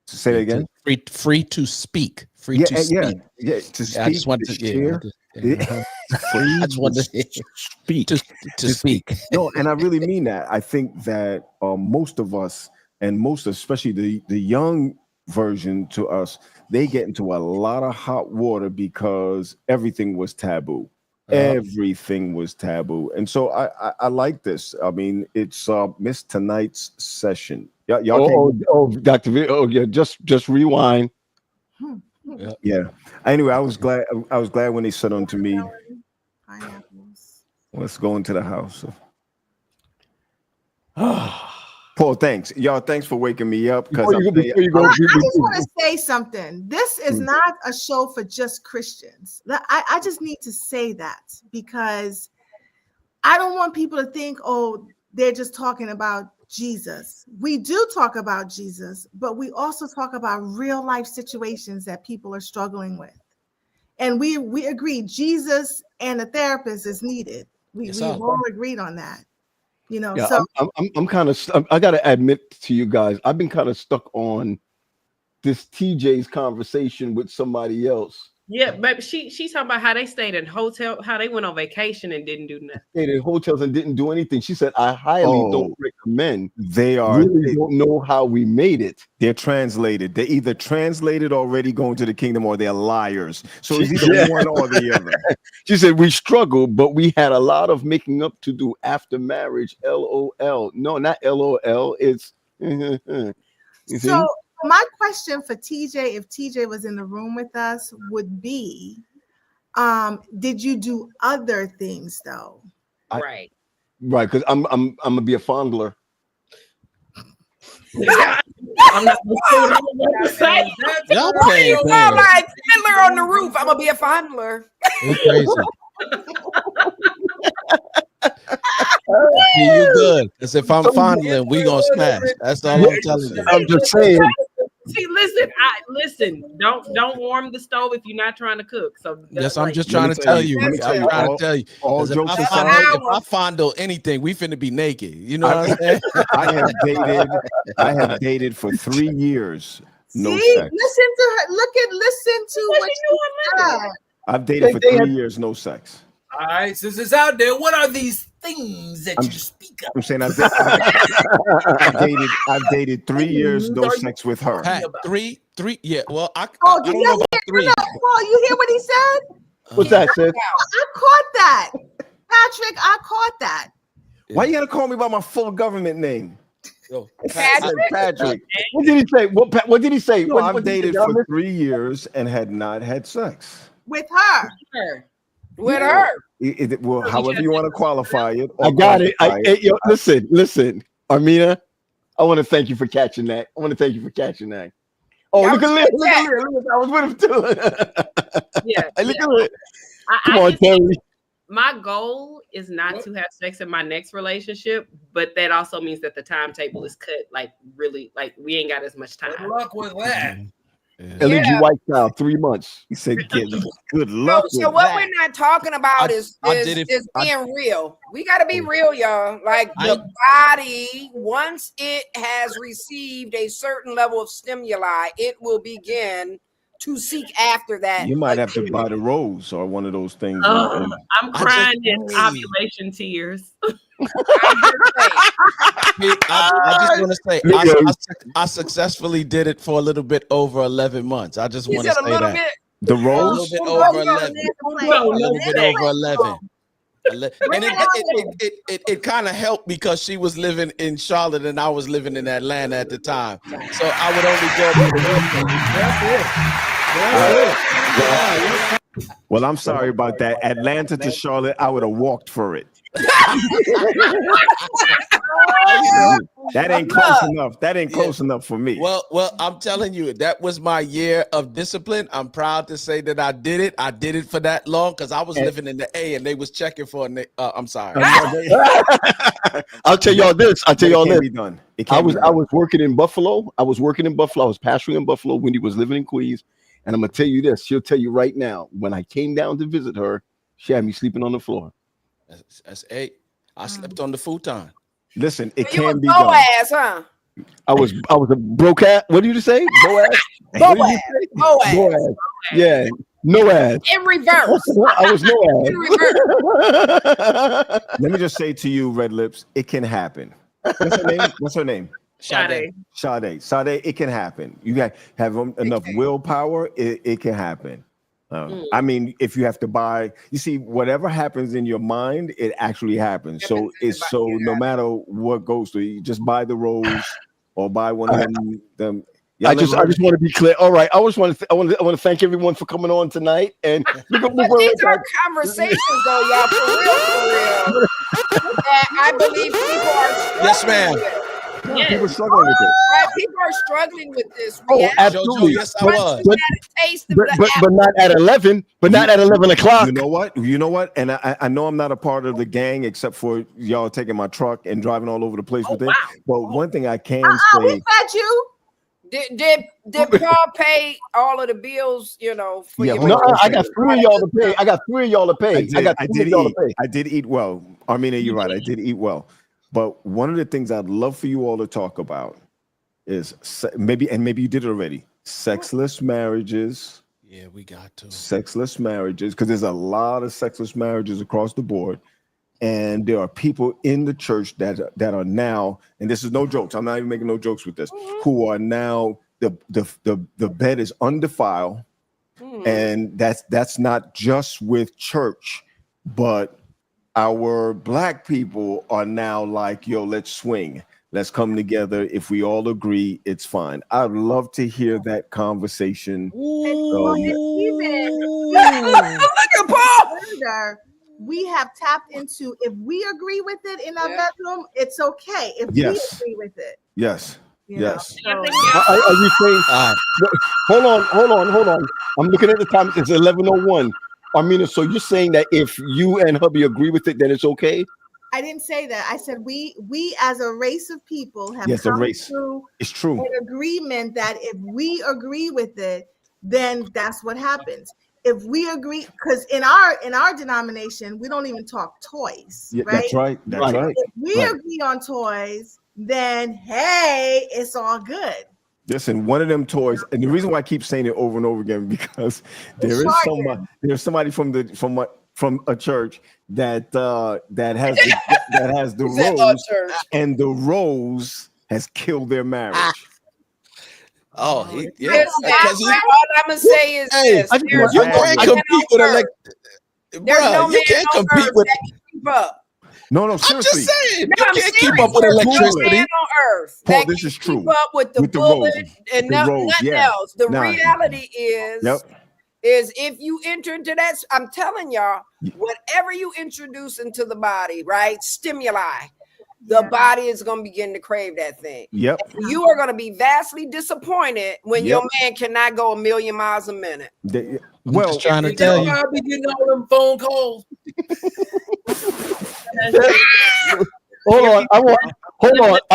To say it again. Free to speak. Free to speak. Yeah. To speak. I just wanted to share. I just wanted to speak. To speak. No, and I really mean that. I think that most of us, and most, especially the young version to us, they get into a lot of hot water because everything was taboo. Everything was taboo. And so I like this. I mean, it's missed tonight's session. Y'all Dr. V, yeah, just rewind. Yeah. Anyway, I was glad when they said unto me, let's go into the house. Paul, thanks. Y'all, thanks for waking me up. Because I just want to say something. This is not a show for just Christians. I just need to say that because I don't want people to think, oh, they're just talking about Jesus. We do talk about Jesus, but we also talk about real life situations that people are struggling with. And we agree Jesus and a therapist is needed. We've all agreed on that. You know, yeah, so I'm kind of, I got to admit to you guys, I've been kind of stuck on this TJ's conversation with somebody else. Yeah, but she's talking about how they stayed in hotel, how they went on vacation and didn't do nothing. Stayed in hotels and didn't do anything. She said, I highly don't recommend. They don't know how we made it. They're translated. They're either translated already going to the kingdom or they're liars. So it's either one or the other. She said, we struggled, but we had a lot of making up to do after marriage. LOL. No, not LOL. It's so my question for TJ, if TJ was in the room with us, would be, did you do other things though? Right, because I'm gonna be a fondler. I'm not saying. Y'all Why playing you bad. like Fiddler on the Roof? I'm gonna be a fondler. It's crazy. You good? Because if I'm fondling, we gonna smash. That's all I'm telling you. I'm just saying. See, listen. Don't warm the stove if you're not trying to cook. So Yes, I'm just trying to tell you. I'm trying to tell you. All If jokes if I fondle anything, we finna be naked. You know what I'm saying? I have dated for 3 years. No See, sex. listen to her. Listen to what she said. I've dated for 3 years, no sex. All right, since it's out there, what are these things that you speak of? I'm saying I've dated 3 years, no sex with her. Pat, three, yeah. Well, I Oh, don't know about three. Paul, you hear what he said? What's that, sis? I caught that. Patrick, I caught that. Why you gotta call me by my full government name? Patrick. What did he say? What did he say? No, I've dated for 3 years and had not had sex. With her. With her. Well, however you want to qualify it. I got it. Listen, Armina, I want to thank you for catching that. Oh, look at Liz. I was with him too. Yeah. Look at Liz. Come on, Terry. My goal is not to have sex in my next relationship, but that also means that the timetable is cut. Like really, like we ain't got as much time. Good luck with that. LNG White Style, 3 months. He said, good luck. So what we're not talking about is being real. We got to be real, y'all. Like the body, once it has received a certain level of stimuli, it will begin to seek after that. You might have to buy the rose or one of those things. I'm crying in ovulation tears. I just want to say I successfully did it for a little bit over 11 months. I just want to say that. The A rose? little bit over 11. A little bit over 11. And it kind of helped because she was living in Charlotte and I was living in Atlanta at the time. So I would only go. That's it. Well, I'm sorry about that. Atlanta to Charlotte, I would have walked for it. That ain't close enough. That ain't close enough for me. Well, I'm telling you, that was my year of discipline. I'm proud to say that I did it. I did it for that long because I was living in the A and they was checking for. I'm sorry. I'll tell y'all this. It can't be done. I was working in Buffalo. I was pastoring in Buffalo. Wendy was living in Queens. And I'm gonna tell you this. She'll tell you right now. When I came down to visit her, she had me sleeping on the floor. That's 8. I slept on the futon. Listen, it You can was be done. Boaz, huh? I was a broke ass. What did you say? Boaz? Boaz. Yeah. No ass. In reverse. I was no ass. In reverse. Let me just say to you, Red Lips, it can happen. What's her name? Sade. It can happen. You got have enough willpower. It can happen. I mean, if you have to buy, you see, whatever happens in your mind, it actually happens. So it's no matter what goes through, you just buy the rose or buy one of them. I just want to be clear. All right, I want to thank everyone for coming on tonight. And these are conversations, though, y'all, for real. That I believe people are struggling. Yes, ma'am. Yes. People are struggling with it. Right? People are struggling with this. Oh, absolutely. Yes, I was. But not at 11. But not at 11 o'clock. You know what? And I know I'm not a part of the gang except for y'all taking my truck and driving all over the place with it. But one thing I can say, we fed you. Did Paul pay all of the bills? You know, for your I got 3 of y'all to pay. I got 3 of y'all to pay. I did eat well. Armina, you're right. I did eat well. But one of the things I'd love for you all to talk about is maybe you did it already. Sexless marriages. Yeah, we got to. Sexless marriages, because there's a lot of sexless marriages across the board. And there are people in the church that are now, and this is no jokes, I'm not even making no jokes with this, who are now the bed is undefiled. And that's not just with church, but our Black people are now like, yo, let's swing. Let's come together. If we all agree, it's fine. I'd love to hear that conversation. Look at Paul. We have tapped into, if we agree with it in our bedroom, it's okay. If we agree with it. Yes. Yes. Are you saying? Hold on. I'm looking at the time. It's 11:01. Armina, so you're saying that if you and hubby agree with it, then it's okay? I didn't say that. I said we as a race of people have come through it's true. an agreement that if we agree with it, then that's what happens. If we agree, because in our denomination, we don't even talk toys, right? That's right. That's right. If we agree on toys, then hey, it's all good. Listen, one of them toys, and the reason why I keep saying it over and over again, because there's somebody from a church that has the rose, and the rose has killed their marriage. All I'm gonna say is this: you can't compete with you can't compete with. No, seriously. I'm just saying, you can't keep up with electricity. On earth, Paul, this is true. Keep up with the bullet and nothing else. The reality is, if you enter into that, I'm telling y'all, whatever you introduce into the body, right? Stimuli. The body is going to begin to crave that thing. Yep. And you are going to be vastly disappointed when your man cannot go 1,000,000 miles a minute. Well, just trying to tell you. I'll be getting all them phone calls. Hold on. I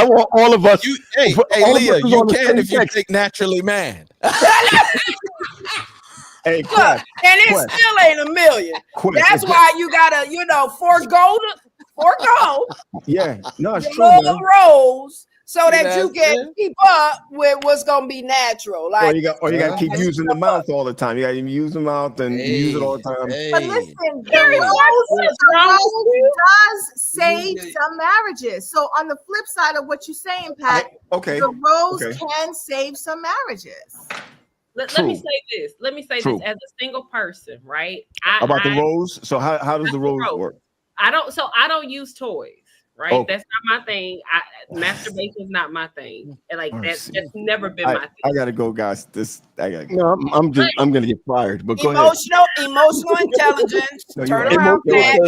want all of us. Hey, Leah, you can if you take naturally man. Hey, look, and it still ain't 1 million. That's why you gotta, forego. Yeah, no, it's true. Little rolls so that you can keep up with what's gonna be natural. Like, or you gotta keep using the mouth all the time. You gotta use the mouth and use it all the time. But listen, the rose does save some marriages. So on the flip side of what you're saying, Pat, the rose can save some marriages. Let me say this. This as a single person, right? About the rose. So how does the rose work? I don't use toys, right? Oh. That's not my thing. Masturbation is not my thing. Like that's never been my thing. I gotta go, guys. No, I'm gonna get fired. But go ahead. Emotional intelligence. Turn around.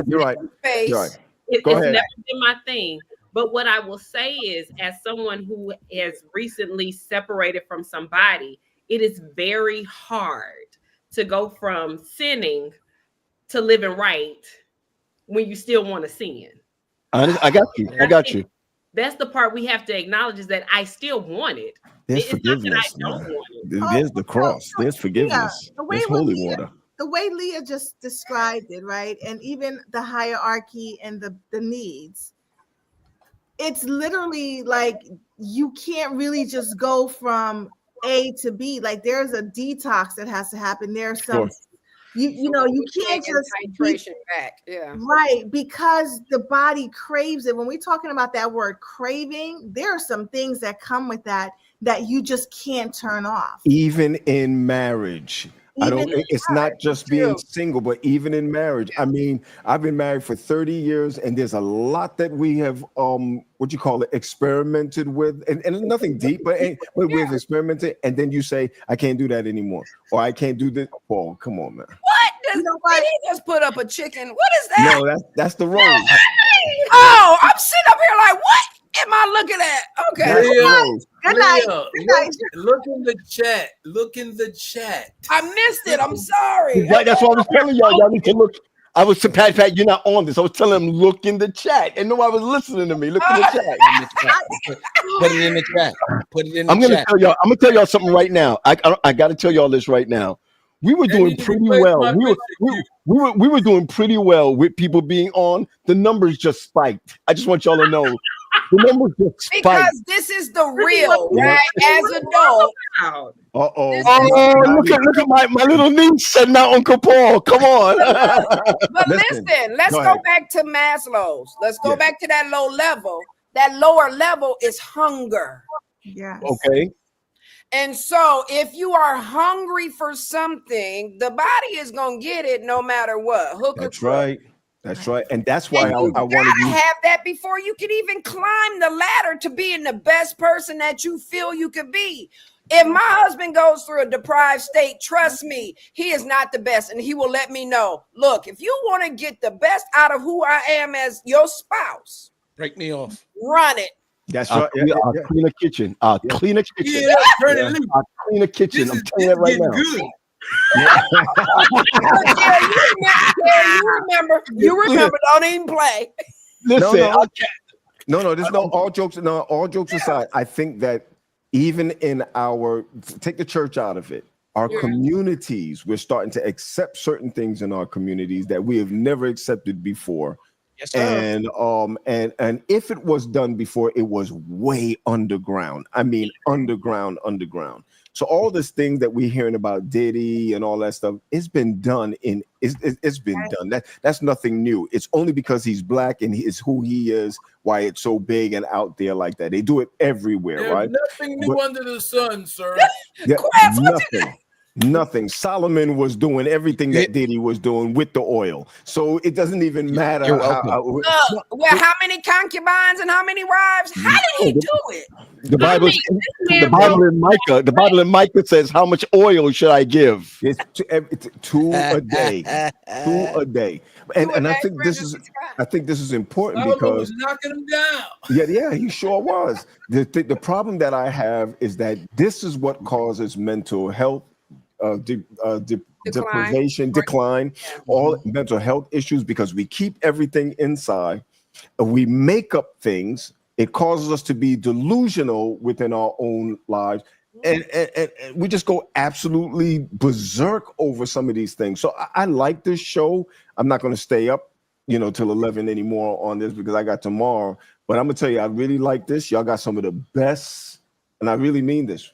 You're right. It's never been my thing. But what I will say is, as someone who has recently separated from somebody, it is very hard to go from sinning to living right when you still want to sin. I got you. That's the part we have to acknowledge, is that I still want it. There's forgiveness. There's the cross. There's forgiveness. There's holy water. The way Leah just described it, right? And even the hierarchy and the needs. It's literally like you can't really just go from A to B. Like there's a detox that has to happen. There's some You know, you can't get just titration back. Yeah. Right, because the body craves it. When we're talking about that word craving, there are some things that come with that you just can't turn off. Even in marriage. It's not just being single, but even in marriage. I mean, I've been married for 30 years, and there's a lot that we have what you call it, experimented with, and nothing deep, but we've experimented, and then you say, I can't do that anymore, or I can't do this. Paul, come on, man. What does did he just put up a chicken? What is that? No, that's the role. Oh, I'm sitting up here like, what am I looking at? Okay. Good night. Look in the chat. Look in the chat. I missed it. I'm sorry. Right, that's what I was telling y'all. Y'all need to look. I was to Pat, you're not on this. I was telling him, look in the chat. And nobody was listening to me. Look in the chat. Put it in the chat. Put it in the I'm chat. I'm gonna tell y'all something right now. I gotta tell y'all this right now. We were doing pretty well. We were doing pretty well with people being on. The numbers just spiked. I just want y'all to know. The numbers just spiked. Because this is the real, right? As adult. Oh, look at my little niece sitting out Uncle Paul. Come on. But listen, let's go back to Maslow's. Let's go back to that low level. That lower level is hunger. Yes. Okay. And so if you are hungry for something, the body is going to get it no matter what. That's right. That's right. And that's why I wanted to you have that before you can even climb the ladder to being the best person that you feel you could be. If my husband goes through a deprived state, trust me, he is not the best. And he will let me know, look, if you want to get the best out of who I am as your spouse, break me off. Run it. That's I'll right. I'll clean a kitchen. I'll clean a kitchen. Yeah, turn it loose. I'll clean a kitchen. I'm telling you that right now. Good. You remember, don't even play. Listen, no, there's all jokes aside. I think that even in take the church out of it, our communities, we're starting to accept certain things in our communities that we have never accepted before. Yes, sir. And if it was done before, it was way underground. I mean, underground. So all this thing that we're hearing about Diddy and all that stuff, it's been done it's been done. That's nothing new. It's only because he's black and is who he is why it's so big and out there like that. They do it everywhere, There's right? nothing new under the sun, sir. Yeah, nothing. Solomon was doing everything that Diddy was doing with the oil. So it doesn't even matter how many concubines and how many wives? How did he do it? The Bible in Micah says, how much oil should I give? It's two a day. 2 a day. And I think this is important Solomon because was knocking him down. Yeah, he sure was. The problem that I have is that this is what causes mental health deprivation, decline, all mental health issues, because we keep everything inside. We make up things. It causes us to be delusional within our own lives. And we just go absolutely berserk over some of these things. So I like this show. I'm not going to stay up, till 11 anymore on this because I got tomorrow. But I'm going to tell you, I really like this. Y'all got some of the best, and I really mean this.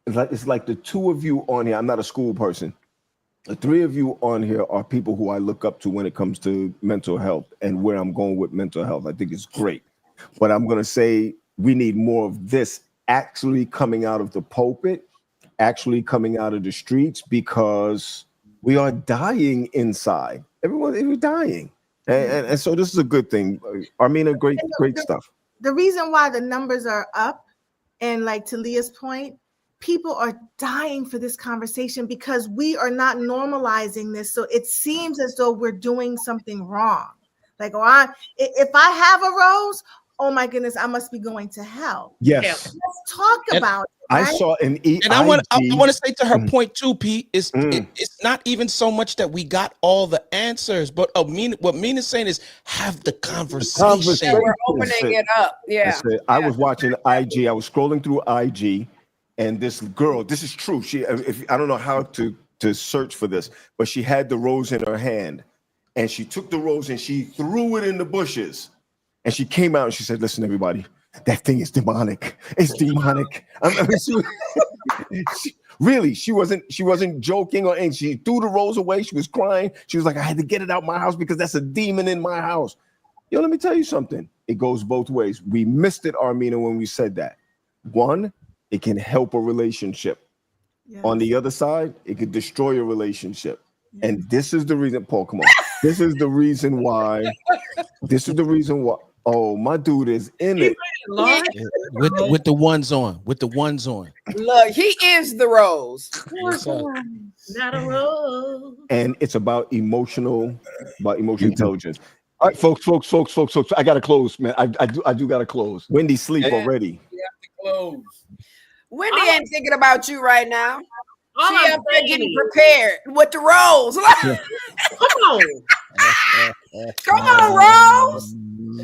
It's like the two of you on here. I'm not a school person. The three of you on here are people who I look up to when it comes to mental health and where I'm going with mental health. I think it's great. But I'm going to say we need more of this actually coming out of the pulpit, actually coming out of the streets, because we are dying inside. Everyone is dying. And so this is a good thing. Armina, great stuff. The reason why the numbers are up, and like to Leah's point, people are dying for this conversation because we are not normalizing this. So it seems as though we're doing something wrong. Like, if I have a rose, oh my goodness, I must be going to hell. Yes. Let's talk about it. I right? saw an And I want to say to her point too, Pete, it's not even so much that we got all the answers, but what Mina's saying is have the conversation. We're opening it up. Yeah. I was watching IG. I was scrolling through IG, and this girl, this is true. I don't know how to search for this, but she had the rose in her hand, and she took the rose and she threw it in the bushes. And she came out and she said, listen, everybody, That thing is demonic. It's demonic. I mean, really, she wasn't joking or anything. She threw the rose away. She was crying. She was like, I had to get it out my house because that's a demon in my house. Yo, let me tell you something. It goes both ways. We missed it, Armina, when we said that. One, it can help a relationship. Yes. On the other side, it could destroy a relationship. Yes. And this is the reason, Paul, come on. This is the reason why. Oh, my dude is in it. Yeah, with the ones on. With the ones on. Look, he is the rose. Yes, not a rose. And it's about emotional intelligence. All right, folks. I gotta close, man. I do gotta close. Wendy sleep already. We have to close. Wendy ain't thinking about you right now. She I'm up there getting prepared with the rose. Come on. Come on, Rose.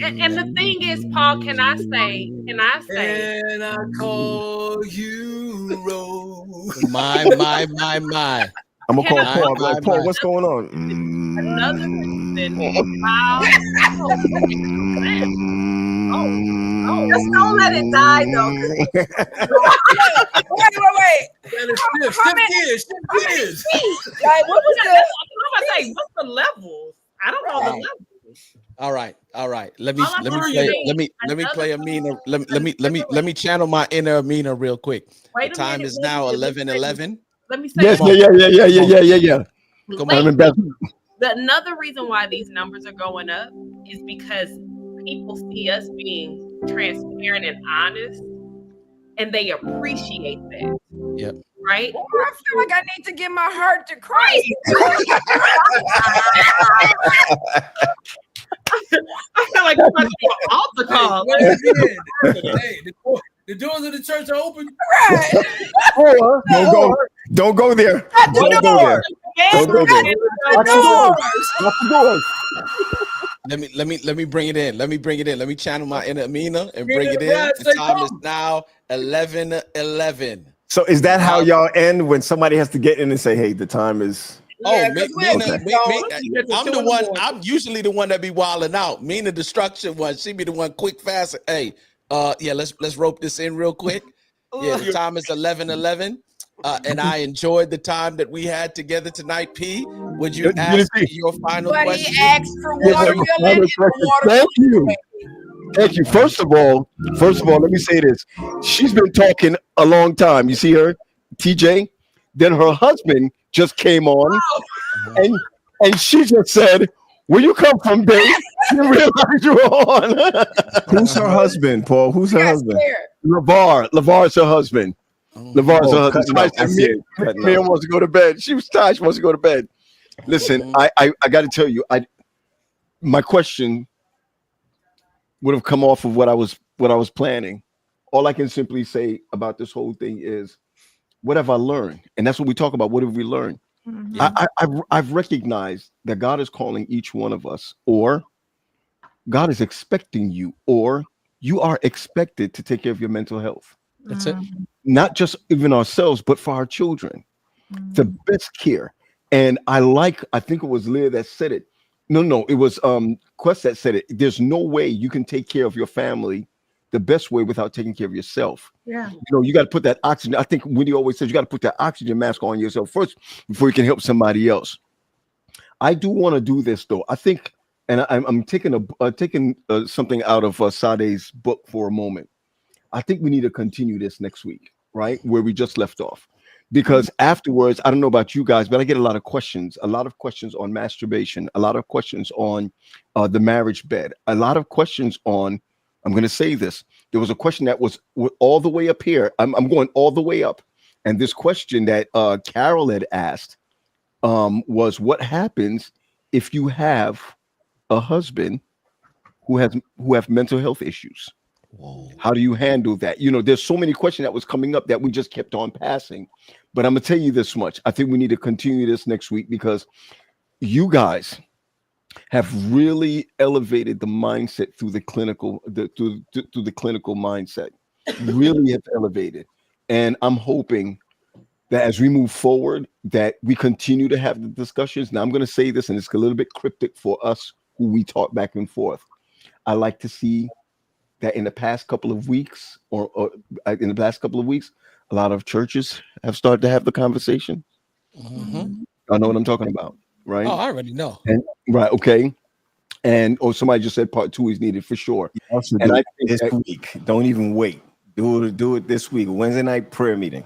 And the thing is, Paul, can I say? And I call you Rose. My. I'm gonna call Paul. Like, Paul, what's going on? Another reason. Just don't let it die, though. Wait. Shift gears. Like, what was I'm gonna say, what's the levels? I don't know the levels. All right. Let me play Amina. Let me channel my inner Amina real quick. The time is now 11:11. Let me say. Yes, yeah. Come on. Another reason why these numbers are going up is because people see us being transparent and honest, and they appreciate that. Yep. Right? I feel like I need to give my heart to Christ. I feel like I'm going to do an altar call. Hey, the doors of the church are open. Right. Don't go there. Don't go there. Let me bring it in. Let me channel my inner Amina and bring it in. The time is now 11:11. So is that how y'all end when somebody has to get in and say, "Hey, the time is"? I'm the one. I'm usually the one that be wilding out. Mina destruction one. She be the one quick, fast. Hey, let's rope this in real quick. Yeah, the time is 11:11. And I enjoyed the time that we had together tonight. P, would you ask your final question? He asked for watermelon. Thank you. First of all, let me say this. She's been talking a long time. You see her, TJ? Then her husband just came on, and she just said, "Where you come from, babe?" You realize you were on. Who's her husband, Paul? Who's her husband? LeVar's her husband. LeVar's her husband. Mia wants to go to bed. She was tired. She wants to go to bed. Listen, I got to tell you, my question would have come off of what I was planning. All I can simply say about this whole thing is, what have I learned? And that's what we talk about. What have we learned? Mm-hmm. I've recognized that God is calling each one of us, or God is expecting you, or you are expected to take care of your mental health. That's it. Not just even ourselves, but for our children. The best care. And I think it was Leah that said it. No, it was Quest that said it. There's no way you can take care of your family the best way without taking care of yourself. Yeah. You got to put that oxygen. I think Wendy always says you got to put that oxygen mask on yourself first before you can help somebody else. I do want to do this though. I think, and I'm taking something out of Sade's book for a moment. I think we need to continue this next week, right? Where we just left off. Because afterwards, I don't know about you guys, but I get a lot of questions on masturbation, a lot of questions on the marriage bed, a lot of questions on, I'm going to say this. There was a question that was all the way up here. I'm going all the way up. And this question that Carol had asked was, what happens if you have a husband who have mental health issues? Whoa. How do you handle that? There's so many questions that was coming up that we just kept on passing. But I'm going to tell you this much. I think we need to continue this next week because you guys have really elevated the mindset through the clinical, through the clinical mindset. Really have elevated. And I'm hoping that as we move forward, that we continue to have the discussions. Now I'm going to say this, and it's a little bit cryptic for us who we talk back and forth. I like to see that in the past couple of weeks, or in the past couple of weeks, a lot of churches have started to have the conversation. Mhm. I know what I'm talking about, right? Oh, I already know. And, right, okay. And somebody just said part 2 is needed for sure. Also And do I it think this that, week. Don't even wait. Do it this week. Wednesday night prayer meeting.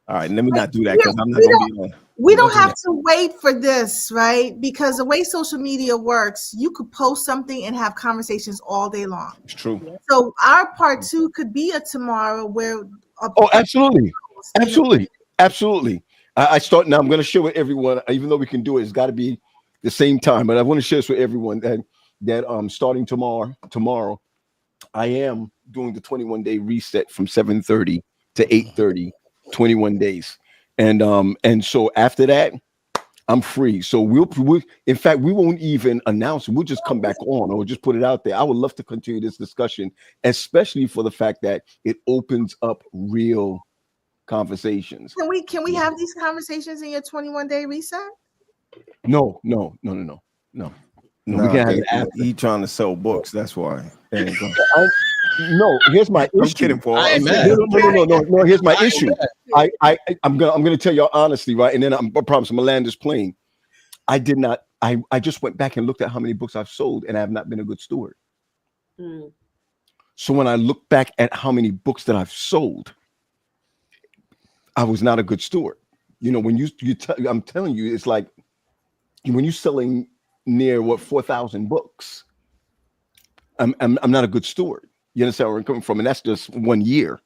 All right, let me not do that because I'm not going to be on. We don't have to wait for this, right? Because the way social media works, you could post something and have conversations all day long. It's true. So our part 2 could be a tomorrow where. Oh, absolutely. I start now. I'm going to share with everyone, even though we can do it, it's got to be the same time. But I want to share this with everyone that starting tomorrow, I am doing the 21-day reset from 7:30 to 8:30, 21 days. And so after that, I'm free. So we'll in fact, we won't even announce it. We'll just come back on or just put it out there. I would love to continue this discussion, especially for the fact that it opens up real conversations. Can we have these conversations in your 21-day reset? No. We can't have it after. He trying to sell books. That's why. No, here's my issue. I'm kidding, Paul. No. Here's my issue. I'm gonna tell y'all honestly, right? And then I promise I'm gonna land this plane. I did not. I just went back and looked at how many books I've sold, and I have not been a good steward. So when I look back at how many books that I've sold, I was not a good steward. You know, when I'm telling you, it's like when you're selling near 4,000 books, I'm not a good steward. You understand where I'm coming from? And that's just 1 year.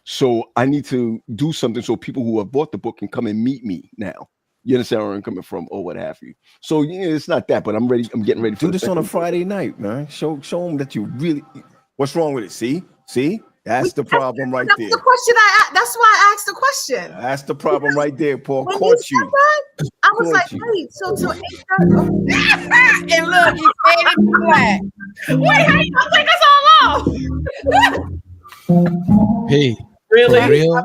So I need to do something so people who have bought the book can come and meet me now. You understand where I'm coming from, or what have you. So it's not that, but I'm ready. I'm getting ready for do this on a Friday night, man. Show them that you really. What's wrong with it? See, that's the problem right there. That's the question that's why I asked the question. That's the problem right there, Paul. When Caught you. you. Said that, I was Caught like, you. wait, so till 8:30. And look, you faded to black. Wait, how you gonna take us all off? Hey, Really? for real?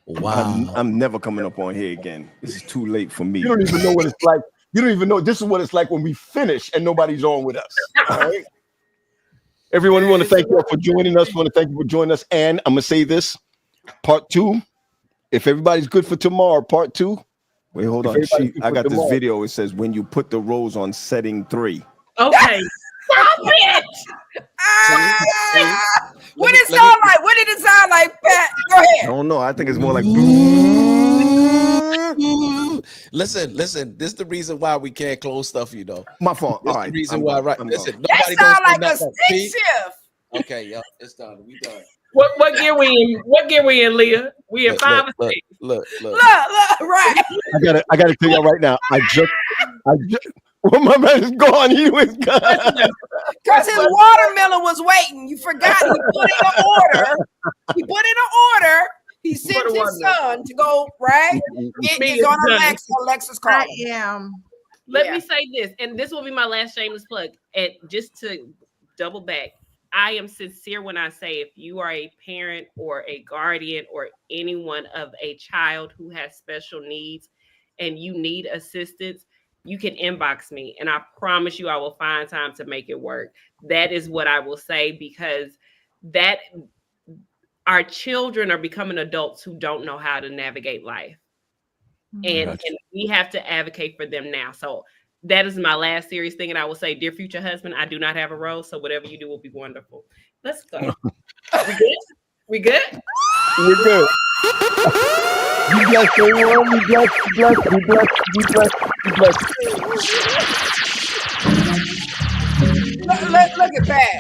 Wow. I'm never coming up on here again. This is too late for me. You don't even know what it's like. You don't even know. This is what it's like when we finish and nobody's on with us. All right. Everyone, we want to thank you all for joining us. We want to thank you for joining us. And I'm going to say this, part 2, if everybody's good for tomorrow, part 2. Wait, hold on. I got this video. It says when you put the rose on setting 3. Okay. Stop it. What did it sound like? What did it sound like, Pat? Go I ahead. don't know. I think it's more like. Listen. This is the reason why we can't close stuff, you know. My fault. This All the right. reason why, right? Listen, That nobody sound don't like a say stick nothing. shift. Okay, yeah, it's done. We done. What gear we in? What gear we in, Leah? We in 5 or 6? Look. Look, right. I gotta tell y'all right now. I just well, my man is gone. He was gone. Because his watermelon was waiting. You forgot he put in an order. He sent his son to go, right? It is on Alexa. Alexa's call. I am. Let me say this, and this will be my last shameless plug. And just to double back, I am sincere when I say if you are a parent or a guardian or anyone of a child who has special needs and you need assistance, you can inbox me and I promise you I will find time to make it work. That is what I will say, because that our children are becoming adults who don't know how to navigate life. And we have to advocate for them now. So that is my last serious thing. And I will say, dear future husband, I do not have a rose. So whatever you do will be wonderful. Let's go. We good? We're good. Be blessed, everyone. Be blessed. Look at that.